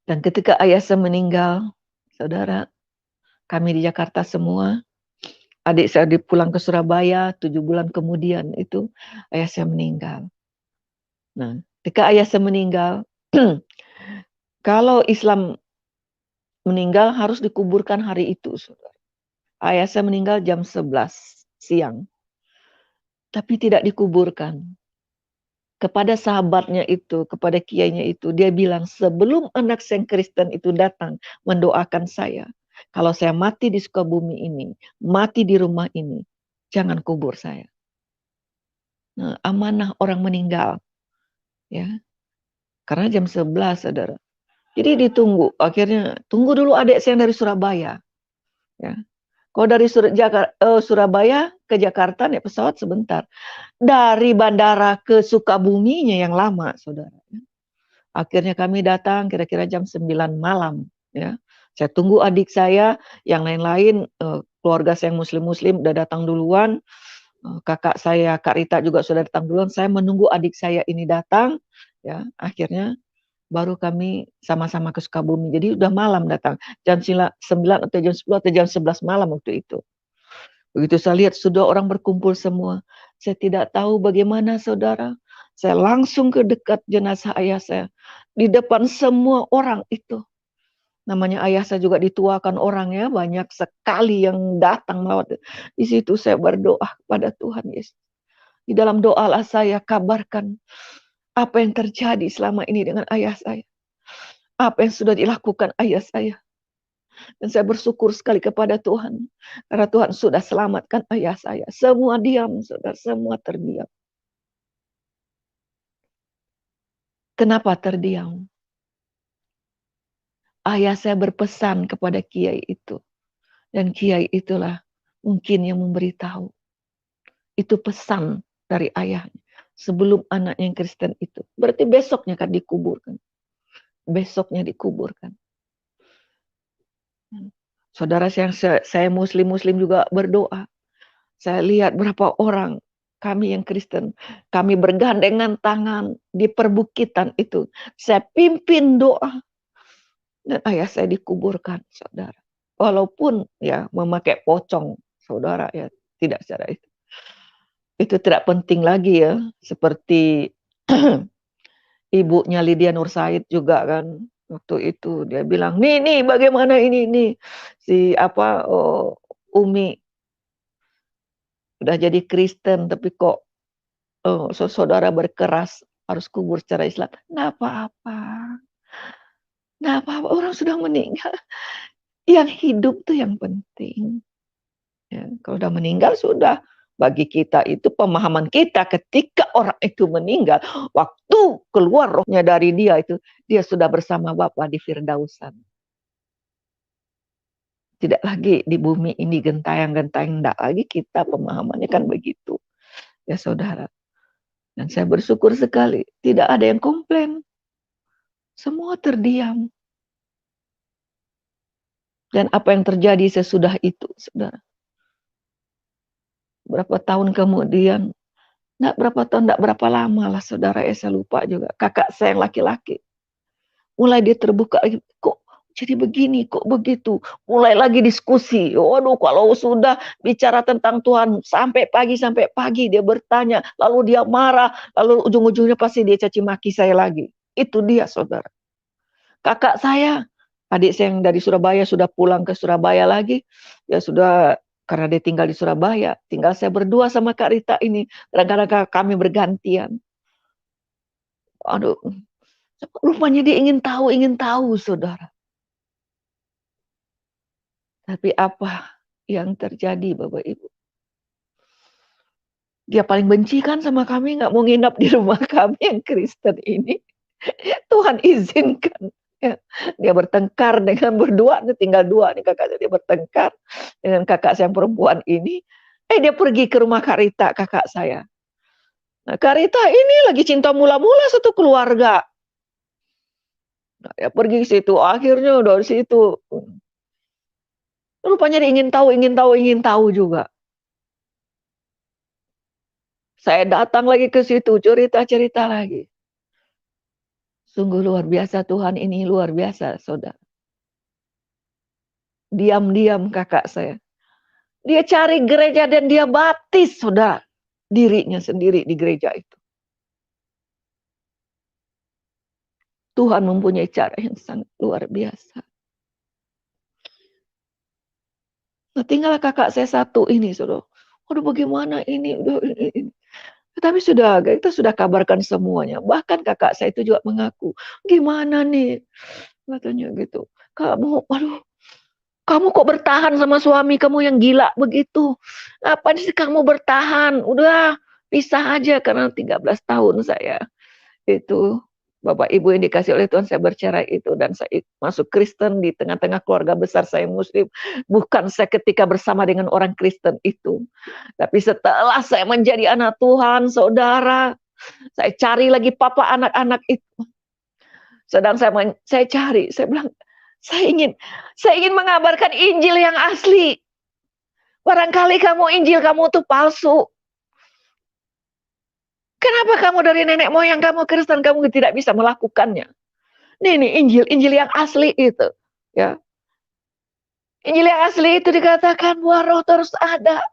Dan ketika ayah saya meninggal, saudara, Kami di Jakarta semua. Adik saya pulang ke Surabaya, 7 bulan kemudian itu ayah saya meninggal. Nah, ketika ayah saya meninggal, kalau Islam meninggal harus dikuburkan hari itu, saudara. Ayah saya meninggal jam 11 siang, tapi tidak dikuburkan. Kepada sahabatnya itu, kepada kiainya itu, dia bilang, sebelum anak saya yang Kristen itu datang mendoakan saya, kalau saya mati di Sukabumi ini, mati di rumah ini, jangan kubur saya. Nah, amanah orang meninggal, ya, karena jam 11, saudara. Jadi ditunggu, akhirnya tunggu dulu adik saya yang dari Surabaya, ya. Kalau dari Surabaya ke Jakarta naik pesawat sebentar. Dari bandara ke Sukabuminya yang lama, saudara. Akhirnya kami datang kira-kira jam 9 malam. Ya. Saya tunggu adik saya, yang lain-lain, keluarga saya yang muslim-muslim udah datang duluan. Kakak saya, Kak Rita juga sudah datang duluan. Saya menunggu adik saya ini datang. Ya, akhirnya baru kami sama-sama ke Sukabumi. Jadi udah malam datang. Jam 9 atau jam 10 atau jam 11 malam waktu itu. Begitu saya lihat sudah orang berkumpul semua. Saya tidak tahu bagaimana, saudara. Saya langsung ke dekat jenazah ayah saya. Di depan semua orang itu. Namanya ayah saya juga dituakan orang, ya. Banyak sekali yang datang melawat. Di situ saya berdoa kepada Tuhan Yesus. Di dalam doalah saya kabarkan apa yang terjadi selama ini dengan ayah saya. Apa yang sudah dilakukan ayah saya. Dan saya bersyukur sekali kepada Tuhan. Karena Tuhan sudah selamatkan ayah saya. Semua diam, saudara. Semua terdiam. Kenapa terdiam? Ayah saya berpesan kepada kiai itu. Dan kiai itulah mungkin yang memberitahu. Itu pesan dari ayahnya. Sebelum anaknya yang Kristen itu. Berarti besoknya kan dikuburkan. Besoknya dikuburkan. Saudara saya muslim-muslim juga berdoa. Saya lihat berapa orang kami yang Kristen, kami bergandengan tangan di perbukitan itu. Saya pimpin doa. Dan ayah saya dikuburkan, saudara. Walaupun ya memakai pocong, saudara, ya tidak secara itu. Itu tidak penting lagi ya. Seperti ibunya Lydia Nur Said juga kan. Waktu itu dia bilang, nih bagaimana ini. Si Umi udah jadi Kristen tapi kok saudara berkeras harus kubur secara Islam. Nggak apa-apa. Nggak apa-apa, orang sudah meninggal. Yang hidup tuh yang penting. Ya, kalau udah meninggal sudah. Bagi kita itu pemahaman kita ketika orang itu meninggal, waktu keluar rohnya dari dia itu, dia sudah bersama Bapa di Firdausan. Tidak lagi di bumi ini gentayang-gentayang, enggak lagi kita pemahamannya kan begitu. Ya saudara. Dan saya bersyukur sekali, tidak ada yang komplain. Semua terdiam. Dan apa yang terjadi sesudah itu, saudara. Berapa tahun kemudian, enggak berapa lama lah, saudara, saya lupa juga. Kakak saya yang laki-laki. Mulai dia terbuka, kok jadi begini, kok begitu. Mulai lagi diskusi. Waduh, kalau sudah bicara tentang Tuhan, sampai pagi dia bertanya. Lalu dia marah, lalu ujung-ujungnya pasti dia caci maki saya lagi. Itu dia, saudara. Kakak saya, adik saya yang dari Surabaya sudah pulang ke Surabaya lagi. Ya sudah, karena dia tinggal di Surabaya. Tinggal saya berdua sama Kak Rita ini. Kadang-kadang kami bergantian. Aduh, rupanya dia ingin tahu, saudara. Tapi apa yang terjadi, Bapak Ibu? Dia paling benci kan sama kami, nggak mau nginap di rumah kami yang Kristen ini. Tuhan izinkan. Ya. Dia bertengkar dengan berdua, tinggal dua nih kakak saya, dia bertengkar dengan kakak saya yang perempuan ini. Dia pergi ke rumah Kak Rita, kakak saya. Nah, Kak Rita ini lagi cinta mula-mula satu keluarga. Nah, dia pergi ke situ, akhirnya dari situ. Rupanya dia ingin tahu juga. Saya datang lagi ke situ, cerita-cerita lagi. Sungguh luar biasa, Tuhan ini luar biasa, saudara. diam-diam kakak saya. Dia cari gereja dan dia baptis, saudara, dirinya sendiri di gereja itu. Tuhan mempunyai cara yang sangat luar biasa. Nah, tinggal kakak saya satu ini, saudara. Aduh, bagaimana ini? Tapi kita sudah kabarkan semuanya. Bahkan kakak saya itu juga mengaku, gimana nih? Katanya gitu. Kamu kok bertahan sama suami kamu yang gila begitu? Apa sih kamu bertahan? Udah, pisah aja karena 13 tahun saya. Itu Bapak Ibu yang dikasih oleh Tuhan, saya bercerai itu dan saya masuk Kristen di tengah-tengah keluarga besar saya Muslim. Bukan saya ketika bersama dengan orang Kristen itu. Tapi setelah saya menjadi anak Tuhan, saudara, saya cari lagi papa anak-anak itu. Sedang saya cari, saya bilang, saya ingin mengabarkan Injil yang asli. Barangkali Injil kamu tuh palsu. Kenapa kamu dari nenek moyang kamu Kristen, kamu tidak bisa melakukannya? Nih Injil yang asli itu, ya. Injil yang asli itu dikatakan bahwa Roh terus ada.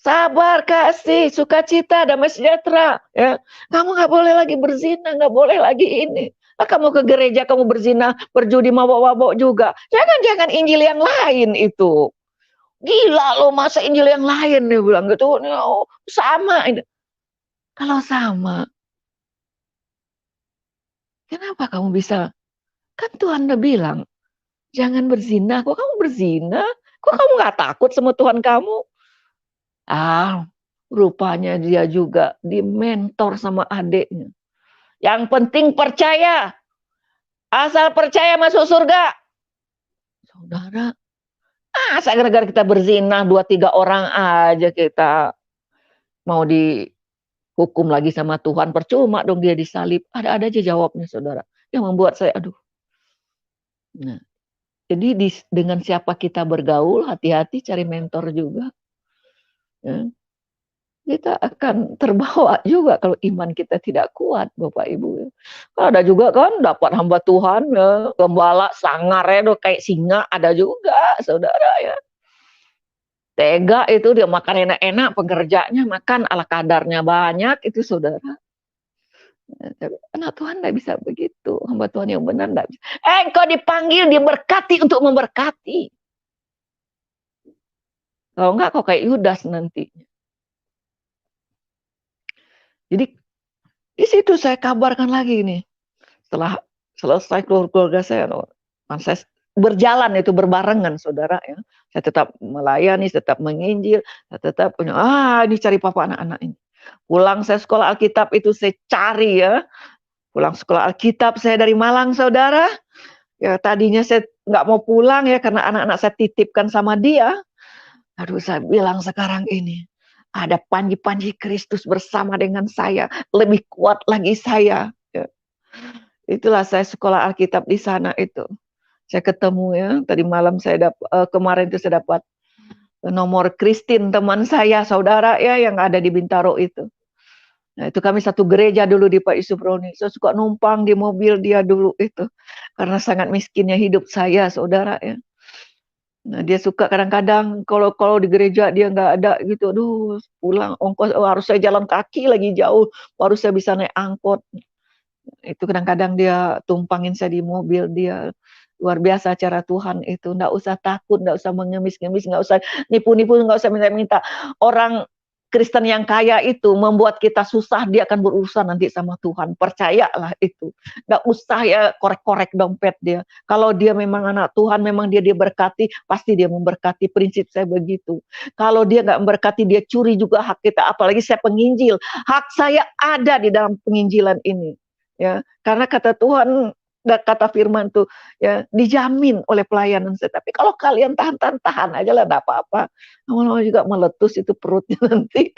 Sabar, kasih, sukacita, damai sejahtera, ya. Kamu nggak boleh lagi berzina, nggak boleh lagi ini. Nah, kamu ke gereja, kamu berzina, berjudi, mabok-mabok juga. Jangan Injil yang lain itu. Gila loh, masa Injil yang lain dia bilang gitu. Oh, sama. Kalau sama, kenapa kamu bisa? Kan Tuhan udah bilang, jangan berzina. Kok kamu berzina? Kok kamu nggak takut sama Tuhan kamu? Rupanya dia juga dimentor sama adiknya. Yang penting percaya. Asal percaya masuk surga. Saudara, gara-gara kita berzina 2-3 orang aja kita mau dihukum lagi sama Tuhan, percuma dong dia disalib. Ada aja jawabnya, saudara. Yang membuat saya, aduh. Nah, jadi dengan siapa kita bergaul, hati-hati cari mentor juga. Ya. Kita akan terbawa juga kalau iman kita tidak kuat, Bapak Ibu. Ada juga kan dapat hamba Tuhan, ya, gembala sangar ya, kayak singa, ada juga, saudara ya. Tega itu dia makan enak-enak, pekerjanya makan ala kadarnya banyak, itu saudara. Anak Tuhan tidak bisa begitu, hamba Tuhan yang benar tidak bisa. Engkau dipanggil, diberkati untuk memberkati. Kalau enggak, kau kayak Yudas nantinya. Jadi di situ saya kabarkan lagi nih. Setelah selesai keluarga saya berjalan itu berbarengan, saudara ya. Saya tetap melayani, tetap menginjil, saya tetap punya ini cari papa anak-anak ini. Pulang saya sekolah Alkitab itu saya cari ya. Pulang sekolah Alkitab saya dari Malang, saudara. Ya tadinya saya nggak mau pulang ya karena anak-anak saya titipkan sama dia. Aduh, saya bilang sekarang ini ada panji-panji Kristus bersama dengan saya, lebih kuat lagi saya. Ya. Itulah saya sekolah Alkitab di sana itu. Saya ketemu ya, tadi malam kemarin itu saya dapat nomor Christine, teman saya, saudara ya yang ada di Bintaro itu. Nah, itu kami satu gereja dulu di Pak Yusuf Roni. Saya suka numpang di mobil dia dulu itu. Karena sangat miskinnya hidup saya, saudara ya. Nah, dia suka kadang-kadang kalau di gereja dia nggak ada gitu, aduh pulang ongkos harus saya jalan kaki lagi jauh, baru saya bisa naik angkot. Itu kadang-kadang dia tumpangin saya di mobil dia. Luar biasa cara Tuhan itu, nggak usah takut, nggak usah mengemis-ngemis, nggak usah nipu-nipu, nggak usah minta-minta. Orang Kristen yang kaya itu membuat kita susah, dia akan berurusan nanti sama Tuhan. Percayalah itu. Nggak usah ya korek-korek dompet dia. Kalau dia memang anak Tuhan, memang dia berkati, pasti dia memberkati. Prinsip saya begitu. Kalau dia nggak memberkati, dia curi juga hak kita. Apalagi saya penginjil. Hak saya ada di dalam penginjilan ini. Ya, karena kata Tuhan, kata firman tuh ya dijamin oleh pelayanan saya. Tapi kalau kalian tahan aja lah, enggak apa-apa. Lama-lama juga meletus itu perutnya nanti.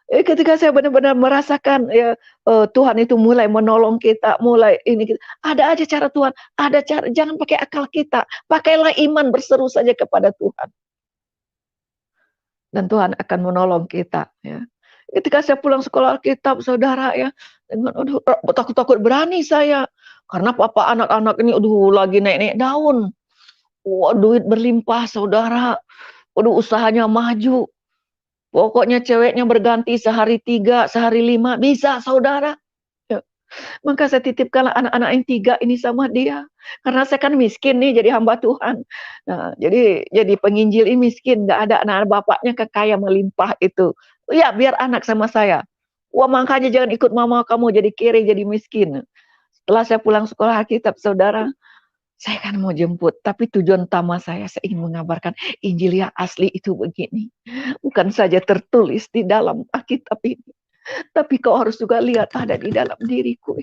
Ketika saya benar-benar merasakan ya Tuhan itu mulai menolong kita, mulai ini ada aja cara Tuhan, ada cara, jangan pakai akal kita, pakailah iman, berseru saja kepada Tuhan. Dan Tuhan akan menolong kita ya. Ketika saya pulang sekolah Alkitab, saudara ya, dengan takut-takut berani saya. Karena papa anak-anak ini aduh lagi naik-naik daun. Wah, duit berlimpah saudara. Waduh, usahanya maju. Pokoknya ceweknya berganti sehari 3, sehari 5. Bisa saudara. Ya. Maka saya titipkan anak-anak yang 3 ini sama dia. Karena saya kan miskin nih jadi hamba Tuhan. Nah, jadi penginjil ini miskin. Nggak ada anak-anak bapaknya kekaya melimpah itu. Ya biar anak sama saya. Wah makanya jangan ikut mama kamu jadi kiri, jadi miskin. Setelah saya pulang sekolah Alkitab saudara, saya kan mau jemput, tapi tujuan utama saya ingin mengabarkan Injil yang asli itu begini. Bukan saja tertulis di dalam Alkitab ini, tapi kau harus juga lihat ada di dalam diriku.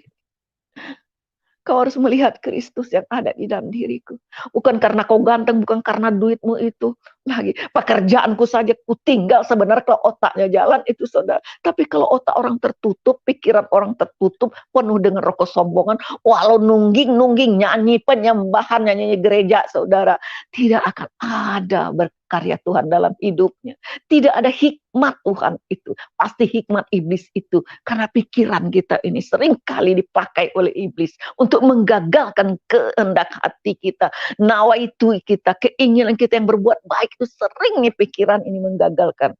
Kau harus melihat Kristus yang ada di dalam diriku. Bukan karena kau ganteng, bukan karena duitmu itu. Lagi, pekerjaanku saja ku tinggal sebenarnya kalau otaknya jalan itu saudara. Tapi kalau otak orang tertutup, pikiran orang tertutup, penuh dengan roh kesombongan, walau nungging, nyanyi penyembahan, nyanyi gereja saudara, tidak akan ada berkarya Tuhan dalam hidupnya. Tidak ada hikmat Tuhan itu. Pasti hikmat iblis itu. Karena pikiran kita ini seringkali dipakai oleh iblis untuk menggagalkan kehendak hati kita, nawaitu kita, keinginan kita yang berbuat baik itu sering nih pikiran ini menggagalkan.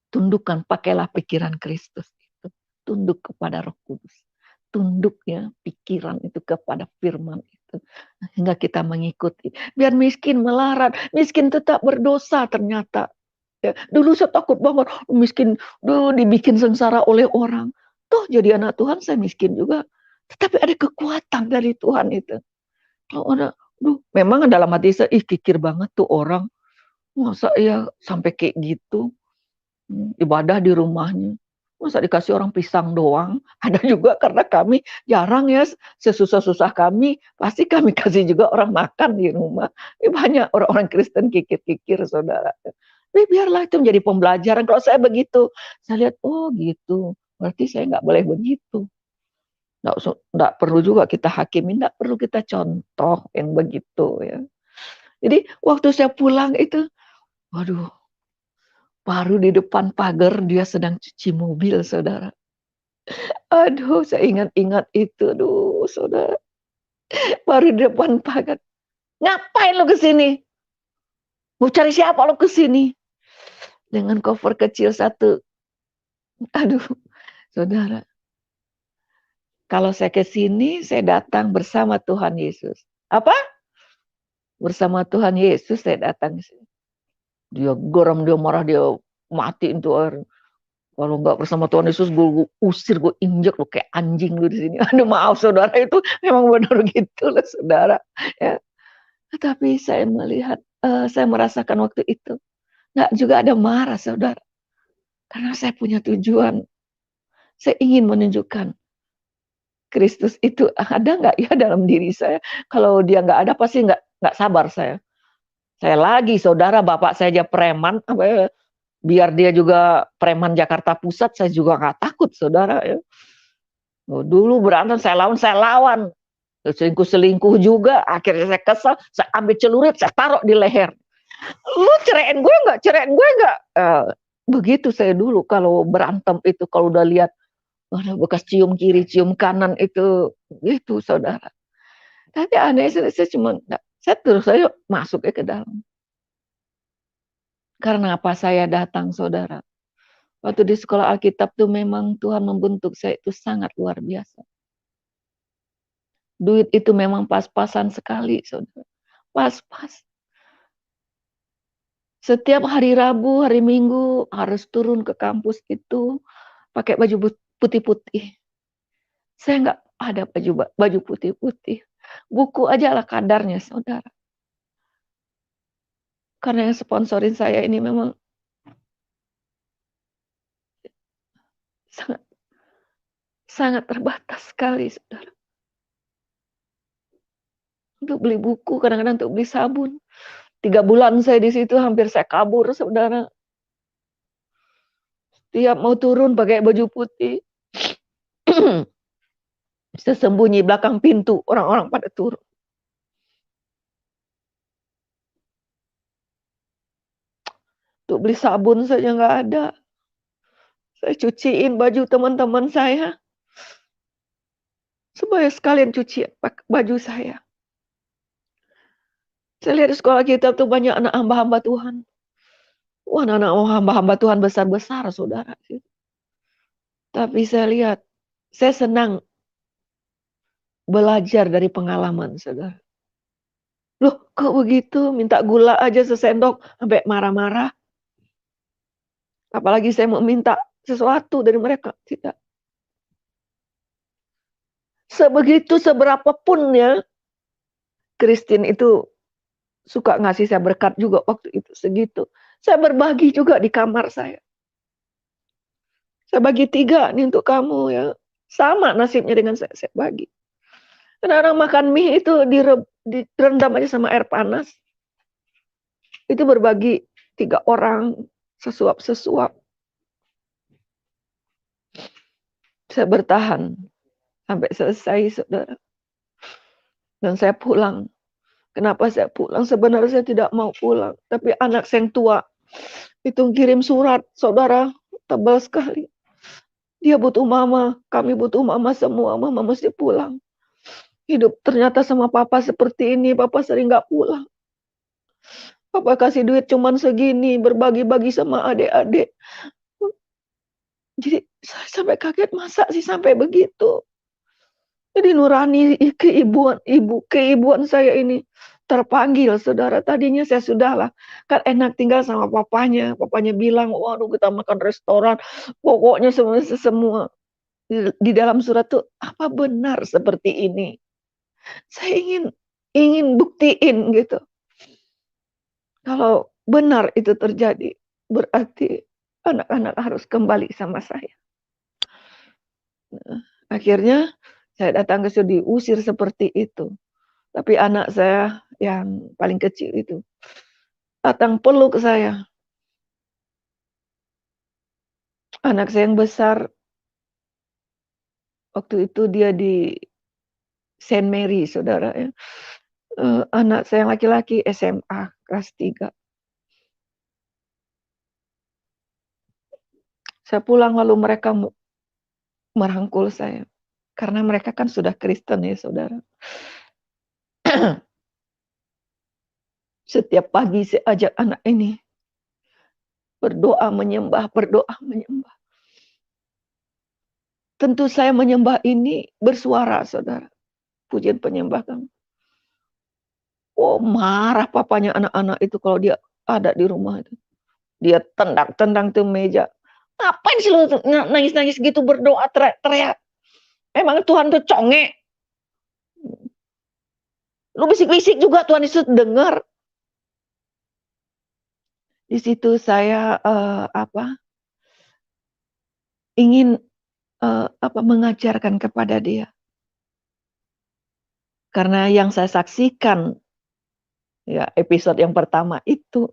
Tundukkan, pakailah pikiran Kristus itu, tunduk kepada Roh Kudus, tunduknya pikiran itu kepada firman itu, hingga kita mengikuti. Biar miskin melarat, miskin tetap berdosa ternyata. Ya, dulu saya takut banget miskin, dibikin sengsara oleh orang. Toh jadi anak Tuhan saya miskin juga. Tetapi ada kekuatan dari Tuhan itu. Kalau ada, memang dalam hati saya, kikir banget tuh orang. Masa ya sampai kayak gitu. Ibadah di rumahnya. Masa dikasih orang pisang doang. Ada juga karena kami jarang ya, sesusah-susah kami, pasti kami kasih juga orang makan di rumah. Banyak orang-orang Kristen kikir-kikir saudara. Tapi biarlah itu menjadi pembelajaran. Kalau saya begitu, saya lihat, oh gitu. Berarti saya nggak boleh begitu. Nggak perlu juga kita hakimin, nggak perlu kita contoh yang begitu ya. Jadi waktu saya pulang itu, waduh, baru di depan pagar dia sedang cuci mobil, saudara. Aduh, saya ingat-ingat itu, aduh, saudara. Baru di depan pagar. Ngapain lo kesini? Mau cari siapa lo kesini? Dengan koper kecil satu. Aduh, saudara. Kalau saya ke sini, saya datang bersama Tuhan Yesus. Apa? Bersama Tuhan Yesus saya datang ke sini. Dia geram, dia marah, dia matiin tuh air. Kalau nggak bersama Tuhan Yesus, gue usir, gue injek lo kayak anjing lu di sini. Aduh maaf saudara, itu memang benar gitu loh saudara. Ya. Tetapi saya melihat, saya merasakan waktu itu, nggak juga ada marah saudara. Karena saya punya tujuan. Saya ingin menunjukkan Kristus itu ada nggak ya dalam diri saya. Kalau dia nggak ada pasti nggak sabar saya. Saya lagi saudara, bapak saya aja preman, biar dia juga preman Jakarta Pusat, saya juga nggak takut saudara ya. Dulu berantem saya lawan, selingkuh juga, akhirnya saya kesal, saya ambil celurit, saya taruh di leher. Lu ceraiin gue nggak? Begitu saya dulu kalau berantem itu, kalau udah lihat ada bekas cium kiri, cium kanan itu, gitu saudara. Tapi aneh saya cuma, saya terus saya masuk ke dalam. Karena apa saya datang saudara? Waktu di sekolah Alkitab tuh memang Tuhan membentuk saya itu sangat luar biasa. Duit itu memang pas-pasan sekali saudara. Pas-pas. Setiap hari Rabu, hari Minggu harus turun ke kampus itu pakai baju putih-putih. Saya nggak ada baju putih-putih. Buku aja lah kadarnya, saudara. Karena yang sponsorin saya ini memang sangat terbatas sekali, saudara. Untuk beli buku, kadang-kadang untuk beli sabun. 3 bulan saya di situ hampir saya kabur, saudara. Tiap mau turun pakai baju putih. Bisa sembunyi belakang pintu, orang-orang pada turun. Untuk beli sabun saja nggak ada. Saya cuciin baju teman-teman saya. supaya sekalian cuci baju saya. Saya lihat di sekolah kita tuh banyak anak hamba-hamba Tuhan. Wah, anak-anak hamba-hamba Tuhan besar-besar, saudara. Tapi saya lihat, saya senang belajar dari pengalaman, saudara. Loh, kok begitu? Minta gula aja sesendok, sampai marah-marah. Apalagi saya mau minta sesuatu dari mereka. Tidak. Sebegitu, seberapapun ya, Christine itu suka ngasih saya berkat juga waktu itu. Segitu. Saya berbagi juga di kamar saya. Saya bagi 3 nih untuk kamu ya. Sama nasibnya dengan saya bagi. Kadang-kadang makan mie itu direndam aja sama air panas. Itu berbagi 3 orang, sesuap-sesuap. Saya bertahan sampai selesai, saudara. Dan saya pulang. Kenapa saya pulang? Sebenarnya saya tidak mau pulang. Tapi anak saya yang tua itu kirim surat, saudara, tebal sekali. Dia butuh mama, kami butuh mama semua, mama mesti pulang. Hidup ternyata sama papa seperti ini, papa sering gak pulang. Papa kasih duit cuman segini, berbagi-bagi sama adik-adik. Jadi saya sampai kaget, masa sih sampai begitu. Jadi nurani keibuan saya ini terpanggil, saudara. Tadinya saya sudahlah, kan enak tinggal sama papanya. Papanya bilang, waduh kita makan restoran, pokoknya semua. Di dalam surat tuh, apa benar seperti ini? Saya ingin buktiin gitu. Kalau benar itu terjadi, berarti anak-anak harus kembali sama saya. Nah, akhirnya saya datang ke sini diusir seperti itu. Tapi anak saya yang paling kecil itu datang peluk saya. Anak saya yang besar, waktu itu dia di Saint Mary, saudara ya. Anak saya yang laki-laki SMA kelas 3. Saya pulang lalu mereka merangkul saya. Karena mereka kan sudah Kristen ya, saudara. Setiap pagi saya ajak anak ini berdoa menyembah. Tentu saya menyembah ini bersuara, saudara. Pujian penyembah kami. Oh, marah papanya anak-anak itu kalau dia ada di rumah itu. Dia tendang-tendang tuh meja. Ngapain sih lu nangis-nangis gitu berdoa teriak-teriak? Emang Tuhan tuh conge? Lu bisik-bisik juga Tuhan Yesus dengar. Di situ saya ingin mengajarkan kepada dia. Karena yang saya saksikan ya episode yang pertama itu,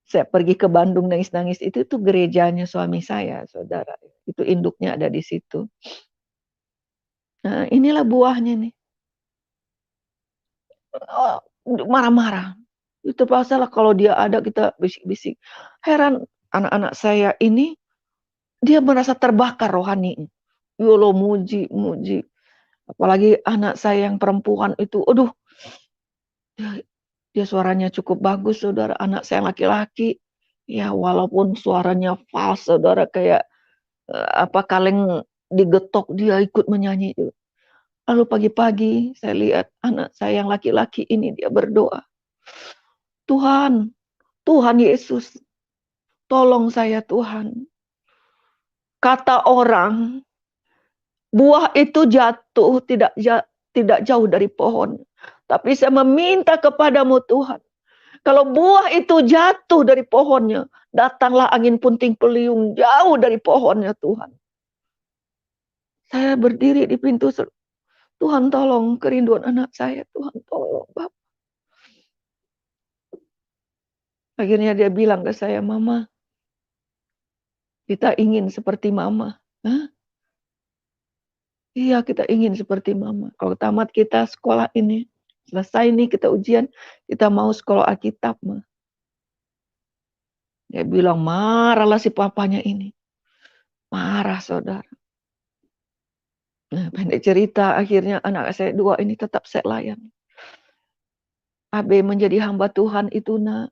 saya pergi ke Bandung nangis-nangis itu gerejanya suami saya, saudara. Itu induknya ada di situ. Nah, inilah buahnya nih. Marah-marah. Itu pasalah kalau dia ada kita bisik-bisik. Heran anak-anak saya ini dia merasa terbakar rohani. Yolo muji. Apalagi anak saya yang perempuan itu, aduh, dia suaranya cukup bagus, saudara. Anak saya yang laki-laki, ya walaupun suaranya false, saudara, kayak kaleng digetok, dia ikut menyanyi. Lalu pagi-pagi saya lihat anak saya yang laki-laki ini dia berdoa. Tuhan Yesus, tolong saya Tuhan. Kata orang, buah itu jatuh tidak jauh dari pohon. Tapi saya meminta kepadamu Tuhan. Kalau buah itu jatuh dari pohonnya, datanglah angin puting beliung jauh dari pohonnya Tuhan. Saya berdiri di pintu. Tuhan tolong kerinduan anak saya. Tuhan tolong Bapak. Akhirnya dia bilang ke saya, Mama, kita ingin seperti Mama. Hah? Iya, kita ingin seperti Mama. Kalau tamat kita sekolah ini, selesai nih kita ujian, kita mau sekolah Alkitab, Ma. Dia bilang, marahlah si papanya ini. Marah, saudara. Pendek cerita, akhirnya anak saya 2 ini tetap saya layani. AB menjadi hamba Tuhan itu nak,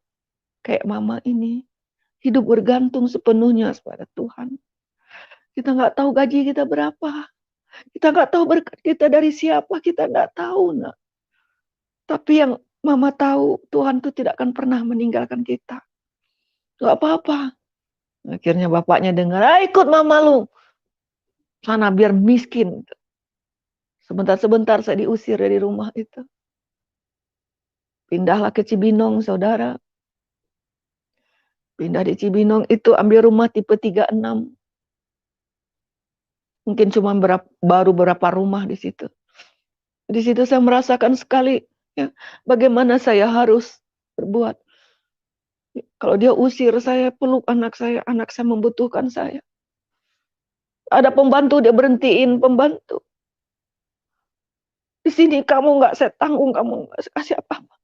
kayak mama ini. Hidup bergantung sepenuhnya kepada Tuhan. Kita nggak tahu gaji kita berapa. Kita nggak tahu berkat kita dari siapa, kita nggak tahu nak. Tapi yang mama tahu, Tuhan tuh tidak akan pernah meninggalkan kita. Nggak apa-apa. Akhirnya bapaknya dengar, ikut mama lu. Sana biar miskin. Sebentar-sebentar saya diusir dari rumah itu. Pindahlah ke Cibinong, saudara. Pindah di Cibinong itu ambil rumah tipe 36. Mungkin cuma baru berapa rumah di situ. Di situ saya merasakan sekali ya, bagaimana saya harus berbuat. Kalau dia usir saya, peluk anak saya membutuhkan saya. Ada pembantu, dia berhentiin pembantu. Di sini kamu nggak saya tanggung, kamu nggak kasih apa-apa.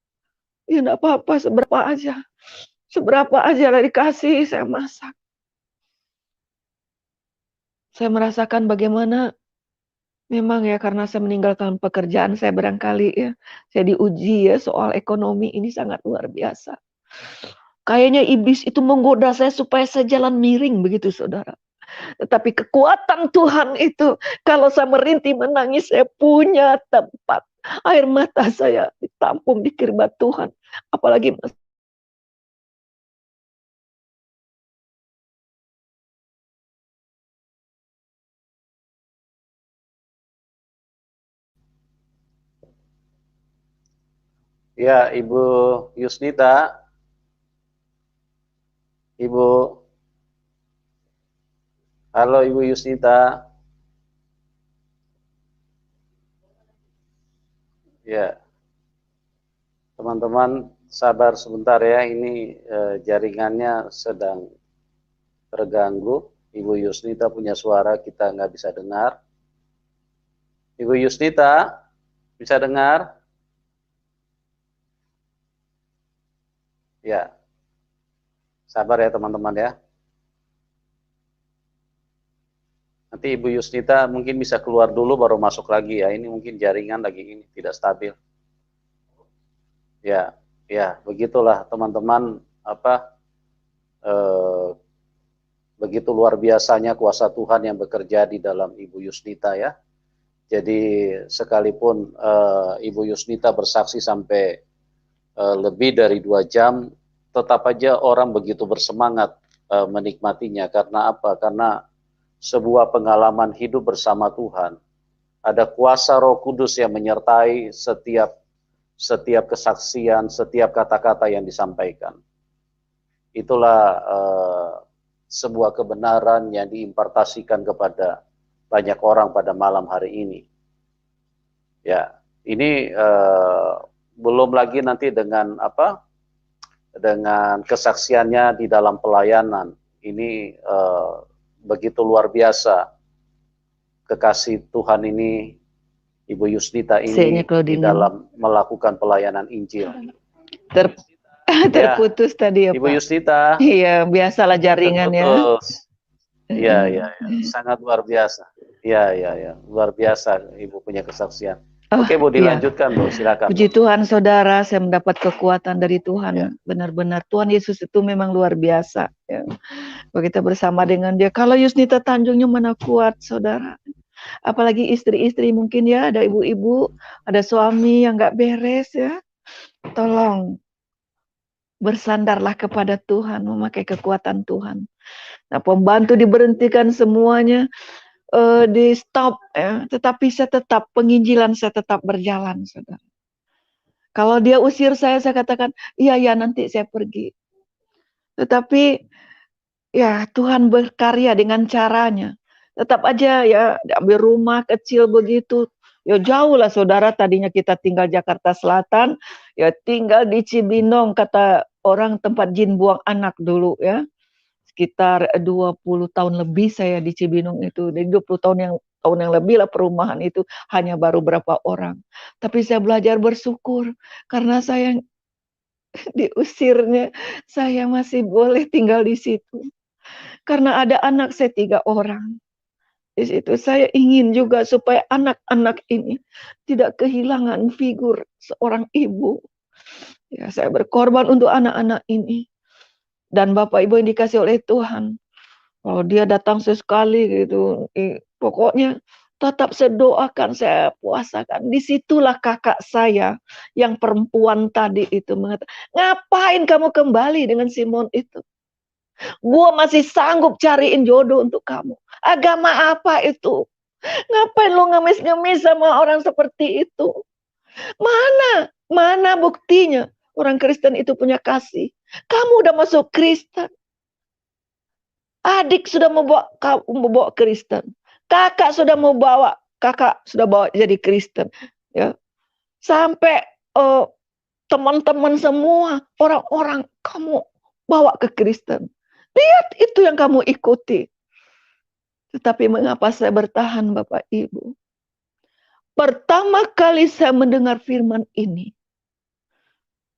Ya nggak apa-apa, seberapa aja. Seberapa aja lah dikasih, saya masak. Saya merasakan bagaimana memang ya karena saya meninggalkan pekerjaan saya barangkali ya. Saya diuji ya soal ekonomi ini sangat luar biasa. Kayaknya iblis itu menggoda saya supaya saya jalan miring begitu saudara. Tetapi kekuatan Tuhan itu, kalau saya merintih menangis, saya punya tempat. Air mata saya ditampung di kiribat Tuhan. Apalagi Ya, Ibu Yusnita. Ibu. Halo Ibu Yusnita. Ya. Teman-teman sabar sebentar ya, ini jaringannya sedang terganggu. Ibu Yusnita punya suara kita nggak bisa dengar. Ibu Yusnita bisa dengar? Ya. Sabar ya teman-teman ya. Nanti Ibu Yusnita mungkin bisa keluar dulu baru masuk lagi ya. Ini mungkin jaringan lagi ini tidak stabil. Ya, ya begitulah teman-teman begitu luar biasanya kuasa Tuhan yang bekerja di dalam Ibu Yusnita ya. Jadi sekalipun Ibu Yusnita bersaksi sampai lebih dari 2 jam, tetap aja orang begitu bersemangat menikmatinya. Karena apa? Karena sebuah pengalaman hidup bersama Tuhan. Ada kuasa Roh Kudus yang menyertai setiap kesaksian, setiap kata-kata yang disampaikan. Itulah sebuah kebenaran yang diimpartasikan kepada banyak orang pada malam hari ini. Ya, ini belum lagi nanti dengan dengan kesaksiannya di dalam pelayanan. Ini begitu luar biasa kekasih Tuhan ini, Ibu Yusnita ini di dalam melakukan pelayanan Injil. Terputus tadi ya Ibu Pak. Yusnita. Iya, biasalah jaringan ya. Iya, sangat luar biasa. Iya, luar biasa Ibu punya kesaksian. Oke Bu, dilanjutkan Bu, silakan. Puji Tuhan saudara, saya mendapat kekuatan dari Tuhan. Benar-benar Tuhan Yesus itu memang luar biasa. Ya. Kita bersama dengan Dia. Kalau Yusnita Tanjungnya mana kuat saudara. Apalagi istri-istri mungkin ya, ada ibu-ibu, ada suami yang nggak beres ya. Tolong bersandarlah kepada Tuhan, memakai kekuatan Tuhan. Nah, pembantu diberhentikan semuanya, di stop ya, tetapi saya tetap penginjilan saya tetap berjalan, saudara. Kalau dia usir saya katakan, iya nanti saya pergi. Tetapi ya Tuhan berkarya dengan caranya. Tetap aja ya ambil rumah kecil begitu. Ya jauh lah saudara, tadinya kita tinggal Jakarta Selatan, ya tinggal di Cibinong, kata orang tempat jin buang anak dulu ya. Sekitar 20 tahun lebih saya di Cibinong itu. Dari 20 tahun yang lebih lah perumahan itu hanya baru berapa orang. Tapi saya belajar bersyukur karena saya diusirnya, saya masih boleh tinggal di situ. Karena ada anak saya 3 orang. Di situ saya ingin juga supaya anak-anak ini tidak kehilangan figur seorang ibu. Ya, saya berkorban untuk anak-anak ini. Dan Bapak Ibu yang dikasih oleh Tuhan, kalau dia datang sesekali gitu, pokoknya tetap saya doakan, saya puasakan. Disitulah kakak saya yang perempuan tadi itu mengatakan, ngapain kamu kembali dengan Simon itu? Gua masih sanggup cariin jodoh untuk kamu. Agama apa itu? Ngapain lu ngemis-ngemis sama orang seperti itu? Mana? Mana buktinya? Orang Kristen itu punya kasih. Kamu udah masuk Kristen. Adik sudah membawa Kristen. Kakak sudah bawa jadi Kristen. Ya. Sampai teman-teman semua, orang-orang kamu bawa ke Kristen. Lihat itu yang kamu ikuti. Tetapi mengapa saya bertahan, Bapak Ibu? Pertama kali saya mendengar firman ini,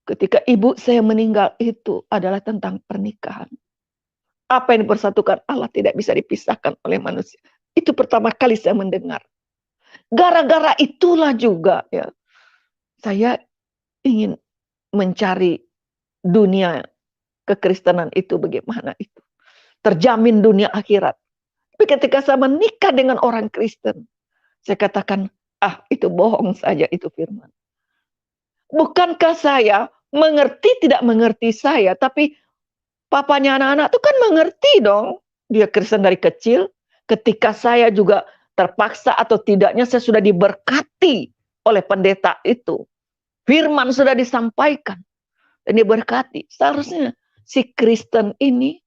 ketika ibu saya meninggal itu adalah tentang pernikahan. Apa yang dipersatukan Allah tidak bisa dipisahkan oleh manusia. Itu pertama kali saya mendengar. Gara-gara itulah juga ya, saya ingin mencari dunia kekristenan itu bagaimana itu. Terjamin dunia akhirat. Tapi ketika saya menikah dengan orang Kristen, saya katakan, itu bohong saja itu firman. Bukankah saya mengerti tidak mengerti saya, tapi papanya anak-anak itu kan mengerti dong. Dia Kristen dari kecil. Ketika saya juga terpaksa atau tidaknya saya sudah diberkati oleh pendeta itu. Firman sudah disampaikan. Dan diberkati. Seharusnya si Kristen ini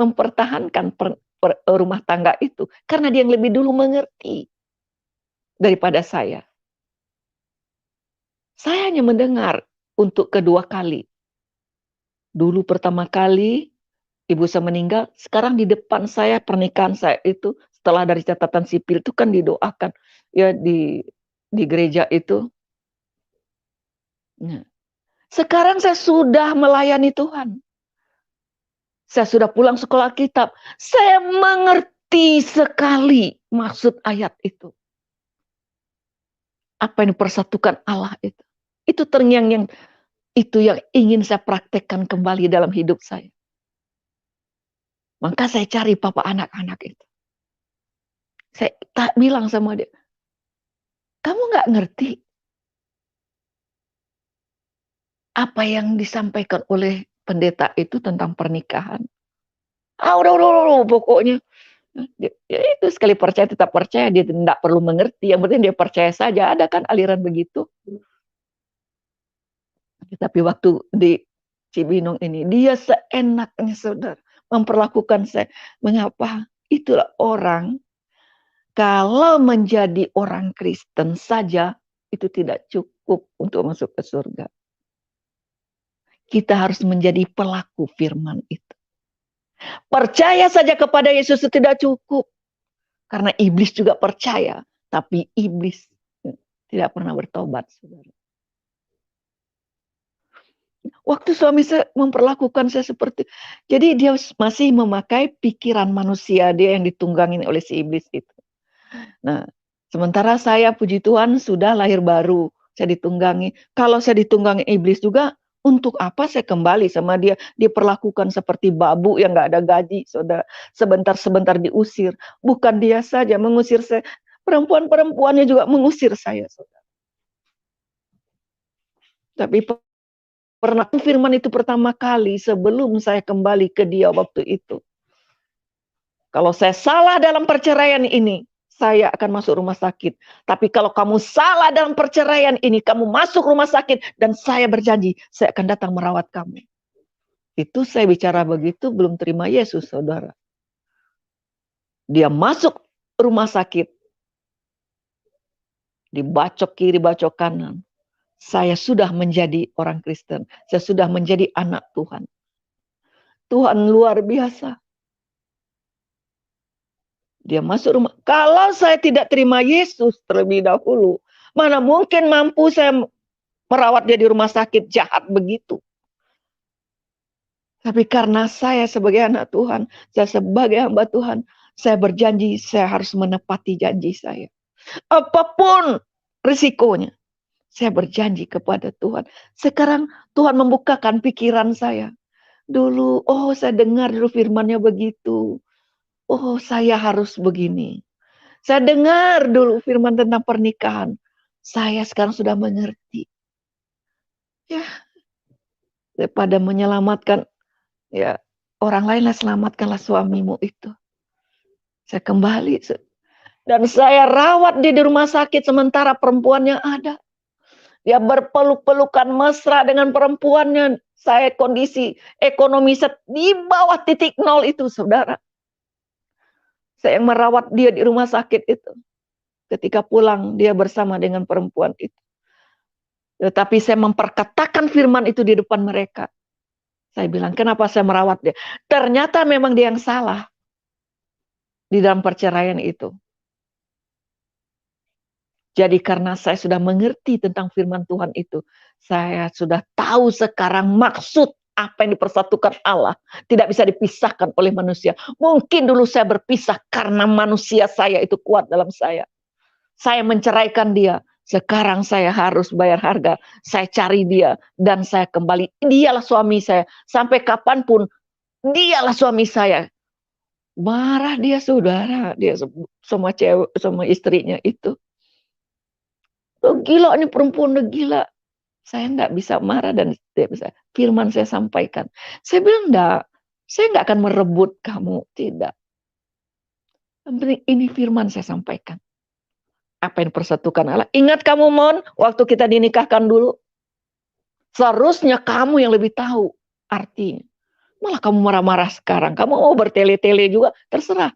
mempertahankan rumah tangga itu. Karena dia yang lebih dulu mengerti daripada saya. Saya hanya mendengar untuk kedua kali. Dulu pertama kali ibu saya meninggal, sekarang di depan saya pernikahan saya itu setelah dari catatan sipil itu kan didoakan ya di gereja itu. Nah, sekarang saya sudah melayani Tuhan. Saya sudah pulang sekolah kitab. Saya mengerti sekali maksud ayat itu. Apa yang dipersatukan Allah itu. Itu terngiang-ngiang, itu yang ingin saya praktekkan kembali dalam hidup saya. Maka saya cari papa anak-anak itu. Saya bilang sama dia, kamu nggak ngerti apa yang disampaikan oleh pendeta itu tentang pernikahan. Udah, pokoknya. Ya itu sekali percaya tetap percaya, dia tidak perlu mengerti. Yang penting dia percaya saja, ada kan aliran begitu. Tapi waktu di Cibinong ini, dia seenaknya saudara memperlakukan saya. Mengapa? Itulah orang, kalau menjadi orang Kristen saja, itu tidak cukup untuk masuk ke surga. Kita harus menjadi pelaku firman itu. Percaya saja kepada Yesus itu tidak cukup. Karena iblis juga percaya. Tapi iblis tidak pernah bertobat, saudara. Waktu suami saya memperlakukan saya seperti, jadi dia masih memakai pikiran manusia dia yang ditunggangin oleh si iblis itu. Nah, sementara saya puji Tuhan sudah lahir baru, saya ditunggangi. Kalau saya ditunggangi iblis juga, untuk apa saya kembali sama dia? Diperlakukan seperti babu yang nggak ada gaji, saudara. Sebentar-sebentar diusir. Bukan dia saja mengusir saya, perempuan-perempuannya juga mengusir saya, saudara. Tapi pernah firman itu pertama kali sebelum saya kembali ke dia waktu itu. Kalau saya salah dalam perceraian ini, saya akan masuk rumah sakit. Tapi kalau kamu salah dalam perceraian ini, kamu masuk rumah sakit dan saya berjanji, saya akan datang merawat kamu. Itu saya bicara begitu belum terima Yesus, saudara. Dia masuk rumah sakit. Dibacok kiri, bacok kanan. Saya sudah menjadi orang Kristen. Saya sudah menjadi anak Tuhan. Tuhan luar biasa. Dia masuk rumah. Kalau saya tidak terima Yesus terlebih dahulu, mana mungkin mampu saya merawat dia di rumah sakit, jahat begitu. Tapi karena saya sebagai anak Tuhan, saya sebagai hamba Tuhan, Saya berjanji, saya harus menepati janji saya. Apapun risikonya, saya berjanji kepada Tuhan. Sekarang Tuhan membukakan pikiran saya. Dulu, oh saya dengar dulu firman-Nya begitu. Oh saya harus begini. Saya dengar dulu firman tentang pernikahan. Saya sekarang sudah mengerti. Ya, daripada menyelamatkan ya orang lain lah, selamatkanlah suamimu itu. Saya kembali dan saya rawat dia di rumah sakit sementara perempuan yang ada. Dia berpeluk-pelukan mesra dengan perempuannya. Saya kondisi ekonomi di bawah titik nol itu, saudara. Saya yang merawat dia di rumah sakit itu. Ketika pulang, dia bersama dengan perempuan itu. Tetapi saya memperkatakan firman itu di depan mereka. Saya bilang, kenapa saya merawat dia? Ternyata memang dia yang salah di dalam perceraian itu. Jadi karena saya sudah mengerti tentang firman Tuhan itu, saya sudah tahu sekarang maksud apa yang dipersatukan Allah tidak bisa dipisahkan oleh manusia. Mungkin dulu saya berpisah karena manusia saya itu kuat dalam saya. Saya menceraikan dia. Sekarang saya harus bayar harga. Saya cari dia dan saya kembali. Dialah suami saya. Sampai kapanpun dialah suami saya. Marah dia, saudara. Dia sama cewek, sama istrinya itu. Oh, gila, ini perempuan udah gila. Saya nggak bisa marah dan tidak bisa. Firman saya sampaikan. Saya bilang enggak. Saya nggak akan merebut kamu. Tidak. Ini firman saya sampaikan. Apa yang persatukan Allah. Ingat kamu, Mon, waktu kita dinikahkan dulu. Seharusnya kamu yang lebih tahu artinya. Malah kamu marah-marah sekarang. Kamu mau bertele-tele juga. Terserah.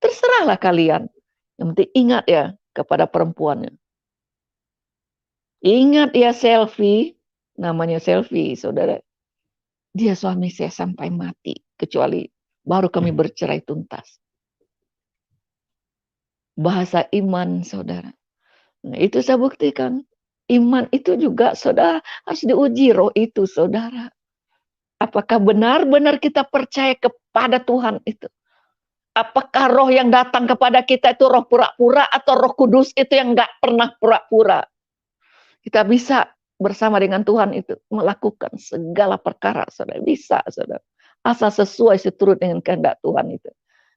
Terserahlah kalian. Yang penting ingat ya kepada perempuannya. Ingat ya selfie, namanya selfie, saudara. Dia suami saya sampai mati, kecuali baru kami bercerai tuntas. Bahasa iman, saudara. Nah, itu saya buktikan. Iman itu juga, saudara, harus diuji roh itu, saudara. Apakah benar-benar kita percaya kepada Tuhan itu? Apakah roh yang datang kepada kita itu roh pura-pura atau roh kudus itu yang nggak pernah pura-pura? Kita bisa bersama dengan Tuhan itu melakukan segala perkara, saudara. Bisa, saudara. Asal sesuai seturut dengan kehendak Tuhan itu.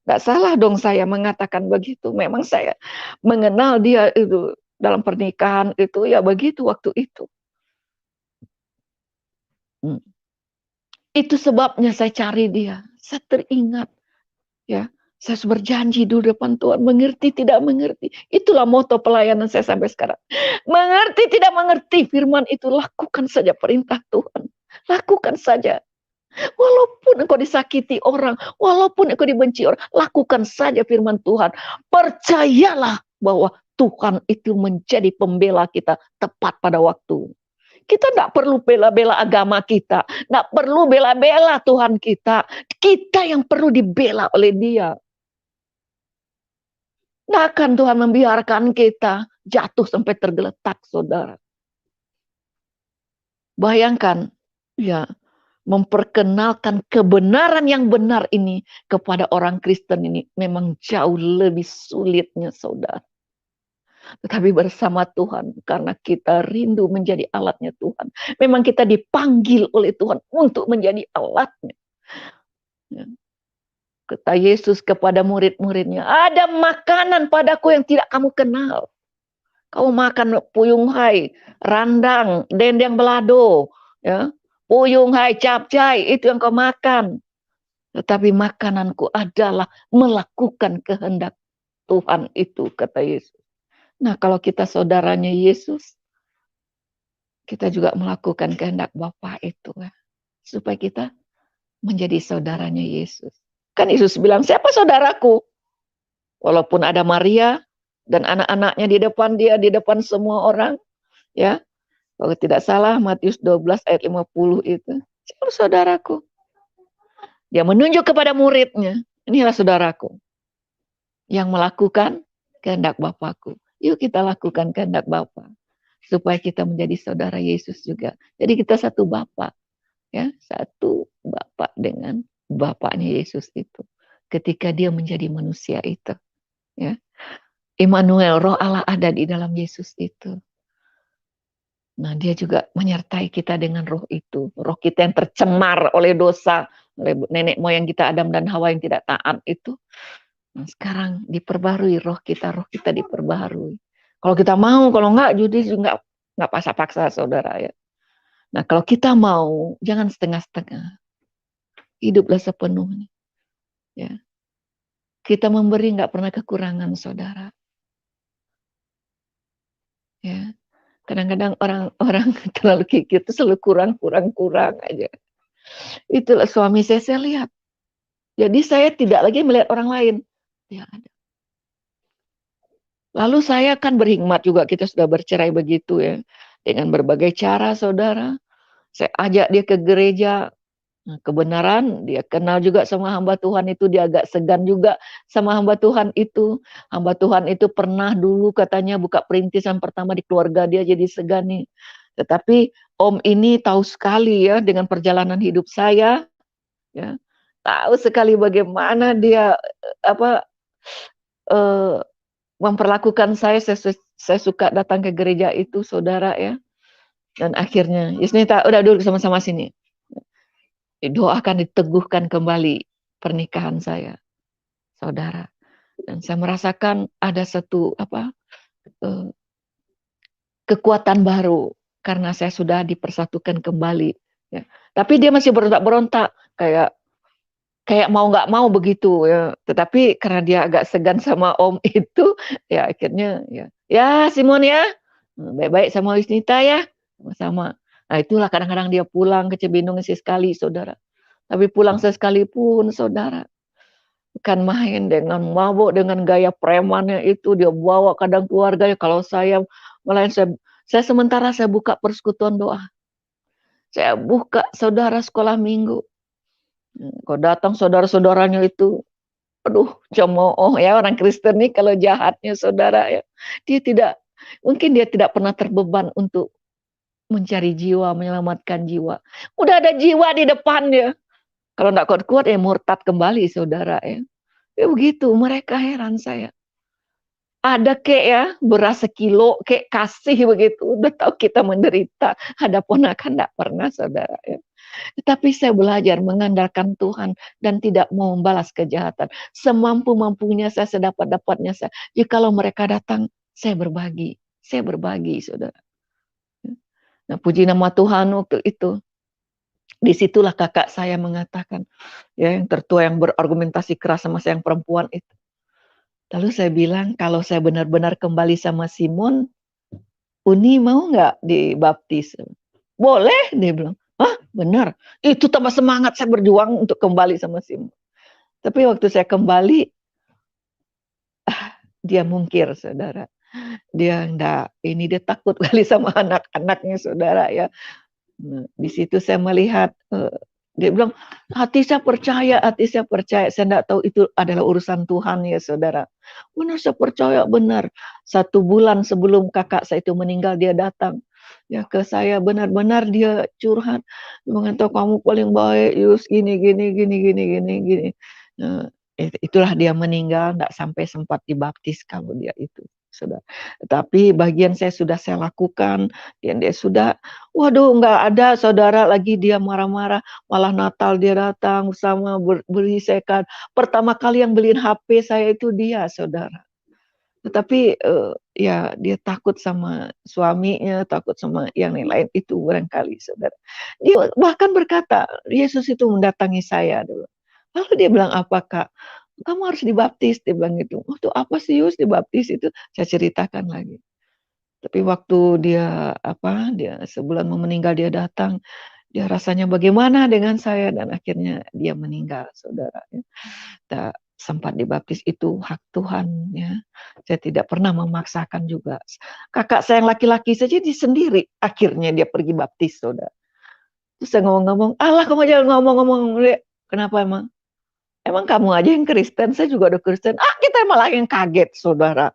Nggak salah dong saya mengatakan begitu. Memang saya mengenal dia itu dalam pernikahan itu ya begitu waktu itu. Itu sebabnya saya cari dia. Saya teringat. Ya, saya berjanji dulu depan Tuhan, mengerti tidak mengerti. Itulah moto pelayanan saya sampai sekarang. Mengerti tidak mengerti firman itu, lakukan saja perintah Tuhan. Lakukan saja. Walaupun engkau disakiti orang, walaupun engkau dibenci orang, lakukan saja firman Tuhan. Percayalah bahwa Tuhan itu menjadi pembela kita tepat pada waktu. Kita tidak perlu bela-bela agama kita. Tidak perlu bela-bela Tuhan kita. Kita yang perlu dibela oleh dia. Tidak akan Tuhan membiarkan kita jatuh sampai tergeletak, saudara. Bayangkan, ya, memperkenalkan kebenaran yang benar ini kepada orang Kristen ini memang jauh lebih sulitnya, saudara. Tetapi bersama Tuhan, karena kita rindu menjadi alatnya Tuhan. Memang kita dipanggil oleh Tuhan untuk menjadi alatnya. Ya. Kata Yesus kepada murid-muridnya, ada makanan padaku yang tidak kamu kenal. Kamu makan puyung hai, randang, dendeng belado, ya, puyung hai, capcay, itu yang kau makan. Tetapi makananku adalah melakukan kehendak Tuhan itu, kata Yesus. Nah, kalau kita saudaranya Yesus, kita juga melakukan kehendak Bapa itu. Supaya kita menjadi saudaranya Yesus. Kan Yesus bilang, siapa saudaraku? Walaupun ada Maria dan anak-anaknya di depan dia, di depan semua orang. Ya, kalau tidak salah, Matius 12 ayat 50 itu. Siapa saudaraku? Dia menunjuk kepada muridnya. Inilah saudaraku. Yang melakukan kehendak Bapakku. Yuk kita lakukan kehendak Bapa supaya kita menjadi saudara Yesus juga. Jadi kita satu Bapa, ya, satu Bapa dengan Bapaknya Yesus itu. ketika dia menjadi manusia itu. Ya. Immanuel, Roh Allah ada di dalam Yesus itu. Nah, dia juga menyertai kita dengan roh itu. Roh kita yang tercemar oleh dosa, oleh nenek moyang kita Adam dan Hawa yang tidak taat itu. Nah, sekarang diperbarui roh kita diperbarui. Kalau kita mau, kalau enggak, judi juga enggak paksa-paksa, saudara ya. Nah, kalau kita mau, jangan setengah-setengah. Hiduplah sepenuhnya. Ya. Kita memberi enggak pernah kekurangan, saudara. Ya. Kadang-kadang orang-orang terlalu kikir itu selalu kurang aja. Itulah suami saya lihat. Jadi saya tidak lagi melihat orang lain. Ya ada. Lalu saya kan berhikmat juga, kita sudah bercerai begitu ya. Dengan berbagai cara, saudara. Saya ajak dia ke gereja. Nah, kebenaran, dia kenal juga sama hamba Tuhan itu, dia agak segan juga sama hamba Tuhan itu. Hamba Tuhan itu pernah dulu katanya buka perintisan pertama di keluarga dia, jadi segan nih. Tetapi Om ini tahu sekali ya dengan perjalanan hidup saya, ya, tahu sekali bagaimana dia memperlakukan saya suka datang ke gereja itu, saudara ya. Dan akhirnya, Yusnita, udah duduk sama-sama sini. Doakan diteguhkan kembali pernikahan saya, saudara. Dan saya merasakan ada satu kekuatan baru karena saya sudah dipersatukan kembali. Ya. Tapi dia masih berontak-berontak kayak mau nggak mau begitu ya. Tetapi karena dia agak segan sama Om itu, ya akhirnya ya Simon ya, baik-baik sama Wisnita ya, sama. Nah itulah kadang-kadang dia pulang ke Cibinong sekali, saudara. Tapi pulang sekalipun, saudara, bukan main dengan mabuk, dengan gaya premannya itu, dia bawa kadang keluarganya. Kalau saya, saya sementara saya buka persekutuan doa. Saya buka, saudara, sekolah minggu. Kalau datang saudara-saudaranya itu, aduh, cemooh ya, orang Kristen nih kalau jahatnya, saudara ya. Mungkin dia tidak pernah terbeban untuk mencari jiwa, menyelamatkan jiwa. Udah ada jiwa di depannya. Kalau enggak kuat-kuat ya murtad kembali, saudara ya. Ya begitu, mereka heran saya. Ada kek ya, beras sekilo, kek kasih begitu. Udah tahu kita menderita. Ada ponakan enggak pernah, saudara ya. Tetapi saya belajar mengandalkan Tuhan dan tidak mau membalas kejahatan. Semampu-mampunya saya, sedapat-dapatnya saya. Jikalau mereka datang, saya berbagi. Saya berbagi, saudara. Nah, puji nama Tuhan waktu itu. Disitulah kakak saya mengatakan, ya yang tertua yang berargumentasi keras sama saya yang perempuan itu. Lalu saya bilang, kalau saya benar-benar kembali sama Simon, Uni mau nggak dibaptis? Boleh, dia bilang. Hah, benar. Itu tambah semangat saya berjuang untuk kembali sama Simon. Tapi waktu saya kembali, dia mungkir, saudara. Dia takut kali sama anak-anaknya, saudara ya. Nah, di situ saya melihat, dia bilang, hati saya percaya, saya tidak tahu itu adalah urusan Tuhan ya saudara. Benar, saya percaya benar. 1 bulan sebelum kakak saya itu meninggal, dia datang ya ke saya, benar-benar dia curhat. Dia mengatakan, kamu paling baik, Yus, gini. Nah, itulah dia meninggal, tidak sampai sempat dibaptis kalau dia itu. Saudara. Tapi bagian saya sudah saya lakukan, dan dia sudah, waduh nggak ada, saudara, lagi dia marah-marah, malah Natal dia datang bersama berisekan. Pertama kali yang beliin HP saya itu dia, saudara. Tetapi ya dia takut sama suaminya, takut sama yang lain itu barangkali, saudara. Dia bahkan berkata, Yesus itu mendatangi saya dulu. Lalu dia bilang, apa Kak? Kamu harus dibaptis, dia bilang gitu. Oh, itu apa sih Yus dibaptis itu? Saya ceritakan lagi. Tapi waktu dia sebulan mau meninggal, dia datang, dia rasanya bagaimana dengan saya, dan akhirnya dia meninggal, saudara. Kita sempat dibaptis, itu hak Tuhan ya. Saya tidak pernah memaksakan juga. Kakak saya yang laki-laki saja dia sendiri, akhirnya dia pergi baptis, saudara. Terus saya ngomong-ngomong, Allah kamu jangan ngomong-ngomong, kenapa emang? Emang kamu aja yang Kristen, saya juga ada Kristen. Kita malah yang kaget, saudara.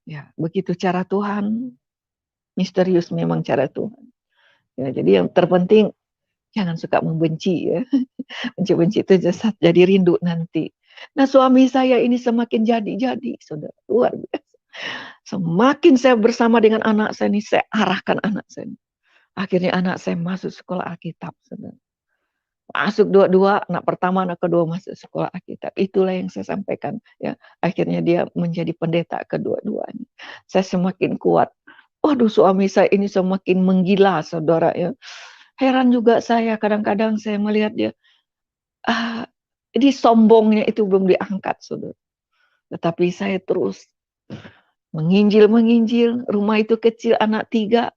Ya, begitu cara Tuhan. Misterius memang cara Tuhan. Ya, jadi yang terpenting, jangan suka membenci ya. Benci-benci itu jadi rindu nanti. Nah, suami saya ini semakin jadi, saudara, luar biasa. Semakin saya bersama dengan anak saya ini, saya arahkan anak saya. Akhirnya anak saya masuk sekolah Alkitab, saudara. Masuk dua-dua, anak pertama, anak kedua masuk sekolah Alkitab. Itulah yang saya sampaikan. Ya, akhirnya dia menjadi pendeta kedua-duanya. Saya semakin kuat. Waduh, suami saya ini semakin menggila, saudara. Ya, heran juga saya. Kadang-kadang saya melihat dia, ini sombongnya itu belum diangkat, saudara. Tetapi saya terus menginjil. Rumah itu kecil, anak 3.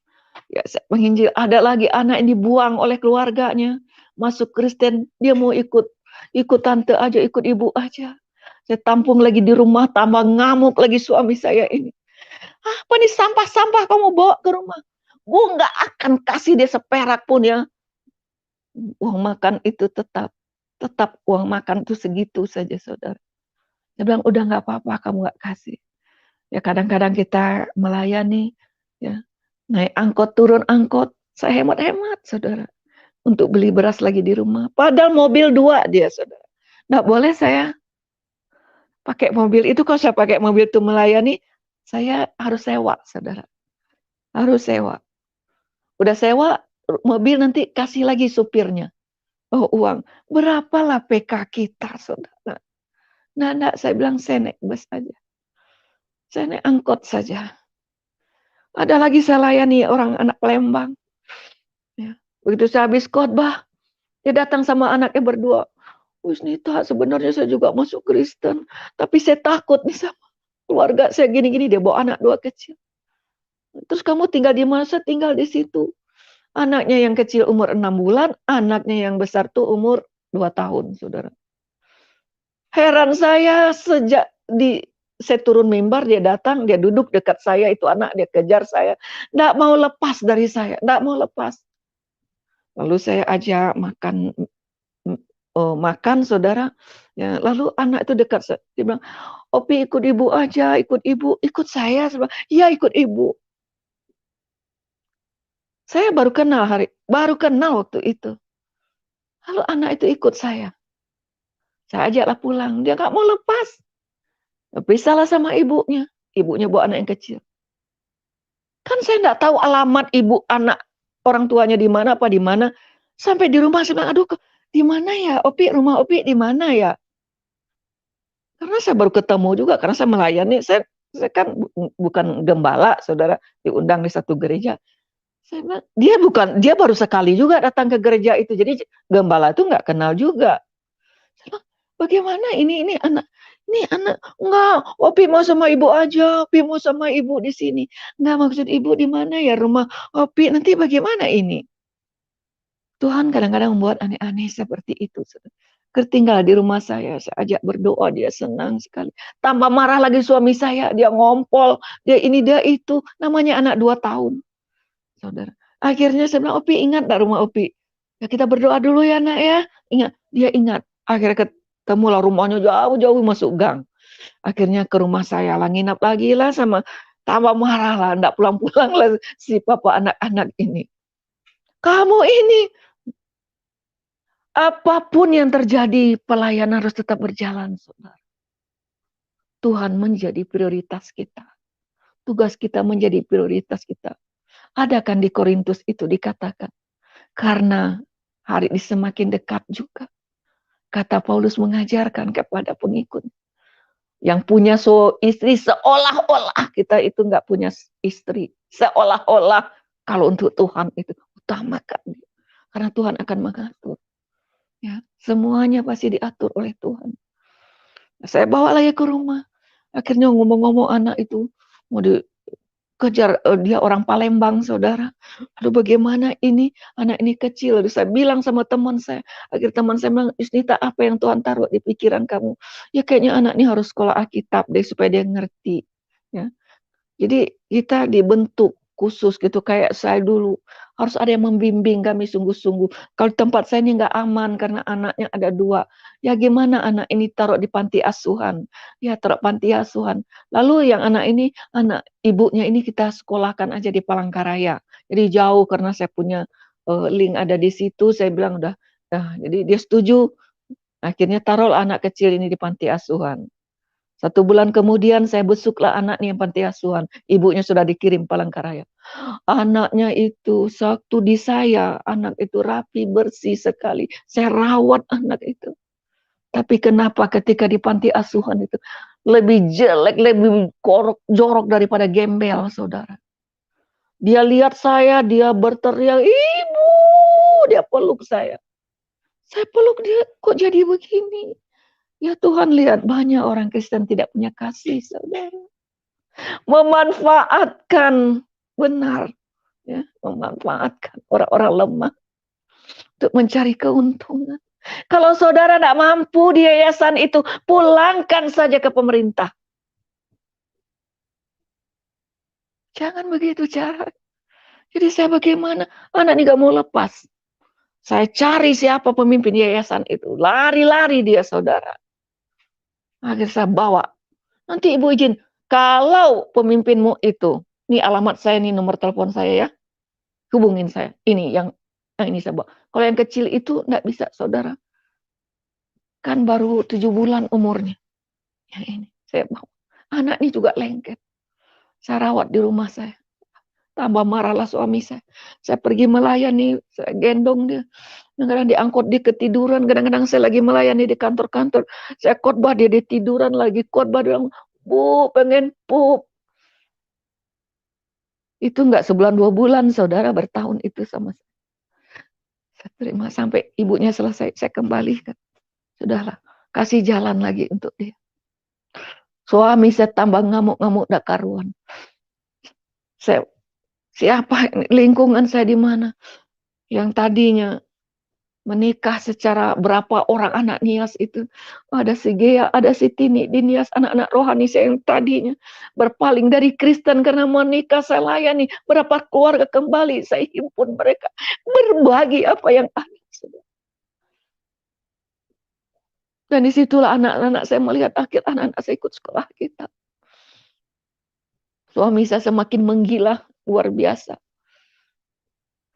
Ya, saya menginjil. Ada lagi anak yang dibuang oleh keluarganya. Masuk Kristen, dia mau ikut tante aja, ikut ibu aja. Saya tampung lagi di rumah, tambah ngamuk lagi suami saya ini. Apa nih sampah-sampah kamu bawa ke rumah? Gue nggak akan kasih dia seperak pun ya. Uang makan itu tetap uang makan itu segitu saja, saudara. Saya bilang udah nggak apa-apa, kamu nggak kasih. Ya kadang-kadang kita melayani, ya naik angkot, turun angkot, saya hemat-hemat, saudara. Untuk beli beras lagi di rumah. Padahal mobil 2 dia, saudara. Nggak boleh saya pakai mobil itu. Kalau saya pakai mobil itu melayani, saya harus sewa, saudara. Harus sewa. Udah sewa, mobil nanti kasih lagi supirnya. Oh, uang. Berapalah PK kita, saudara. Nah, enggak, saya bilang saya naik bus aja. Saya naik angkot saja. Ada lagi saya layani orang anak Palembang. Ya. Begitu saya habis khotbah, dia datang sama anaknya berdua. Nita, sebenarnya saya juga masuk Kristen, tapi saya takut nih sama keluarga saya gini-gini. Dia bawa anak 2 kecil. Terus kamu tinggal di mana? Saya tinggal di situ. Anaknya yang kecil umur 6 bulan, anaknya yang besar tuh umur 2 tahun, saudara. Heran saya sejak saya turun mimbar, dia datang, dia duduk dekat saya, itu anak, dia kejar saya. Nggak mau lepas dari saya, nggak mau lepas. Lalu saya ajak makan, saudara. Ya, lalu anak itu dekat saya. Dia bilang, Opi ikut ibu aja, ikut ibu, ikut saya. Saya bilang, iya ikut ibu. Saya baru kenal waktu itu. Lalu anak itu ikut saya. Saya ajaklah pulang, dia nggak mau lepas. Pisahlah sama ibunya. Ibunya bawa anak yang kecil. Kan saya nggak tahu alamat ibu anak orang tuanya di mana apa di mana. Sampai di rumah saya bilang, aduh, di mana ya Opi, rumah Opi di mana ya? Karena saya baru ketemu juga, karena saya melayani, saya kan bukan gembala, saudara, diundang di satu gereja. Saya bilang, dia baru sekali juga datang ke gereja itu, jadi gembala itu nggak kenal juga. Saya bilang, bagaimana ini anak, enggak, Opi mau sama ibu aja, Opi mau sama ibu di sini. Enggak, maksud ibu di mana ya rumah Opi, nanti bagaimana ini? Tuhan kadang-kadang membuat aneh-aneh seperti itu. Tinggal di rumah saya ajak berdoa, dia senang sekali. Tambah marah lagi suami saya, dia ngompol, dia ini, dia itu. Namanya anak 2 tahun. Saudara. Akhirnya saya bilang, Opi ingat gak rumah Opi? Ya kita berdoa dulu ya nak ya. Ingat, dia ingat. Akhirnya ketemulah rumahnya jauh-jauh masuk gang. Akhirnya ke rumah saya lah, nginap lagi lah sama, tambah marah lah, enggak pulang-pulang lah si papa anak-anak ini. Kamu ini, apapun yang terjadi, pelayanan harus tetap berjalan, saudara. Tuhan menjadi prioritas kita. Tugas kita menjadi prioritas kita. Ada kan di Korintus itu dikatakan, karena hari ini semakin dekat juga. Kata Paulus mengajarkan kepada pengikut. Yang punya istri, seolah-olah kita itu nggak punya istri. Seolah-olah kalau untuk Tuhan itu utamakan. Karena Tuhan akan mengatur. Ya, semuanya pasti diatur oleh Tuhan. Saya bawa lagi ke rumah. Akhirnya ngomong-ngomong anak itu mau dikejar, dia orang Palembang, saudara. Aduh, bagaimana ini anak ini kecil. Lalu saya bilang sama teman saya. Akhirnya teman saya bilang, Nita, apa yang Tuhan taruh di pikiran kamu? Ya kayaknya anak ini harus sekolah Alkitab deh supaya dia ngerti. Ya. Jadi kita dibentuk khusus gitu, kayak saya dulu. Harus ada yang membimbing kami sungguh-sungguh. Kalau tempat saya ini nggak aman karena anaknya ada 2. Ya gimana anak ini taruh di panti asuhan? Ya taruh panti asuhan. Lalu yang anak ini, anak ibunya ini kita sekolahkan aja di Palangkaraya. Jadi jauh karena saya punya link ada di situ. Saya bilang udah, jadi dia setuju. Akhirnya taruhlah anak kecil ini di panti asuhan. 1 bulan kemudian saya besuklah anaknya yang panti asuhan. Ibunya sudah dikirim Palangkaraya. Anaknya itu waktu di saya, anak itu rapi, bersih sekali. Saya rawat anak itu. Tapi kenapa ketika di panti asuhan itu lebih jelek, lebih jorok daripada gembel, saudara. Dia lihat saya, dia berteriak, "Ibu!" Dia peluk saya. Saya peluk dia, kok jadi begini? Ya Tuhan, lihat banyak orang Kristen tidak punya kasih, saudara. Memanfaatkan, benar, ya, memanfaatkan orang-orang lemah untuk mencari keuntungan. Kalau saudara tidak mampu di yayasan itu, pulangkan saja ke pemerintah. Jangan begitu cara. Jadi saya bagaimana? Anak ini gak mau lepas. Saya cari siapa pemimpin yayasan itu. Lari-lari dia, saudara. Akhirnya saya bawa. Nanti ibu izin, kalau pemimpinmu itu, ini alamat saya, ini nomor telepon saya ya, hubungin saya. Ini yang ini saya bawa. Kalau yang kecil itu enggak bisa, saudara. Kan baru 7 bulan umurnya. Yang ini saya bawa. Anak ini juga lengket. Saya rawat di rumah saya. Tambah marahlah suami saya. Saya pergi melayani, saya gendong dia. Kadang-kadang diangkut dia ketiduran. Kadang-kadang saya lagi melayani di kantor-kantor. Saya khotbah dia tiduran lagi. Khotbah dia bilang, "Bu, pengen pup." Itu enggak sebulan 2 bulan, saudara, bertahun itu sama saya. Saya terima sampai ibunya selesai, saya kembalikan. Sudahlah, kasih jalan lagi untuk dia. Suami saya tambah ngamuk-ngamuk dak karuan. Saya, siapa lingkungan saya di mana? Yang tadinya menikah secara berapa orang anak Nias itu. Ada si Gea, ada si Tini, di Nias, anak-anak rohani saya yang tadinya berpaling dari Kristen karena menikah, saya layani. Berapa keluarga kembali, saya himpun mereka. Berbagi apa yang ada. Dan disitulah anak-anak saya melihat akhir anak-anak saya ikut sekolah kita. Suami saya semakin menggila, luar biasa.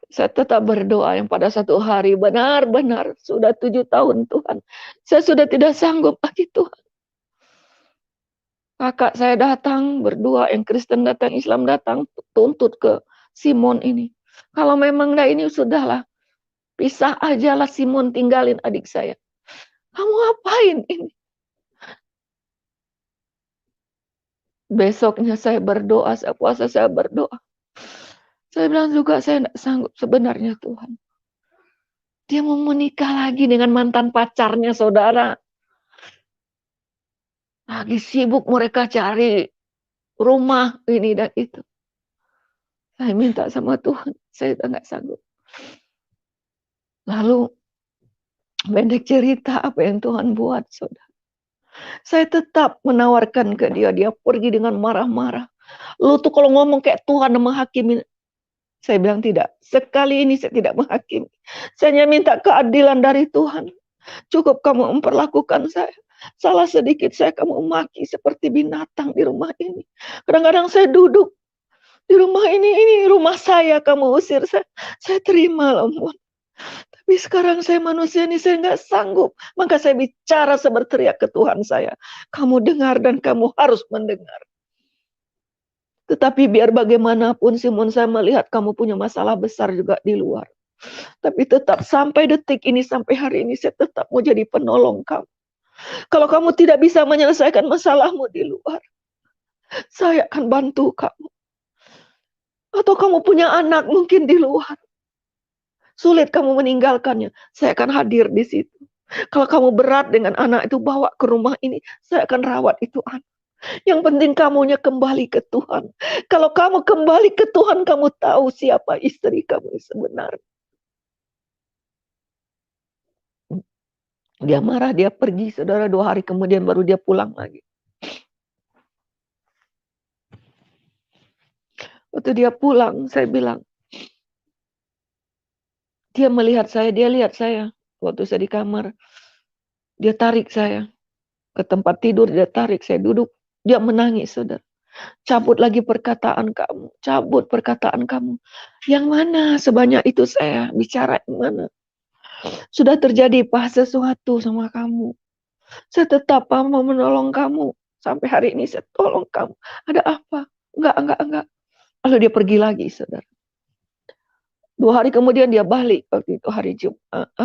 Saya tetap berdoa yang pada satu hari benar-benar sudah 7 tahun Tuhan. Saya sudah tidak sanggup lagi Tuhan. Kakak saya datang berdua, yang Kristen datang, Islam datang, tuntut ke Simon ini. Kalau memang enggak ini sudahlah, pisah ajalah Simon, tinggalin adik saya. Kamu ngapain ini? Besoknya saya berdoa, saya puasa, saya berdoa. Saya bilang juga saya tidak sanggup sebenarnya Tuhan. Dia mau menikah lagi dengan mantan pacarnya, saudara. Lagi sibuk mereka cari rumah ini dan itu. Saya minta sama Tuhan, saya sudah nggak sanggup. Lalu pendek cerita apa yang Tuhan buat, saudara. Saya tetap menawarkan ke dia, dia pergi dengan marah-marah. Lu tuh kalau ngomong kayak Tuhan menghakimi. Saya bilang tidak, sekali ini saya tidak menghakimi. Saya hanya minta keadilan dari Tuhan. Cukup kamu memperlakukan saya. Salah sedikit saya kamu maki seperti binatang di rumah ini. Kadang-kadang saya duduk di rumah ini rumah saya, kamu usir saya terima lembut. Tapi sekarang saya manusia ini saya nggak sanggup. Maka saya bicara, saya berteriak ke Tuhan saya. Kamu dengar dan kamu harus mendengar. Tetapi biar bagaimanapun Simon, saya melihat kamu punya masalah besar juga di luar. Tapi tetap sampai detik ini, sampai hari ini saya tetap mau jadi penolong kamu. Kalau kamu tidak bisa menyelesaikan masalahmu di luar, saya akan bantu kamu. Atau kamu punya anak mungkin di luar, sulit kamu meninggalkannya, saya akan hadir di situ. Kalau kamu berat dengan anak itu, bawa ke rumah ini, saya akan rawat itu anak. Yang penting kamunya kembali ke Tuhan. Kalau kamu kembali ke Tuhan, kamu tahu siapa istri kamu sebenarnya. Dia marah, dia pergi, saudara. 2 hari kemudian baru dia pulang lagi. Waktu dia pulang, saya bilang, dia melihat saya, dia lihat saya. Waktu saya di kamar, dia tarik saya ke tempat tidur, dia tarik saya duduk. Dia menangis, saudara. Cabut lagi perkataan kamu, cabut perkataan kamu. Yang mana sebanyak itu saya bicara yang mana? Sudah terjadi Pak sesuatu sama kamu. Saya tetap Pak mau menolong kamu. Sampai hari ini saya tolong kamu. Ada apa? Enggak. Lalu dia pergi lagi, saudara. 2 hari kemudian dia balik. Waktu itu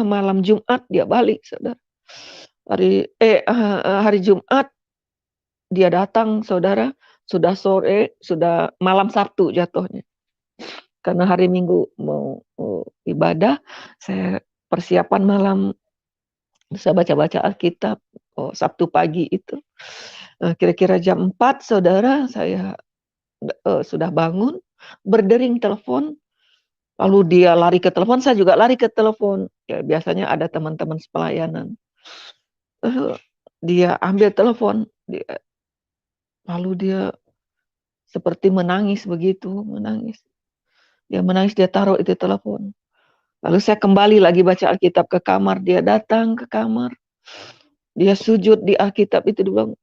malam Jumat dia balik, saudara. Hari Jumat dia datang, saudara. Sudah sore, sudah malam Sabtu jatuhnya. Karena hari Minggu mau ibadah, saya persiapan malam, saya baca-baca Alkitab. Sabtu pagi itu. Kira-kira jam 4, saudara, saya sudah bangun, berdering telepon, lalu dia lari ke telepon, saya juga lari ke telepon. Ya, biasanya ada teman-teman pelayanan. Dia ambil telepon, lalu dia seperti menangis begitu, menangis. Dia menangis, dia taruh itu telepon. Lalu saya kembali lagi baca Alkitab ke kamar, dia datang ke kamar. Dia sujud di Alkitab itu, dia bilang,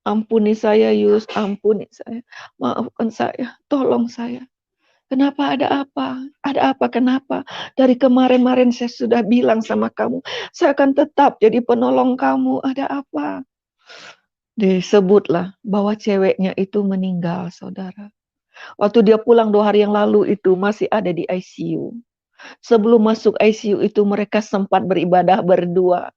ampuni saya Yus, ampuni saya. Maafkan saya, tolong saya. Kenapa, ada apa? Ada apa, kenapa? Dari kemarin-kemarin saya sudah bilang sama kamu, saya akan tetap jadi penolong kamu. Ada apa? Disebutlah bahwa ceweknya itu meninggal, saudara. Waktu dia pulang 2 hari yang lalu itu masih ada di ICU. Sebelum masuk ICU itu mereka sempat beribadah berdua.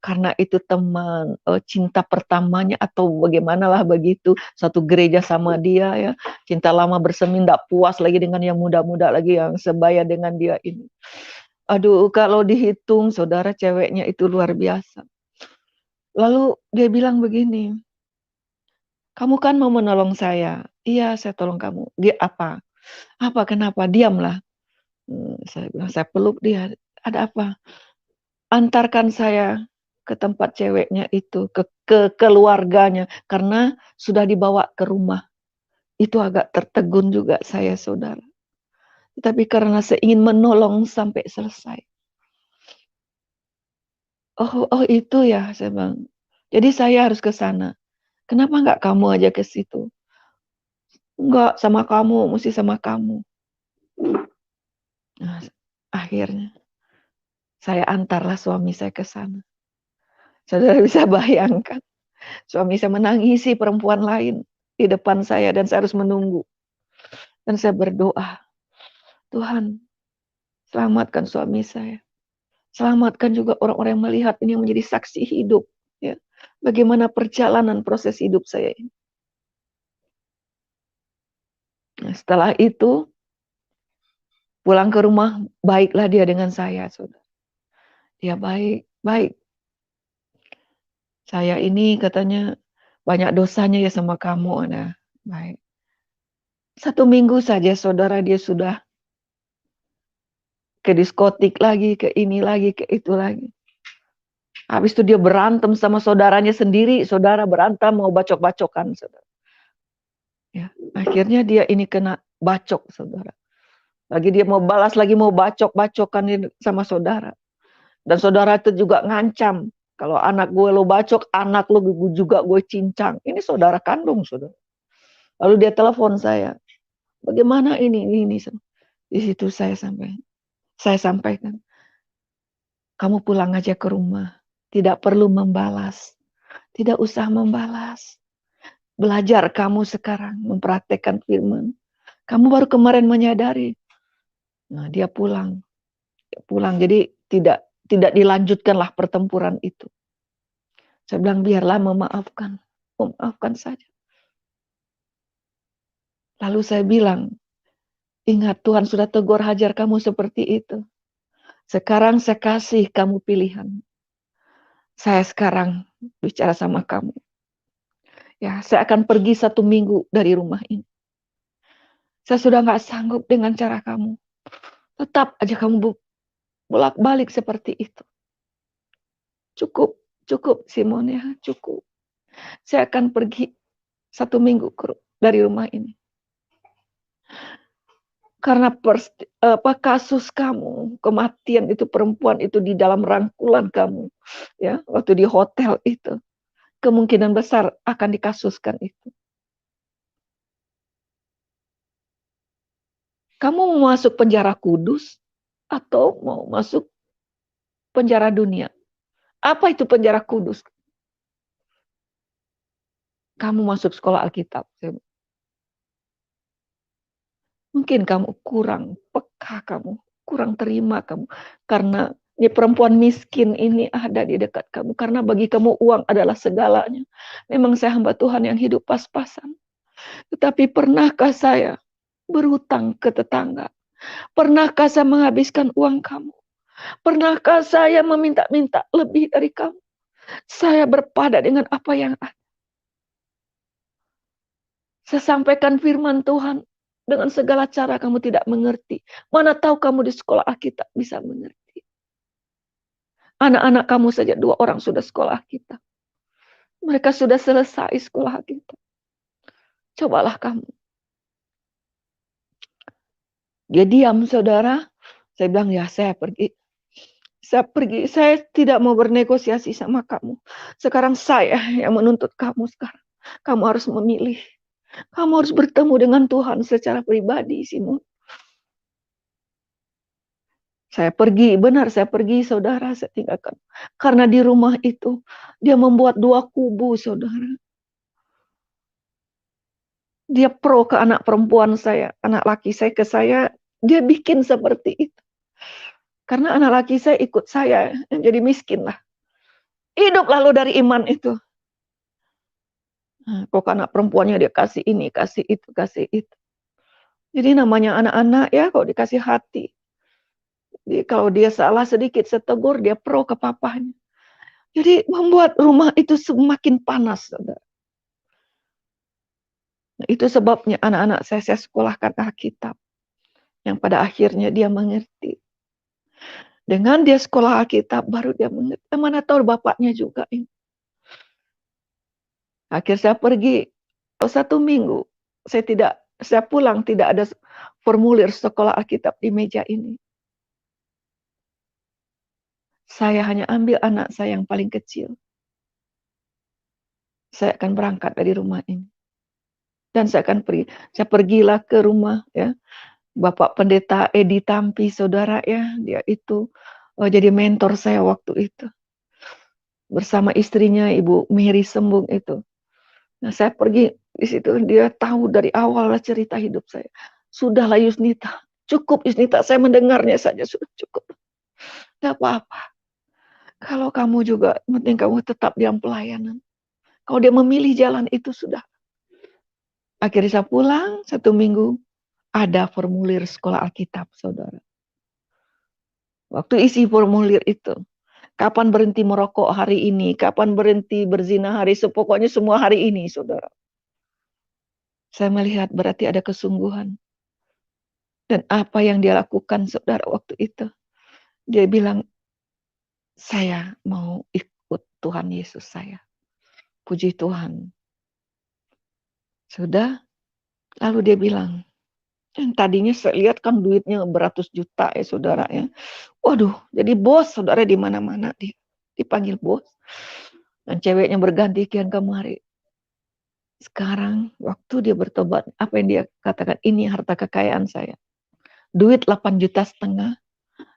Karena itu teman cinta pertamanya atau bagaimanalah begitu, satu gereja sama dia ya, cinta lama bersemi, tidak puas lagi dengan yang muda-muda lagi yang sebaya dengan dia ini. Aduh, kalau dihitung saudara, ceweknya itu luar biasa. Lalu dia bilang begini, kamu kan mau menolong saya. Iya, saya tolong kamu. Dia apa? Apa, kenapa? Diamlah. Saya bilang, saya peluk dia. Ada apa? Antarkan saya ke tempat ceweknya itu, ke keluarganya, karena sudah dibawa ke rumah. Itu agak tertegun juga saya, saudara. Tapi karena saya ingin menolong sampai selesai. Oh itu ya, saya bilang. Jadi saya harus ke sana. Kenapa enggak kamu aja ke situ? Enggak, sama kamu, mesti sama kamu. Nah, akhirnya saya antarlah suami saya ke sana. Saudara bisa bayangkan, suami saya menangisi perempuan lain di depan saya dan saya harus menunggu. Dan saya berdoa, Tuhan, selamatkan suami saya. Selamatkan juga orang-orang yang melihat ini, yang menjadi saksi hidup. Ya. Bagaimana perjalanan proses hidup saya ini. Nah, setelah itu, pulang ke rumah, baiklah dia dengan saya. Saudara. Dia baik. Saya ini katanya banyak dosanya ya sama kamu. Nah, baik. 1 minggu saja saudara dia sudah ke diskotik lagi, ke ini lagi, ke itu lagi. Habis itu dia berantem sama saudaranya sendiri, saudara berantem mau bacok-bacokan, saudara. Ya, akhirnya dia ini kena bacok, saudara. Lagi dia mau balas lagi, mau bacok-bacokan sama saudara. Dan saudara itu juga ngancam, kalau anak gue lo bacok, anak lo juga gue cincang. Ini saudara kandung, saudara. Lalu dia telepon saya, bagaimana ini. Di situ saya sampaikan, kamu pulang aja ke rumah, tidak perlu membalas, tidak usah membalas. Belajar kamu sekarang mempraktekkan firman. Kamu baru kemarin menyadari. Nah, dia pulang. Jadi tidak dilanjutkanlah pertempuran itu. Saya bilang biarlah memaafkan saja. Lalu saya bilang, ingat Tuhan sudah tegur hajar kamu seperti itu. Sekarang saya kasih kamu pilihan. Saya sekarang bicara sama kamu. Ya, saya akan pergi 1 minggu dari rumah ini. Saya sudah nggak sanggup dengan cara kamu. Tetap aja kamu bolak-balik seperti itu. Cukup Simon ya, cukup. Saya akan pergi 1 minggu dari rumah ini. Karena kasus kamu, kematian itu perempuan itu di dalam rangkulan kamu, ya, waktu di hotel itu, kemungkinan besar akan dikasuskan itu. Kamu mau masuk penjara kudus atau mau masuk penjara dunia. Apa itu penjara kudus? Kamu masuk sekolah Alkitab. Mungkin kamu kurang peka, kamu kurang terima kamu. Karena ini perempuan miskin ini ada di dekat kamu. Karena bagi kamu uang adalah segalanya. Memang saya hamba Tuhan yang hidup pas-pasan. Tetapi pernahkah saya berhutang ke tetangga? Pernahkah saya menghabiskan uang kamu? Pernahkah saya meminta-minta lebih dari kamu? Saya berpada dengan apa yang ada. Saya sampaikan firman Tuhan. Dengan segala cara kamu tidak mengerti. Mana tahu kamu di sekolah Alkitab bisa mengerti. Anak-anak kamu saja 2 orang sudah sekolah Alkitab. Mereka sudah selesai sekolah Alkitab. Cobalah kamu. Dia diam, saudara. Saya bilang, ya saya pergi. Saya tidak mau bernegosiasi sama kamu. Sekarang saya yang menuntut kamu sekarang. Kamu harus memilih. Kamu harus bertemu dengan Tuhan secara pribadi, Simon. Saya pergi, benar saya pergi, saudara, saya tinggalkan. Karena di rumah itu, dia membuat 2 kubu, saudara. Dia pro ke anak perempuan saya, anak laki saya ke saya, dia bikin seperti itu. Karena anak laki saya ikut saya, jadi miskin lah. Hidup lalu dari iman itu. Nah, kok anak perempuannya dia kasih ini, kasih itu, kasih itu. Jadi namanya anak-anak ya, kalau dikasih hati. Jadi, kalau dia salah sedikit, setegur, dia pro ke papanya. Jadi membuat rumah itu semakin panas, saudara. Nah, itu sebabnya anak-anak saya sekolahkan Alkitab. Yang pada akhirnya dia mengerti. Dengan dia sekolah Alkitab, baru dia mengerti. Mana tahu bapaknya juga ini. Akhir saya pergi 1 minggu. Saya pulang tidak ada formulir sekolah Alkitab di meja ini. Saya hanya ambil anak saya yang paling kecil. Saya akan berangkat dari rumah ini. Dan saya akan pergi. Saya pergilah ke rumah ya. Bapak Pendeta Edi Tampi, saudara ya. Dia itu jadi mentor saya waktu itu. Bersama istrinya Ibu Mary Sembung itu. Nah, saya pergi di situ, dia tahu dari awal cerita hidup saya. Sudahlah Yusnita, cukup Yusnita, saya mendengarnya saja sudah cukup. Tidak apa-apa. Kalau kamu juga, penting kamu tetap dalam pelayanan. Kalau dia memilih jalan itu sudah. Akhirnya saya pulang 1 minggu, ada formulir sekolah Alkitab, saudara. Waktu isi formulir itu, kapan berhenti merokok hari ini, kapan berhenti berzina hari, pokoknya semua hari ini, saudara. Saya melihat berarti ada kesungguhan. Dan apa yang dia lakukan, saudara, waktu itu. Dia bilang, saya mau ikut Tuhan Yesus saya. Puji Tuhan. Sudah, lalu dia bilang, yang tadinya saya lihat kan duitnya beratus juta ya saudara ya. Waduh, jadi bos saudara di mana-mana dia dipanggil bos. Dan ceweknya berganti kian kemari. Sekarang waktu dia bertobat, apa yang dia katakan, ini harta kekayaan saya. Duit 8,5 juta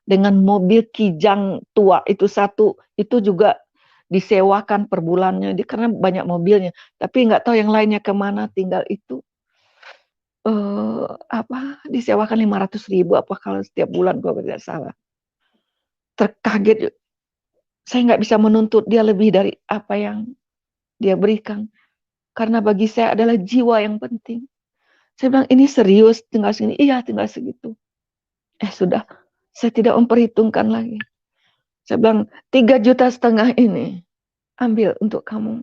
dengan mobil Kijang tua itu satu, itu juga disewakan per bulannya, karena banyak mobilnya. Tapi nggak tahu yang lainnya kemana, tinggal itu. Disewakan 500.000 apa kalau setiap bulan kalau tidak salah. Terkaget, saya nggak bisa menuntut dia lebih dari apa yang dia berikan. Karena bagi saya adalah jiwa yang penting. Saya bilang, ini serius tinggal segini? Iya, tinggal segitu. Sudah, saya tidak memperhitungkan lagi. Saya bilang, 3,5 juta ini, ambil untuk kamu.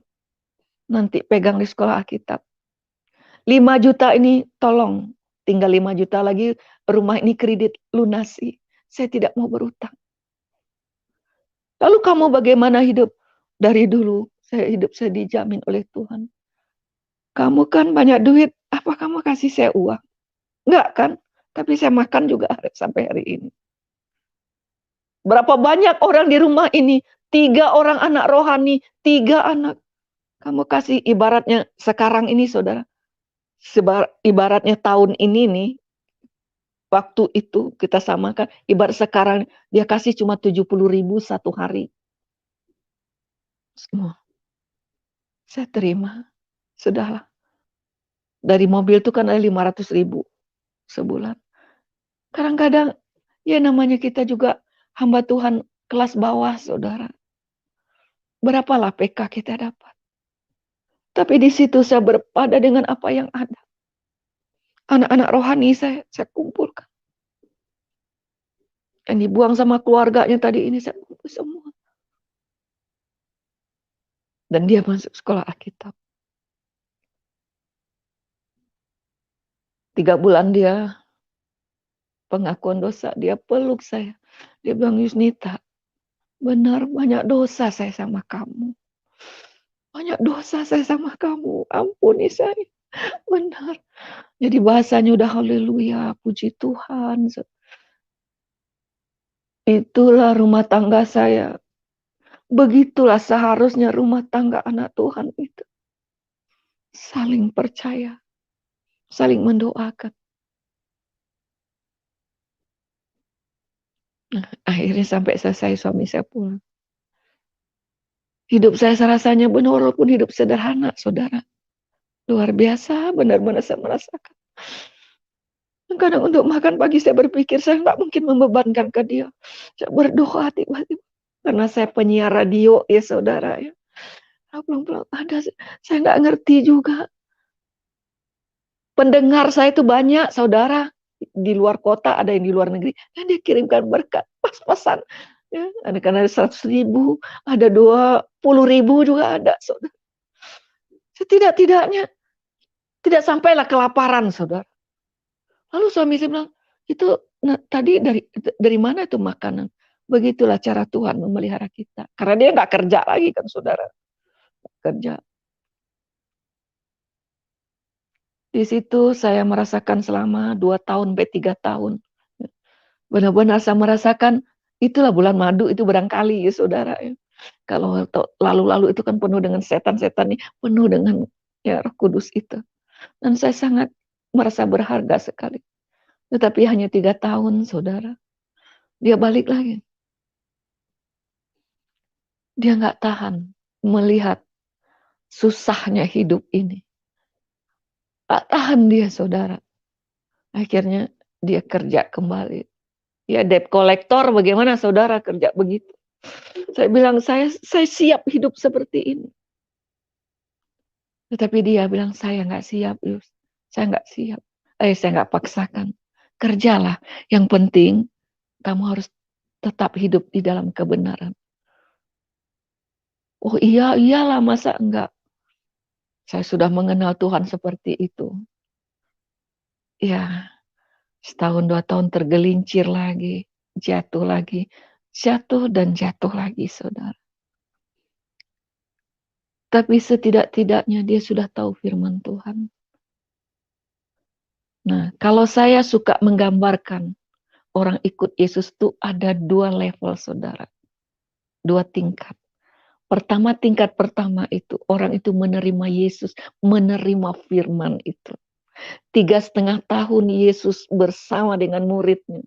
Nanti pegang di sekolah Alkitab. 5 juta ini tolong, tinggal 5 juta lagi, rumah ini kredit lunasi. Saya tidak mau berutang. Lalu kamu bagaimana hidup? Dari dulu, saya dijamin oleh Tuhan. Kamu kan banyak duit, apa kamu kasih saya uang? Enggak kan? Tapi saya makan juga sampai hari ini. Berapa banyak orang di rumah ini? 3 orang anak rohani, 3 anak. Kamu kasih ibaratnya sekarang ini saudara. Ibaratnya tahun ini nih, waktu itu kita samakan, ibarat sekarang dia kasih cuma 70.000 satu hari. Semua. Saya terima. Sudahlah. Dari mobil itu kan ada 500.000 sebulan. Kadang-kadang ya namanya kita juga hamba Tuhan kelas bawah, saudara. Berapalah PK kita dapat. Tapi di situ saya berpada dengan apa yang ada. Anak-anak rohani saya kumpulkan. Yang dibuang sama keluarganya tadi ini saya kumpul semua. Dan dia masuk sekolah Alkitab. 3 bulan dia pengakuan dosa, dia peluk saya. Dia bilang, Yusnita, benar banyak dosa saya sama kamu. Banyak dosa saya sama kamu. Ampuni saya. Benar. Jadi bahasanya udah haleluya, puji Tuhan. Itulah rumah tangga saya. Begitulah seharusnya rumah tangga anak Tuhan itu. Saling percaya. Saling mendoakan. Nah, akhirnya sampai selesai suami saya pulang. Hidup saya rasanya benar walaupun hidup sederhana, saudara. Luar biasa, benar-benar saya merasakan. Kadang untuk makan pagi saya berpikir saya nggak mungkin membebankan ke dia. Saya berdoa tiba-tiba. Karena saya penyiar radio ya saudara ya. Pulang-pulang ada, saya nggak ngerti juga. Pendengar saya itu banyak saudara. Di luar kota, ada yang di luar negeri. Dan dia kirimkan berkat, pas-pasan. Ya, ada kan ada 100.000, ada 20.000 juga ada saudara. Setidak-tidaknya tidak sampailah kelaparan saudara. Lalu suami saya bilang, itu tadi dari mana itu makanan? Begitulah cara Tuhan memelihara kita. Karena dia nggak kerja lagi kan saudara. Kerja. Di situ saya merasakan selama 2 tahun, 3 tahun. Benar-benar saya merasakan, itulah bulan madu itu barangkali ya saudara. Ya. Kalau lalu-lalu itu kan penuh dengan setan-setan nih, penuh dengan ya Roh Kudus itu. Dan saya sangat merasa berharga sekali. Tetapi hanya 3 tahun, saudara. Dia balik lagi. Dia nggak tahan melihat susahnya hidup ini. Nggak tahan dia, saudara. Akhirnya dia kerja kembali. Ya, debt collector bagaimana, saudara, kerja begitu. Saya bilang, saya siap hidup seperti ini. Tetapi dia bilang, saya nggak siap, Yus. Saya nggak siap. Saya nggak paksakan. Kerjalah. Yang penting, kamu harus tetap hidup di dalam kebenaran. Oh iyalah, masa enggak? Saya sudah mengenal Tuhan seperti itu. Ya, setahun 2 tahun tergelincir lagi, jatuh lagi, jatuh dan jatuh lagi, saudara. Tapi setidak-tidaknya dia sudah tahu firman Tuhan. Nah, kalau saya suka menggambarkan orang ikut Yesus itu ada 2 level, saudara. 2 tingkat. Pertama, tingkat pertama itu, orang itu menerima Yesus, menerima firman itu. 3,5 tahun Yesus bersama dengan muridnya.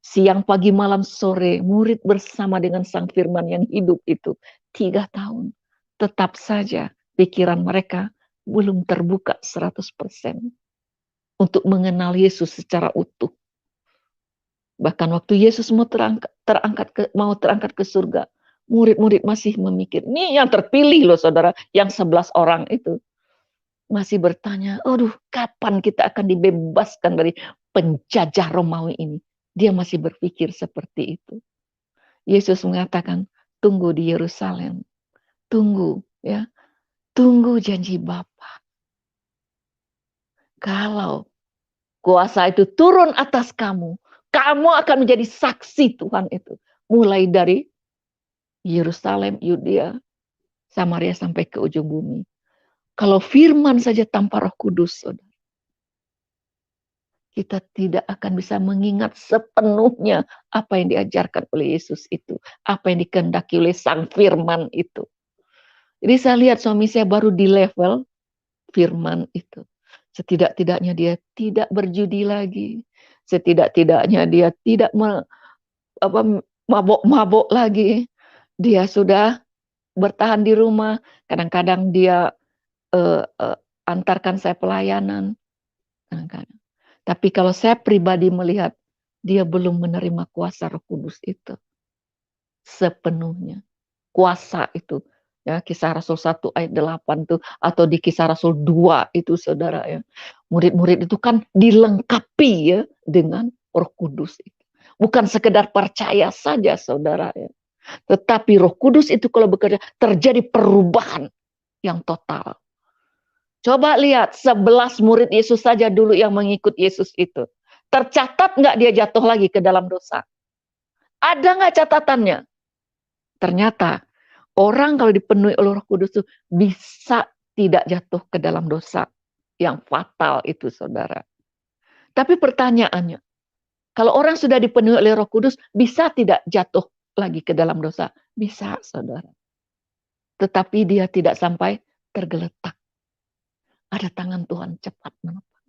Siang, pagi, malam, sore, murid bersama dengan sang firman yang hidup itu. 3 tahun. Tetap saja pikiran mereka belum terbuka 100% untuk mengenal Yesus secara utuh. Bahkan waktu Yesus mau terangkat ke surga, murid-murid masih memikir, ini yang terpilih loh saudara, yang 11 orang itu. Masih bertanya, aduh kapan kita akan dibebaskan dari penjajah Romawi ini. Dia masih berpikir seperti itu. Yesus mengatakan, tunggu di Yerusalem. Tunggu ya. Tunggu janji Bapa. Kalau kuasa itu turun atas kamu, kamu akan menjadi saksi Tuhan itu. Mulai dari Yerusalem, Yudea, Samaria sampai ke ujung bumi. Kalau firman saja tanpa Roh Kudus, saudara, kita tidak akan bisa mengingat sepenuhnya apa yang diajarkan oleh Yesus itu. Apa yang dikehendaki oleh sang firman itu. Jadi saya lihat suami saya baru di level firman itu. Setidak-tidaknya dia tidak berjudi lagi. Setidak-tidaknya dia tidak mabok-mabok lagi. Dia sudah bertahan di rumah. Kadang-kadang dia antarkan saya pelayanan. Kadang-kadang. Tapi kalau saya pribadi melihat, dia belum menerima kuasa Roh Kudus itu sepenuhnya. Kuasa itu. Ya, Kisah Rasul 1 ayat 8 tuh, atau di Kisah Rasul 2 itu, saudara ya. Murid-murid itu kan dilengkapi ya dengan Roh Kudus itu. Bukan sekedar percaya saja, saudara ya. Tetapi Roh Kudus itu kalau bekerja, terjadi perubahan yang total. Coba lihat, 11 murid Yesus saja dulu yang mengikut Yesus itu. Tercatat nggak dia jatuh lagi ke dalam dosa? Ada nggak catatannya? Ternyata orang kalau dipenuhi oleh Roh Kudus itu bisa tidak jatuh ke dalam dosa yang fatal itu, saudara. Tapi pertanyaannya, kalau orang sudah dipenuhi oleh Roh Kudus, bisa tidak jatuh lagi ke dalam dosa? Bisa, saudara. Tetapi dia tidak sampai tergeletak. Ada tangan Tuhan cepat menopang.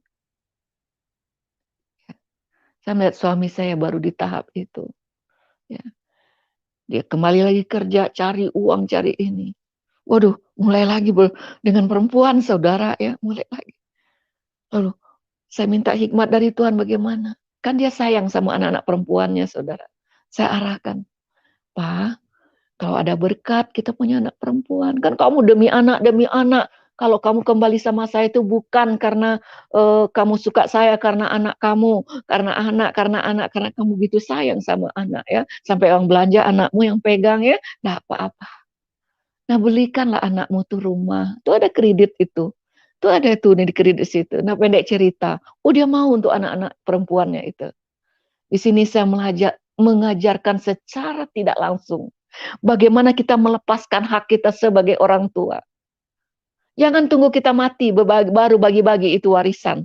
Saya melihat suami saya baru di tahap itu. Ya. Dia kembali lagi kerja, cari uang, cari ini. Waduh, mulai lagi dengan perempuan, saudara ya, mulai lagi. Lalu saya minta hikmat dari Tuhan bagaimana. Kan dia sayang sama anak-anak perempuannya, saudara. Saya arahkan, Pak, kalau ada berkat, kita punya anak perempuan. Kan kamu demi anak. Kalau kamu kembali sama saya itu bukan karena kamu suka saya, karena anak kamu, karena kamu gitu sayang sama anak ya. Sampai orang belanja anakmu yang pegang ya, nggak apa-apa. Nah, belikanlah anakmu tuh rumah. Tuh ada kredit itu. Tuh ada tuh nih di kredit situ. Nah, pendek cerita. Oh, dia mau untuk anak-anak perempuannya itu. Di sini saya mengajarkan secara tidak langsung bagaimana kita melepaskan hak kita sebagai orang tua. Jangan tunggu kita mati baru bagi-bagi itu warisan.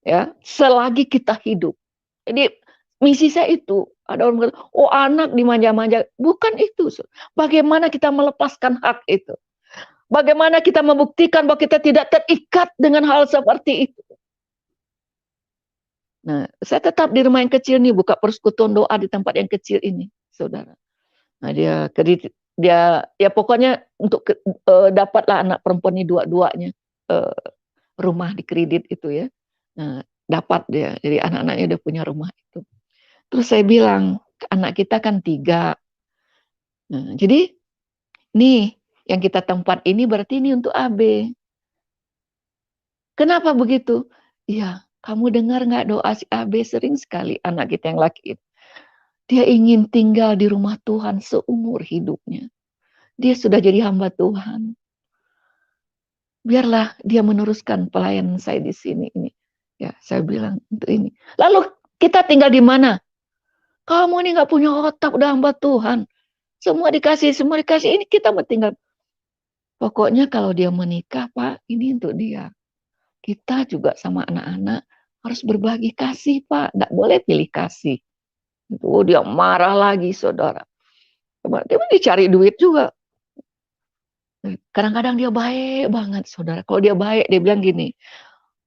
Ya, selagi kita hidup. Jadi misi saya itu, ada orang berkata, oh anak dimanja-manja. Bukan itu. Bagaimana kita melepaskan hak itu. Bagaimana kita membuktikan bahwa kita tidak terikat dengan hal seperti itu. Nah, saya tetap di rumah yang kecil nih, buka persekutuan doa di tempat yang kecil ini, saudara. Nah, dia ya pokoknya untuk dapatlah anak perempuan ini dua-duanya rumah di kredit itu ya. Nah, dapat dia, jadi anak-anaknya udah punya rumah itu. Terus saya bilang, anak kita kan 3. Nah, jadi nih yang kita tempat ini berarti ini untuk AB. Kenapa begitu? Iya, kamu dengar nggak doa si AB sering sekali anak kita yang laki itu. Dia ingin tinggal di rumah Tuhan seumur hidupnya. Dia sudah jadi hamba Tuhan. Biarlah dia meneruskan pelayanan saya di sini ini. Ya, saya bilang untuk ini. Lalu kita tinggal di mana? Kamu ini nggak punya otak, udah hamba Tuhan. Semua dikasih. Ini kita mau tinggal. Pokoknya kalau dia menikah, Pak, ini untuk dia. Kita juga sama anak-anak harus berbagi kasih, Pak. Nggak boleh pilih kasih. Itu dia marah lagi, saudara. Dia cari duit juga. Kadang-kadang dia baik banget, saudara. Kalau dia baik, dia bilang gini,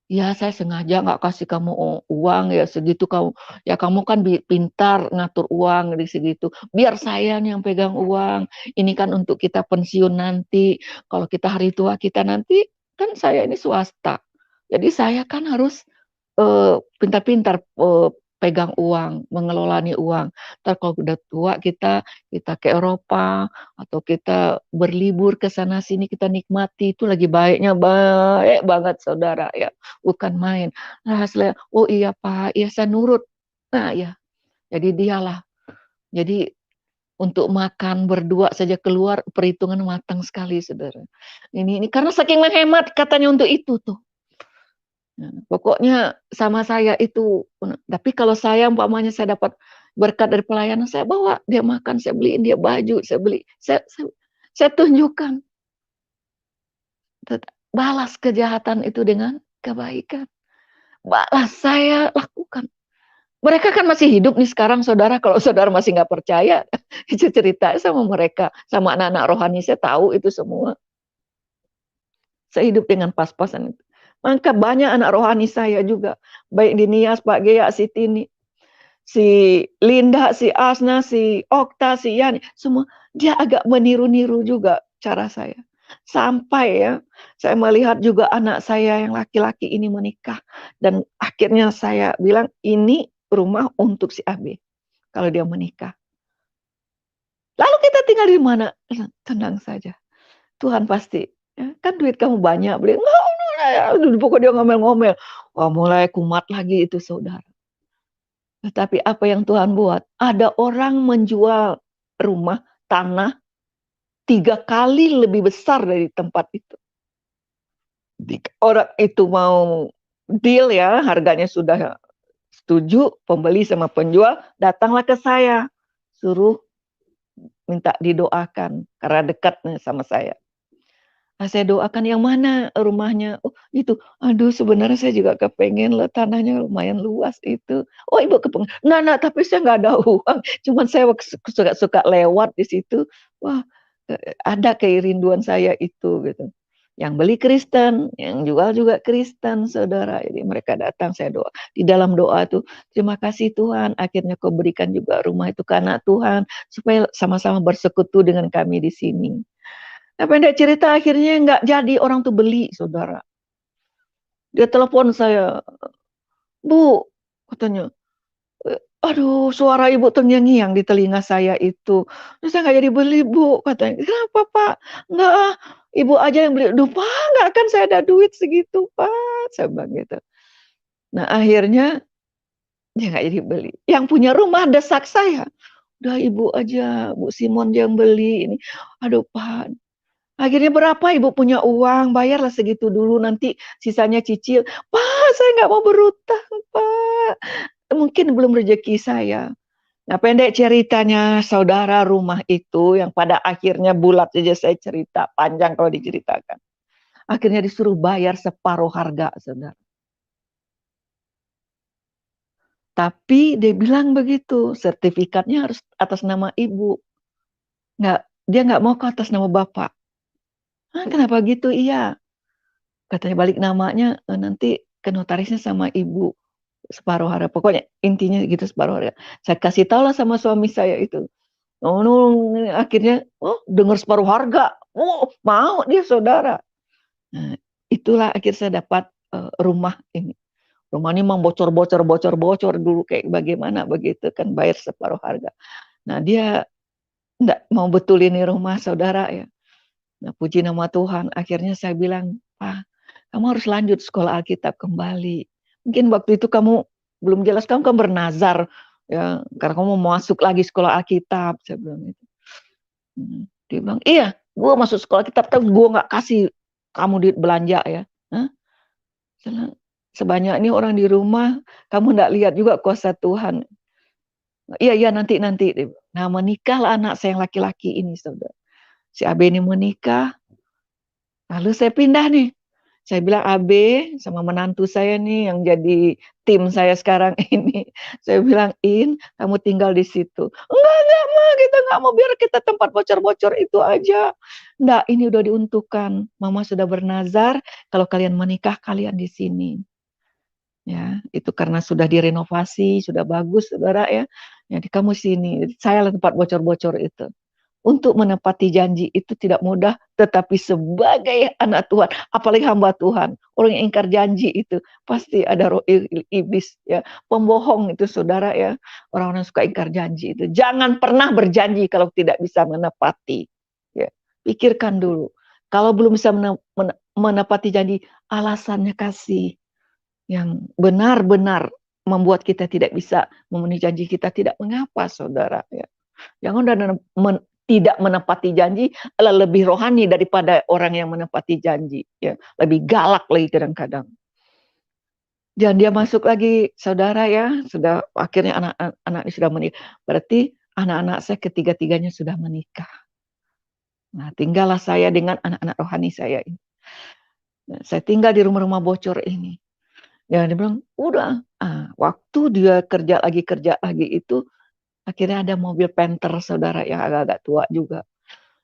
ya saya sengaja nggak kasih kamu uang ya segitu kamu. Ya kamu kan pintar ngatur uang di segitu. Biar saya nih yang pegang uang. Ini kan untuk kita pensiun nanti. Kalau kita hari tua kita nanti, kan saya ini swasta. Jadi saya kan harus pintar-pintar pegang uang, mengelola nih uang. Ntar kalau udah tua kita ke Eropa atau kita berlibur ke sana sini kita nikmati itu lagi baiknya baik banget saudara ya, bukan main. Nah, oh iya Pak, iya saya nurut. Nah ya, jadi dialah. Jadi untuk makan berdua saja keluar perhitungan matang sekali saudara. Ini karena saking menghemat katanya untuk itu tuh. Nah, pokoknya sama saya itu, tapi kalau saya umpamanya saya dapat berkat dari pelayanan, saya bawa dia makan, saya beliin dia baju, saya tunjukkan. Balas kejahatan itu dengan kebaikan. Balas saya lakukan. Mereka kan masih hidup nih sekarang, saudara. Kalau saudara masih nggak percaya, cerita sama mereka, sama anak-anak rohani saya tahu itu semua. Saya hidup dengan pas-pasan itu. Maka banyak anak rohani saya juga, baik di Nias, Pak Gea, si Tini, si Linda, si Asna, si Okta, si Yani, semua dia agak meniru-niru juga cara saya. Sampai ya, saya melihat juga anak saya yang laki-laki ini menikah. Dan akhirnya saya bilang, ini rumah untuk si AB, kalau dia menikah. Lalu kita tinggal di mana? Tenang saja. Tuhan pasti. Ya, kan duit kamu banyak. Beli, enggak, pokoknya dia ngomel-ngomel. Wah, mulai kumat lagi itu saudara. Tetapi apa yang Tuhan buat? Ada orang menjual rumah, tanah, 3 kali lebih besar dari tempat itu. Orang itu mau deal ya, harganya sudah setuju, pembeli sama penjual, datanglah ke saya. Suruh minta didoakan, karena dekat sama saya. Nah, saya doakan yang mana rumahnya? Oh, itu. Aduh, sebenarnya saya juga kepengen loh, tanahnya lumayan luas itu. Oh, ibu kepengen. Nah, tapi saya nggak ada uang. Cuman saya suka lewat di situ. Wah, ada keirinduan saya itu gitu. Yang beli Kristen, yang jual juga Kristen, saudara. Jadi mereka datang, saya doa. Di dalam doa tuh, terima kasih Tuhan, akhirnya kau berikan juga rumah itu ke anak Tuhan, supaya sama-sama bersekutu dengan kami di sini. Nah, pendek cerita akhirnya nggak jadi orang tuh beli, saudara. Dia telepon saya, Bu, katanya, aduh suara ibu terngiang-ngiang di telinga saya itu. Terus saya nggak jadi beli, Bu, katanya. Kenapa, Pak? Nggak, ibu aja yang beli. Duh, Pak, nggak kan saya ada duit segitu, Pak. Saya bilang gitu. Nah, akhirnya dia nggak jadi beli. Yang punya rumah desak saya. Udah ibu aja, Bu Simon yang beli ini. Aduh, Pak. Akhirnya berapa ibu punya uang, bayarlah segitu dulu, nanti sisanya cicil. Pak, saya nggak mau berutang, Pak. Mungkin belum rezeki saya. Nah, pendek ceritanya, saudara, rumah itu yang pada akhirnya bulat saja saya cerita, panjang kalau diceritakan. Akhirnya disuruh bayar separuh harga, saudara. Tapi dia bilang begitu, sertifikatnya harus atas nama ibu. Dia nggak mau ke atas nama bapak. Kenapa gitu? Iya. Katanya balik namanya, nanti ke notarisnya sama ibu separuh harga. Pokoknya intinya gitu separuh harga. Saya kasih tahu lah sama suami saya itu. Oh, akhirnya dengar separuh harga. Oh, mau dia saudara. Nah, itulah akhir saya dapat rumah ini. Rumah ini memang bocor dulu kayak bagaimana begitu kan, bayar separuh harga. Nah, dia enggak mau betulin ini rumah saudara ya. Nah, puji nama Tuhan. Akhirnya saya bilang, Pak, kamu harus lanjut sekolah Alkitab kembali. Mungkin waktu itu kamu belum jelas, kamu kan bernazar, ya, karena kamu mau masuk lagi sekolah Alkitab. Saya bilang itu. Dia bilang, iya, gue masuk sekolah Alkitab, tapi gue nggak kasih kamu duit belanja ya. Hah? Sebanyak ini orang di rumah, kamu nggak lihat juga kuasa Tuhan. Iya, nanti. Nah, menikahlah anak saya yang laki-laki ini, saudara. Si Abe ini menikah, lalu saya pindah nih. Saya bilang AB sama menantu saya nih yang jadi tim saya sekarang ini. Saya bilang, kamu tinggal di situ. Enggak, Ma, kita nggak mau, biar kita tempat bocor-bocor itu aja. Enggak, ini udah diuntukkan. Mama sudah bernazar, kalau kalian menikah, kalian di sini. Ya, itu karena sudah direnovasi, sudah bagus, saudara ya. Jadi kamu sini, saya tempat bocor-bocor itu. Untuk menepati janji itu tidak mudah, tetapi sebagai anak Tuhan, apalagi hamba Tuhan, orang yang ingkar janji itu pasti ada roh iblis ya, pembohong itu saudara ya, orang-orang suka ingkar janji itu. Jangan pernah berjanji kalau tidak bisa menepati. Ya, pikirkan dulu. Kalau belum bisa menepati janji, alasannya kasih yang benar-benar membuat kita tidak bisa memenuhi janji kita, tidak mengapa saudara ya. Jangan tidak menepati janji adalah lebih rohani daripada orang yang menepati janji, ya, lebih galak lagi kadang-kadang. Dan dia masuk lagi, saudara ya, sudah akhirnya anak-anak sudah menikah. Berarti anak-anak saya ketiga-tiganya sudah menikah. Nah, tinggallah saya dengan anak-anak rohani saya ini. Nah, saya tinggal di rumah-rumah bocor ini. Ya, dia bilang, udah. Waktu dia kerja lagi itu, akhirnya ada mobil Panther, saudara, yang agak-agak tua juga.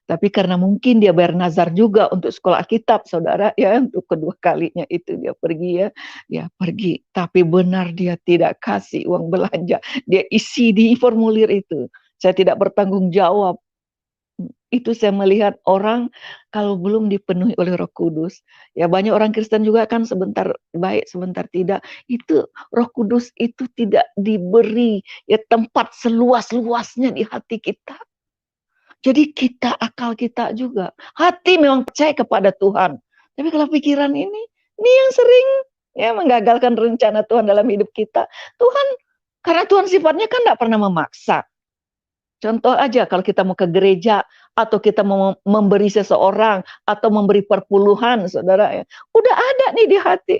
Tapi karena mungkin dia bayar nazar juga untuk sekolah Alkitab, saudara, ya, untuk kedua kalinya itu dia pergi, ya, dia pergi. Tapi benar dia tidak kasih uang belanja, dia isi di formulir itu. Saya tidak bertanggung jawab. Itu saya melihat orang kalau belum dipenuhi oleh Roh Kudus. Ya, banyak orang Kristen juga kan sebentar baik, sebentar tidak. Itu Roh Kudus itu tidak diberi ya tempat seluas-luasnya di hati kita. Jadi kita, akal kita juga. Hati memang percaya kepada Tuhan. Tapi kalau pikiran ini yang sering ya menggagalkan rencana Tuhan dalam hidup kita. Tuhan, karena Tuhan sifatnya kan tidak pernah memaksa. Contoh aja kalau kita mau ke gereja atau kita mau memberi seseorang atau memberi perpuluhan, saudara, ya, udah ada nih di hati.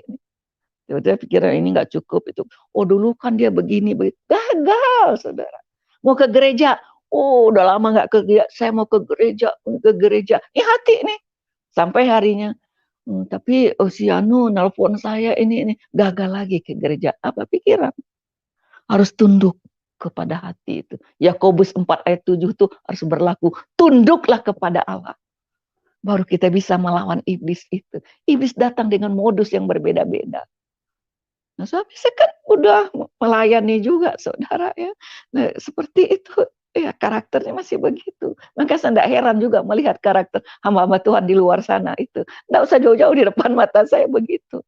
Tiba-tiba pikiran ini nggak cukup itu. Oh dulu kan dia begini, gagal, saudara. Mau ke gereja, oh udah lama nggak ke gereja, saya mau ke gereja. Ini hati nih. Sampai harinya, tapi si Anu nelpon saya ini gagal lagi ke gereja. Apa pikiran? Harus tunduk kepada hati itu. Yakobus 4 ayat 7 itu harus berlaku. Tunduklah kepada Allah. Baru kita bisa melawan iblis itu. Iblis datang dengan modus yang berbeda-beda. Nah, suami saya kan udah melayani juga, saudara, ya. Nah, seperti itu, ya, karakternya masih begitu. Maka saya tidak heran juga melihat karakter hamba-hamba Tuhan di luar sana itu. Tidak usah jauh-jauh di depan mata saya begitu.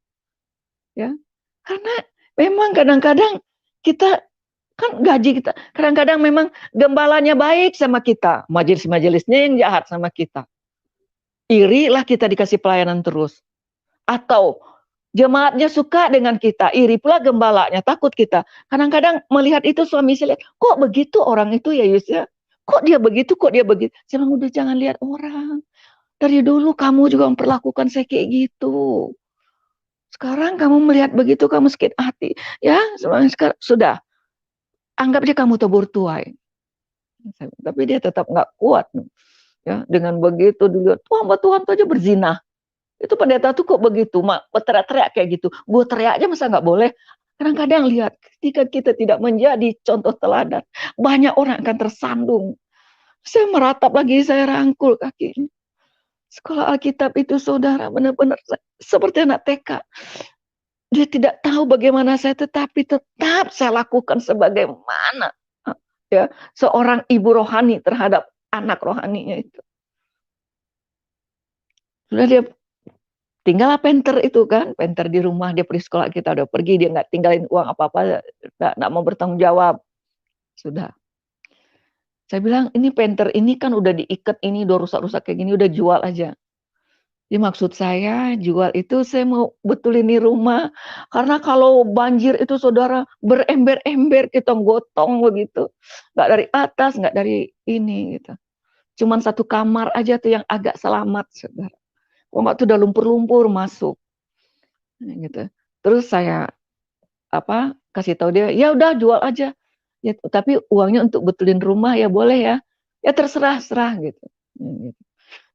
Ya, karena memang kadang-kadang kita kan gaji kita, kadang-kadang memang gembalanya baik sama kita, majelis-majelisnya yang jahat sama kita. Irilah kita dikasih pelayanan terus. Atau jemaatnya suka dengan kita, iri pula gembalanya, takut kita. Kadang-kadang melihat itu suami saya lihat, kok begitu orang itu ya Yus ya? Kok dia begitu, kok dia begitu? Saya bilang, udah jangan lihat orang. Dari dulu kamu juga memperlakukan saya kayak gitu. Sekarang kamu melihat begitu, kamu sakit hati. Ya, sekarang sudah. Anggap aja kamu tabur tuai. Tapi dia tetap nggak kuat. Ya, dengan begitu dilihat, hamba Tuhan itu aja berzina. Itu pendeta tuh kok begitu, teriak-teriak kayak gitu. Gue teriak aja masa nggak boleh. Kadang-kadang lihat, ketika kita tidak menjadi contoh teladan, banyak orang akan tersandung. Saya meratap lagi, saya rangkul kakinya. Sekolah Alkitab itu, saudara, benar-benar seperti anak TK. Dia tidak tahu bagaimana saya, tetapi tetap saya lakukan sebagaimana ya seorang ibu rohani terhadap anak rohaninya itu. Sudah dia tinggallah penter itu kan, penter di rumah, dia pergi sekolah, kita udah pergi, dia nggak tinggalin uang apa-apa, nggak mau bertanggung jawab. Sudah. Saya bilang, ini penter ini kan udah diikat, ini udah rusak-rusak kayak gini, udah jual aja. Jadi maksud saya jual itu saya mau betulin di rumah. Karena kalau banjir itu saudara berember-ember kita gotong begitu. Nggak dari atas, nggak dari ini gitu. Cuman satu kamar aja tuh yang agak selamat saudara. Waktu udah lumpur-lumpur masuk. Gitu. Terus saya kasih tahu dia, ya udah jual aja. Ya, tapi uangnya untuk betulin rumah ya boleh ya. Ya terserah gitu. Gitu.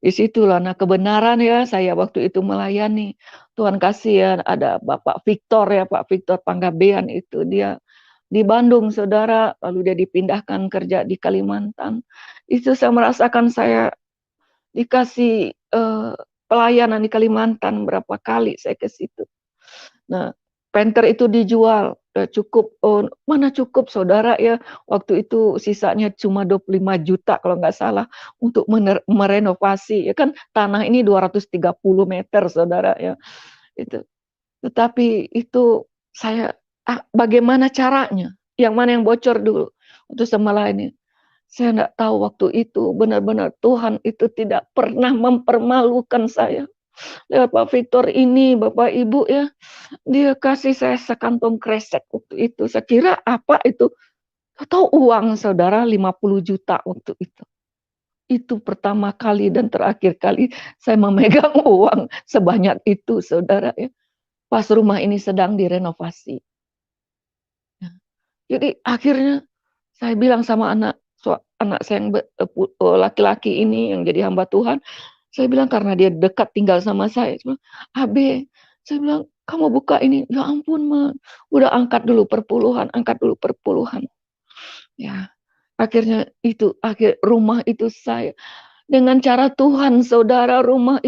Di situlah nah kebenaran ya saya waktu itu melayani. Tuhan kasih ya ada Bapak Victor ya, Pak Victor Panggabean itu dia di Bandung saudara, lalu dia dipindahkan kerja di Kalimantan. Itu saya merasakan saya dikasih pelayanan di Kalimantan berapa kali saya ke situ. Nah, penter itu dijual, cukup, mana cukup saudara ya, waktu itu sisanya cuma 25 juta kalau nggak salah untuk merenovasi, ya kan tanah ini 230 meter saudara ya, itu. Tetapi itu saya, bagaimana caranya, yang mana yang bocor dulu untuk melayani. Saya nggak tahu waktu itu, benar-benar Tuhan itu tidak pernah mempermalukan saya. Lewat Pak Victor ini, Bapak Ibu ya, dia kasih saya sekantong kresek waktu itu. Saya kira apa itu? Tahu uang saudara 50 juta waktu itu. Itu pertama kali dan terakhir kali saya memegang uang sebanyak itu saudara ya. Pas rumah ini sedang direnovasi. Jadi akhirnya saya bilang sama anak saya yang laki-laki ini yang jadi hamba Tuhan, saya bilang karena dia dekat tinggal sama saya bilang, Abe, saya bilang kamu buka ini, ya ampun Ma, udah angkat dulu perpuluhan. Ya, akhirnya itu rumah itu saya Dengan cara Tuhan, saudara, rumah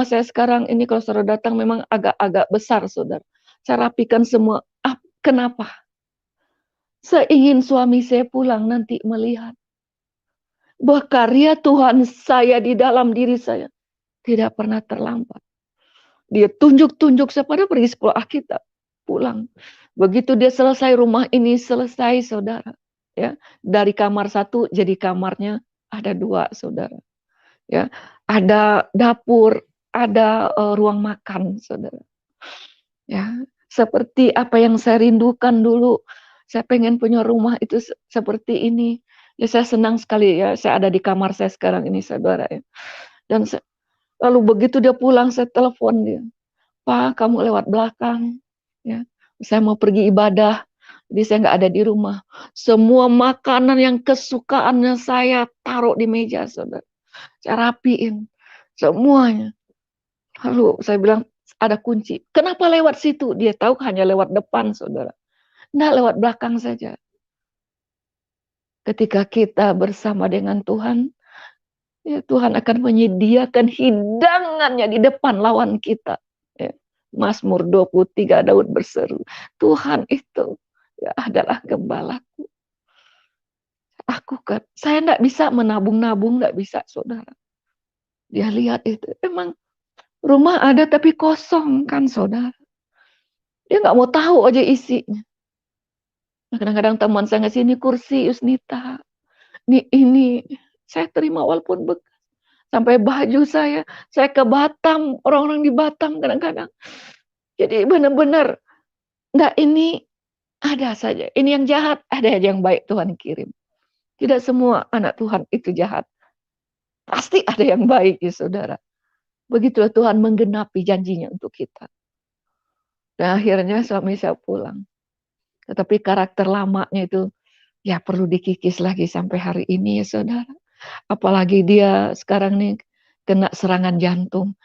saya sekarang ini kalau saudara datang memang agak-agak besar, saudara. Saya rapikan semua. Kenapa? Saya ingin suami saya pulang nanti melihat bahwa karya Tuhan saya di dalam diri saya tidak pernah terlambat. Dia tunjuk-tunjuk saya pada pergi sekolah kita, pulang. Begitu dia selesai, rumah ini selesai, saudara. Ya, dari kamar satu jadi kamarnya ada 2, saudara. Ya, ada dapur, ada ruang makan, saudara. Ya, seperti apa yang saya rindukan dulu. Saya pengen punya rumah itu seperti ini. Ya, saya senang sekali ya. Saya ada di kamar saya sekarang ini, saudara. Ya. Dan lalu begitu dia pulang, saya telepon dia. Pak, kamu lewat belakang. Ya, saya mau pergi ibadah. Jadi saya nggak ada di rumah. Semua makanan yang kesukaannya saya taruh di meja, saudara. Saya rapiin semuanya. Lalu saya bilang, ada kunci. Kenapa lewat situ? Dia tahu hanya lewat depan, saudara. Nggak, lewat belakang saja. Ketika kita bersama dengan Tuhan, ya Tuhan akan menyediakan hidangannya di depan lawan kita. Ya. Mazmur 23, Daud berseru, Tuhan itu ya adalah gembalaku. Aku kan, saya nggak bisa menabung-nabung, nggak bisa, saudara. Dia lihat itu, emang rumah ada tapi kosong kan, saudara. Dia nggak mau tahu aja isinya. Kadang-kadang teman saya ngasih ini kursi, Yusnita. Ini saya terima walaupun bekas. Sampai baju saya ke Batam, orang-orang di Batam kadang-kadang. Jadi benar-benar, enggak, ini ada saja. Ini yang jahat, ada aja yang baik Tuhan kirim. Tidak semua anak Tuhan itu jahat. Pasti ada yang baik ya saudara. Begitulah Tuhan menggenapi janjinya untuk kita. Dan akhirnya suami saya pulang. Tetapi karakter lamanya itu ya perlu dikikis lagi sampai hari ini ya saudara. Apalagi dia sekarang nih kena serangan jantung.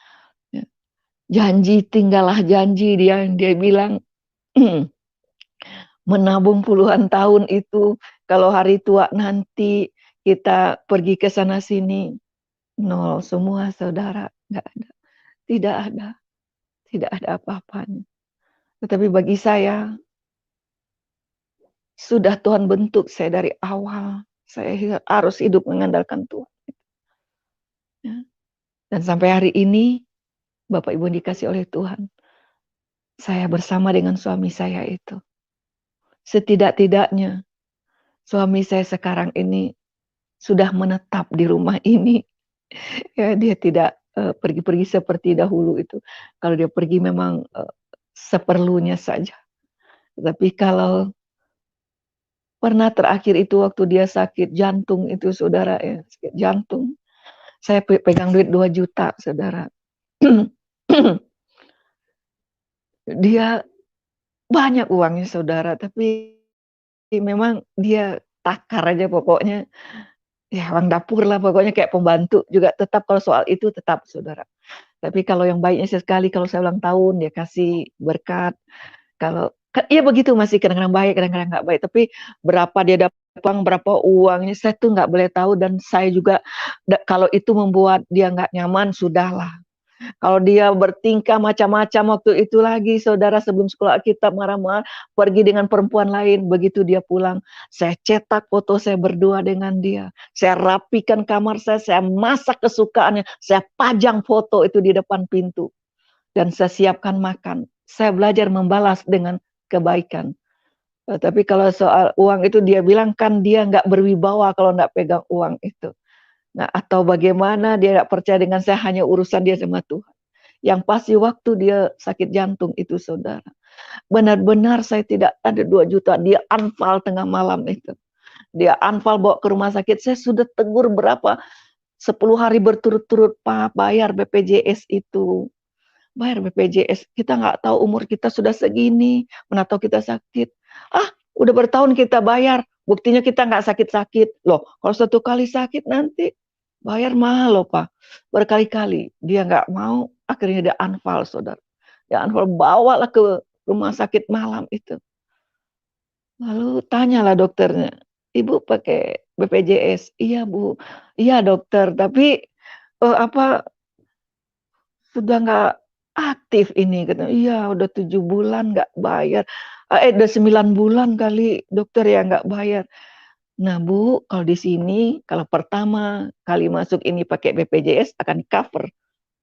Janji tinggallah janji, dia bilang menabung puluhan tahun itu kalau hari tua nanti kita pergi ke sana sini, nol semua saudara, tidak ada apa-apanya. Tetapi bagi saya sudah Tuhan bentuk saya dari awal, saya harus hidup mengandalkan Tuhan. Dan sampai hari ini Bapak Ibu dikasih oleh Tuhan, saya bersama dengan suami saya itu. Setidak-tidaknya suami saya sekarang ini sudah menetap di rumah ini. Ya, dia tidak pergi-pergi seperti dahulu itu. Kalau dia pergi memang seperlunya saja. Tapi kalau pernah terakhir itu waktu dia sakit jantung itu saudara ya, sakit jantung. Saya pegang duit 2 juta saudara. Dia banyak uangnya saudara, tapi memang dia takar aja pokoknya. Ya uang dapur lah pokoknya kayak pembantu juga tetap kalau soal itu tetap saudara. Tapi kalau yang baiknya sekali kalau saya ulang tahun dia kasih berkat. Kalau iya begitu masih kadang-kadang baik, kadang-kadang nggak baik. Tapi berapa dia dapat berapa uangnya saya tuh nggak boleh tahu dan saya juga kalau itu membuat dia nggak nyaman sudahlah. Kalau dia bertingkah macam-macam waktu itu lagi, saudara sebelum sekolah kita marah-marah, pergi dengan perempuan lain, begitu dia pulang, saya cetak foto saya berdua dengan dia, saya rapikan kamar saya masak kesukaannya, saya pajang foto itu di depan pintu, dan saya siapkan makan. Saya belajar membalas dengan kebaikan. Tapi kalau soal uang itu dia bilang kan dia nggak berwibawa kalau nggak pegang uang itu. Nah, atau bagaimana dia tidak percaya dengan saya hanya urusan dia sama Tuhan. Yang pasti waktu dia sakit jantung itu saudara. Benar-benar saya tidak ada 2 juta. Dia anfal tengah malam itu. Dia anfal bawa ke rumah sakit. Saya sudah tegur berapa? 10 hari berturut-turut Pak bayar BPJS itu. Bayar BPJS. Kita nggak tahu umur kita sudah segini. Mana tahu kita sakit. Udah bertahun kita bayar. Buktinya kita nggak sakit-sakit. Loh, kalau 1 kali sakit nanti bayar mahal loh Pak. Berkali-kali dia nggak mau, akhirnya dia anfal saudara. Dia anfal bawalah ke rumah sakit malam itu. Lalu tanyalah dokternya, Ibu pakai BPJS. Iya Bu, iya dokter, tapi apa sudah nggak aktif ini katanya. Iya udah 7 bulan nggak bayar. Udah 9 bulan kali dokter ya nggak bayar. Nah Bu, kalau di sini kalau pertama kali masuk ini pakai BPJS akan cover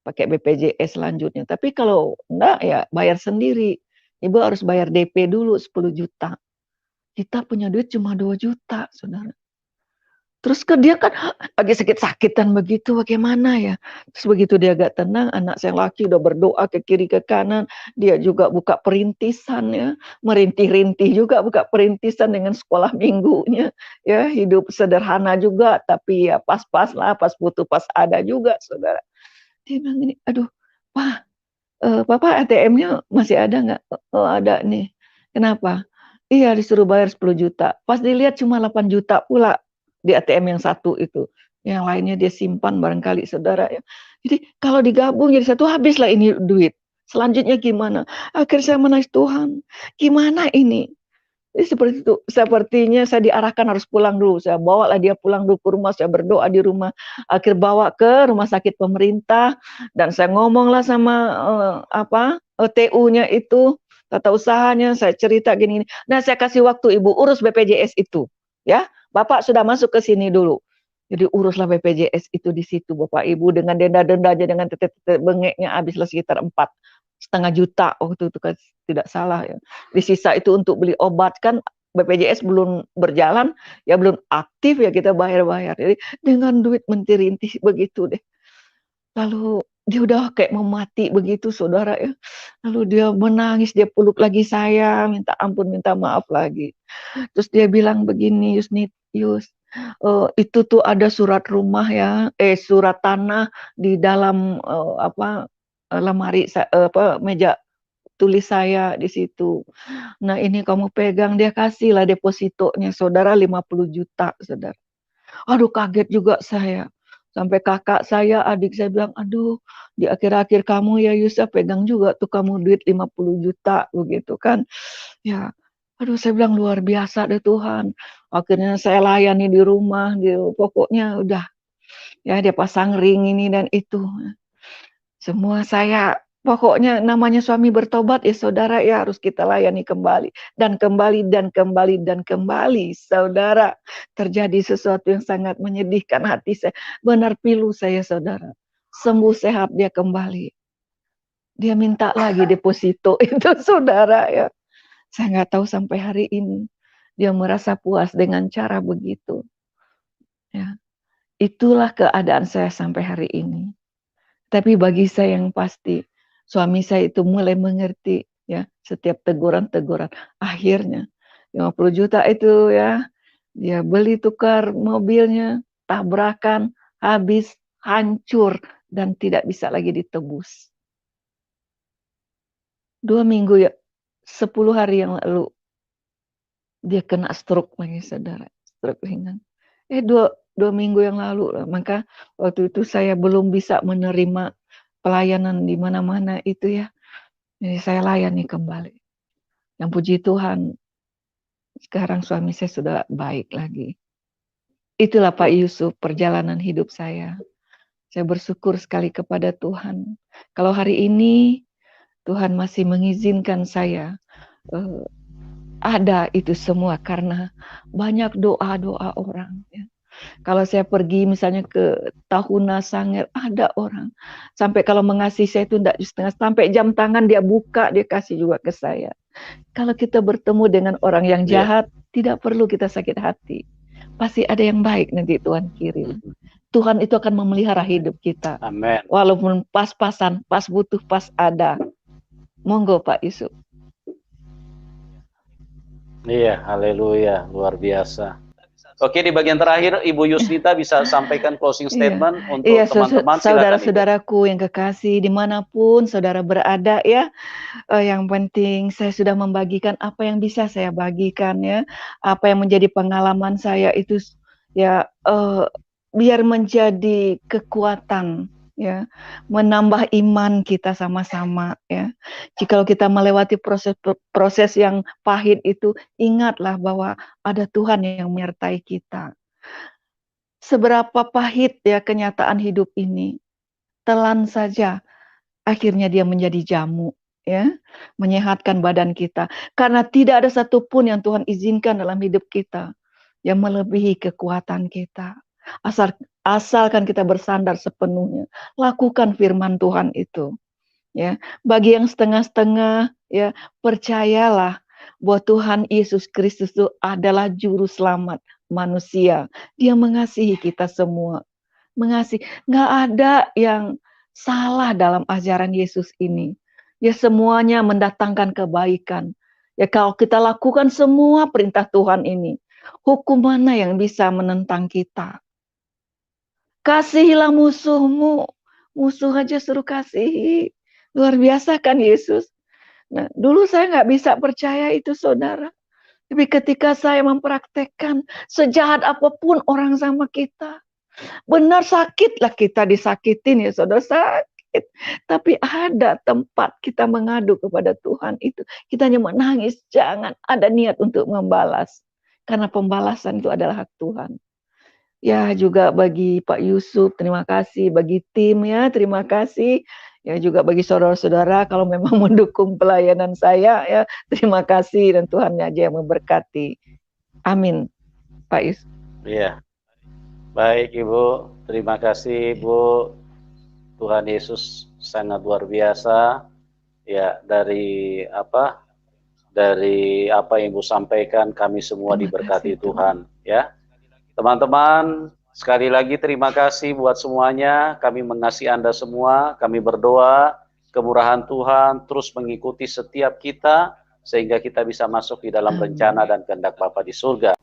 pakai BPJS selanjutnya. Tapi kalau enggak ya bayar sendiri. Ibu harus bayar DP dulu 10 juta. Kita punya duit cuma 2 juta, saudara. Terus ke dia kan lagi sakit-sakitan begitu, bagaimana ya? Terus begitu dia agak tenang, anak saya laki udah berdoa ke kiri ke kanan, dia juga buka perintisan ya, merintih-rintih juga buka perintisan dengan sekolah minggunya, ya hidup sederhana juga, tapi ya pas-pas lah, pas butuh pas ada juga, saudara. Dia bilang gini, aduh, Pak, Papa ATM-nya masih ada nggak? Oh ada nih. Kenapa? Iya disuruh bayar 10 juta. Pas dilihat cuma 8 juta pula di ATM yang satu itu. Yang lainnya dia simpan barangkali saudara ya. Jadi kalau digabung jadi satu habislah ini duit. Selanjutnya gimana? Akhirnya saya menangis Tuhan. Gimana ini? Jadi seperti itu, sepertinya saya diarahkan harus pulang dulu. Saya bawalah dia pulang dulu ke rumah, saya berdoa di rumah. Akhir bawa ke rumah sakit pemerintah dan saya ngomonglah sama TU-nya itu, tata usahanya, saya cerita gini. Nah, saya kasih waktu Ibu urus BPJS itu, ya. Bapak sudah masuk ke sini dulu. Jadi uruslah BPJS itu di situ Bapak Ibu dengan denda-dendanya dengan tetet-tetet bengeknya habislah sekitar 4,5 juta waktu itu kan tidak salah ya. Di sisa itu untuk beli obat kan BPJS belum berjalan, ya belum aktif ya kita bayar-bayar. Jadi dengan duit mentirintih begitu deh. Lalu dia udah kayak mau mati begitu saudara ya. Lalu dia menangis, dia peluk lagi saya, minta ampun, minta maaf lagi. Terus dia bilang begini, Yus, itu tuh ada surat rumah ya, surat tanah di dalam lemari, meja tulis saya di situ. Nah ini kamu pegang, dia kasihlah depositonya saudara 50 juta saudara. Aduh kaget juga saya. Sampai kakak saya, adik saya bilang, aduh di akhir-akhir kamu ya Yusa pegang juga tuh kamu duit 50 juta begitu kan. Ya, aduh saya bilang luar biasa deh Tuhan. Akhirnya saya layani di rumah, pokoknya udah ya dia pasang ring ini dan itu. Semua saya pokoknya namanya suami bertobat ya saudara ya harus kita layani kembali dan kembali dan kembali dan kembali saudara terjadi sesuatu yang sangat menyedihkan hati saya. Benar pilu saya saudara. Sembuh sehat dia kembali. Dia minta lagi deposito itu saudara ya. Saya nggak tahu sampai hari ini dia merasa puas dengan cara begitu. Ya. Itulah keadaan saya sampai hari ini. Tapi bagi saya yang pasti, suami saya itu mulai mengerti ya setiap teguran-teguran. Akhirnya 50 juta itu ya, dia beli tukar mobilnya, tabrakan, habis, hancur, dan tidak bisa lagi ditebus. 2 minggu ya, 10 hari yang lalu, dia kena stroke lagi saudara, stroke ringan. 2 minggu yang lalu, maka waktu itu saya belum bisa menerima pelayanan di mana-mana itu ya. Jadi saya layani kembali. Yang puji Tuhan, sekarang suami saya sudah baik lagi. Itulah Pak Yusuf perjalanan hidup saya. Saya bersyukur sekali kepada Tuhan. Kalau hari ini Tuhan masih mengizinkan saya ada itu semua karena banyak doa-doa orang. Ya. Kalau saya pergi misalnya ke Tahuna Sangir, ada orang. Sampai kalau mengasihi saya itu tidak setengah, sampai jam tangan dia buka, dia kasih juga ke saya. Kalau kita bertemu dengan orang yang jahat, tidak perlu kita sakit hati. Pasti ada yang baik nanti Tuhan kirim. Tuhan itu akan memelihara hidup kita. Amin. Walaupun pas-pasan, pas butuh, pas ada. Monggo Pak Yusuf. Iya, haleluya, luar biasa. Oke, di bagian terakhir Ibu Yusnita bisa sampaikan closing statement untuk teman-teman. Saudara-saudaraku yang kekasih, dimanapun saudara berada ya, yang penting saya sudah membagikan apa yang bisa saya bagikan ya, apa yang menjadi pengalaman saya itu ya biar menjadi kekuatan ya, menambah iman kita sama-sama ya. Jika kita melewati proses yang pahit itu, ingatlah bahwa ada Tuhan yang menyertai kita. Seberapa pahit ya kenyataan hidup ini, telan saja akhirnya dia menjadi jamu, ya, menyehatkan badan kita. Karena tidak ada satupun yang Tuhan izinkan dalam hidup kita yang melebihi kekuatan kita. Asalkan kita bersandar sepenuhnya, lakukan firman Tuhan itu. Ya, bagi yang setengah-setengah, ya, percayalah bahwa Tuhan Yesus Kristus itu adalah juru selamat manusia. Dia mengasihi kita semua. Mengasihi. Nggak ada yang salah dalam ajaran Yesus ini. Ya, semuanya mendatangkan kebaikan. Ya, kalau kita lakukan semua perintah Tuhan ini, hukum mana yang bisa menentang kita? Kasihilah musuhmu. Musuh aja suruh kasihi. Luar biasa kan Yesus. Nah, dulu saya nggak bisa percaya itu, saudara. Tapi ketika saya mempraktekkan, sejahat apapun orang sama kita, benar sakitlah kita disakitin ya saudara, sakit. Tapi ada tempat kita mengadu kepada Tuhan itu. Kita hanya menangis, jangan ada niat untuk membalas. Karena pembalasan itu adalah hak Tuhan. Ya, juga bagi Pak Yusuf, terima kasih. Bagi tim ya, terima kasih. Ya, juga bagi saudara-saudara kalau memang mendukung pelayanan saya ya, terima kasih dan Tuhan aja yang memberkati. Amin. Pak Yusuf. Iya. Baik Ibu, terima kasih Ibu. Tuhan Yesus sangat luar biasa. Ya, dari apa yang Ibu sampaikan, kami semua diberkati Tuhan, ya. Teman-teman, sekali lagi terima kasih buat semuanya. Kami mengasihi Anda semua. Kami berdoa kemurahan Tuhan terus mengikuti setiap kita sehingga kita bisa masuk di dalam rencana dan kehendak Bapa di surga.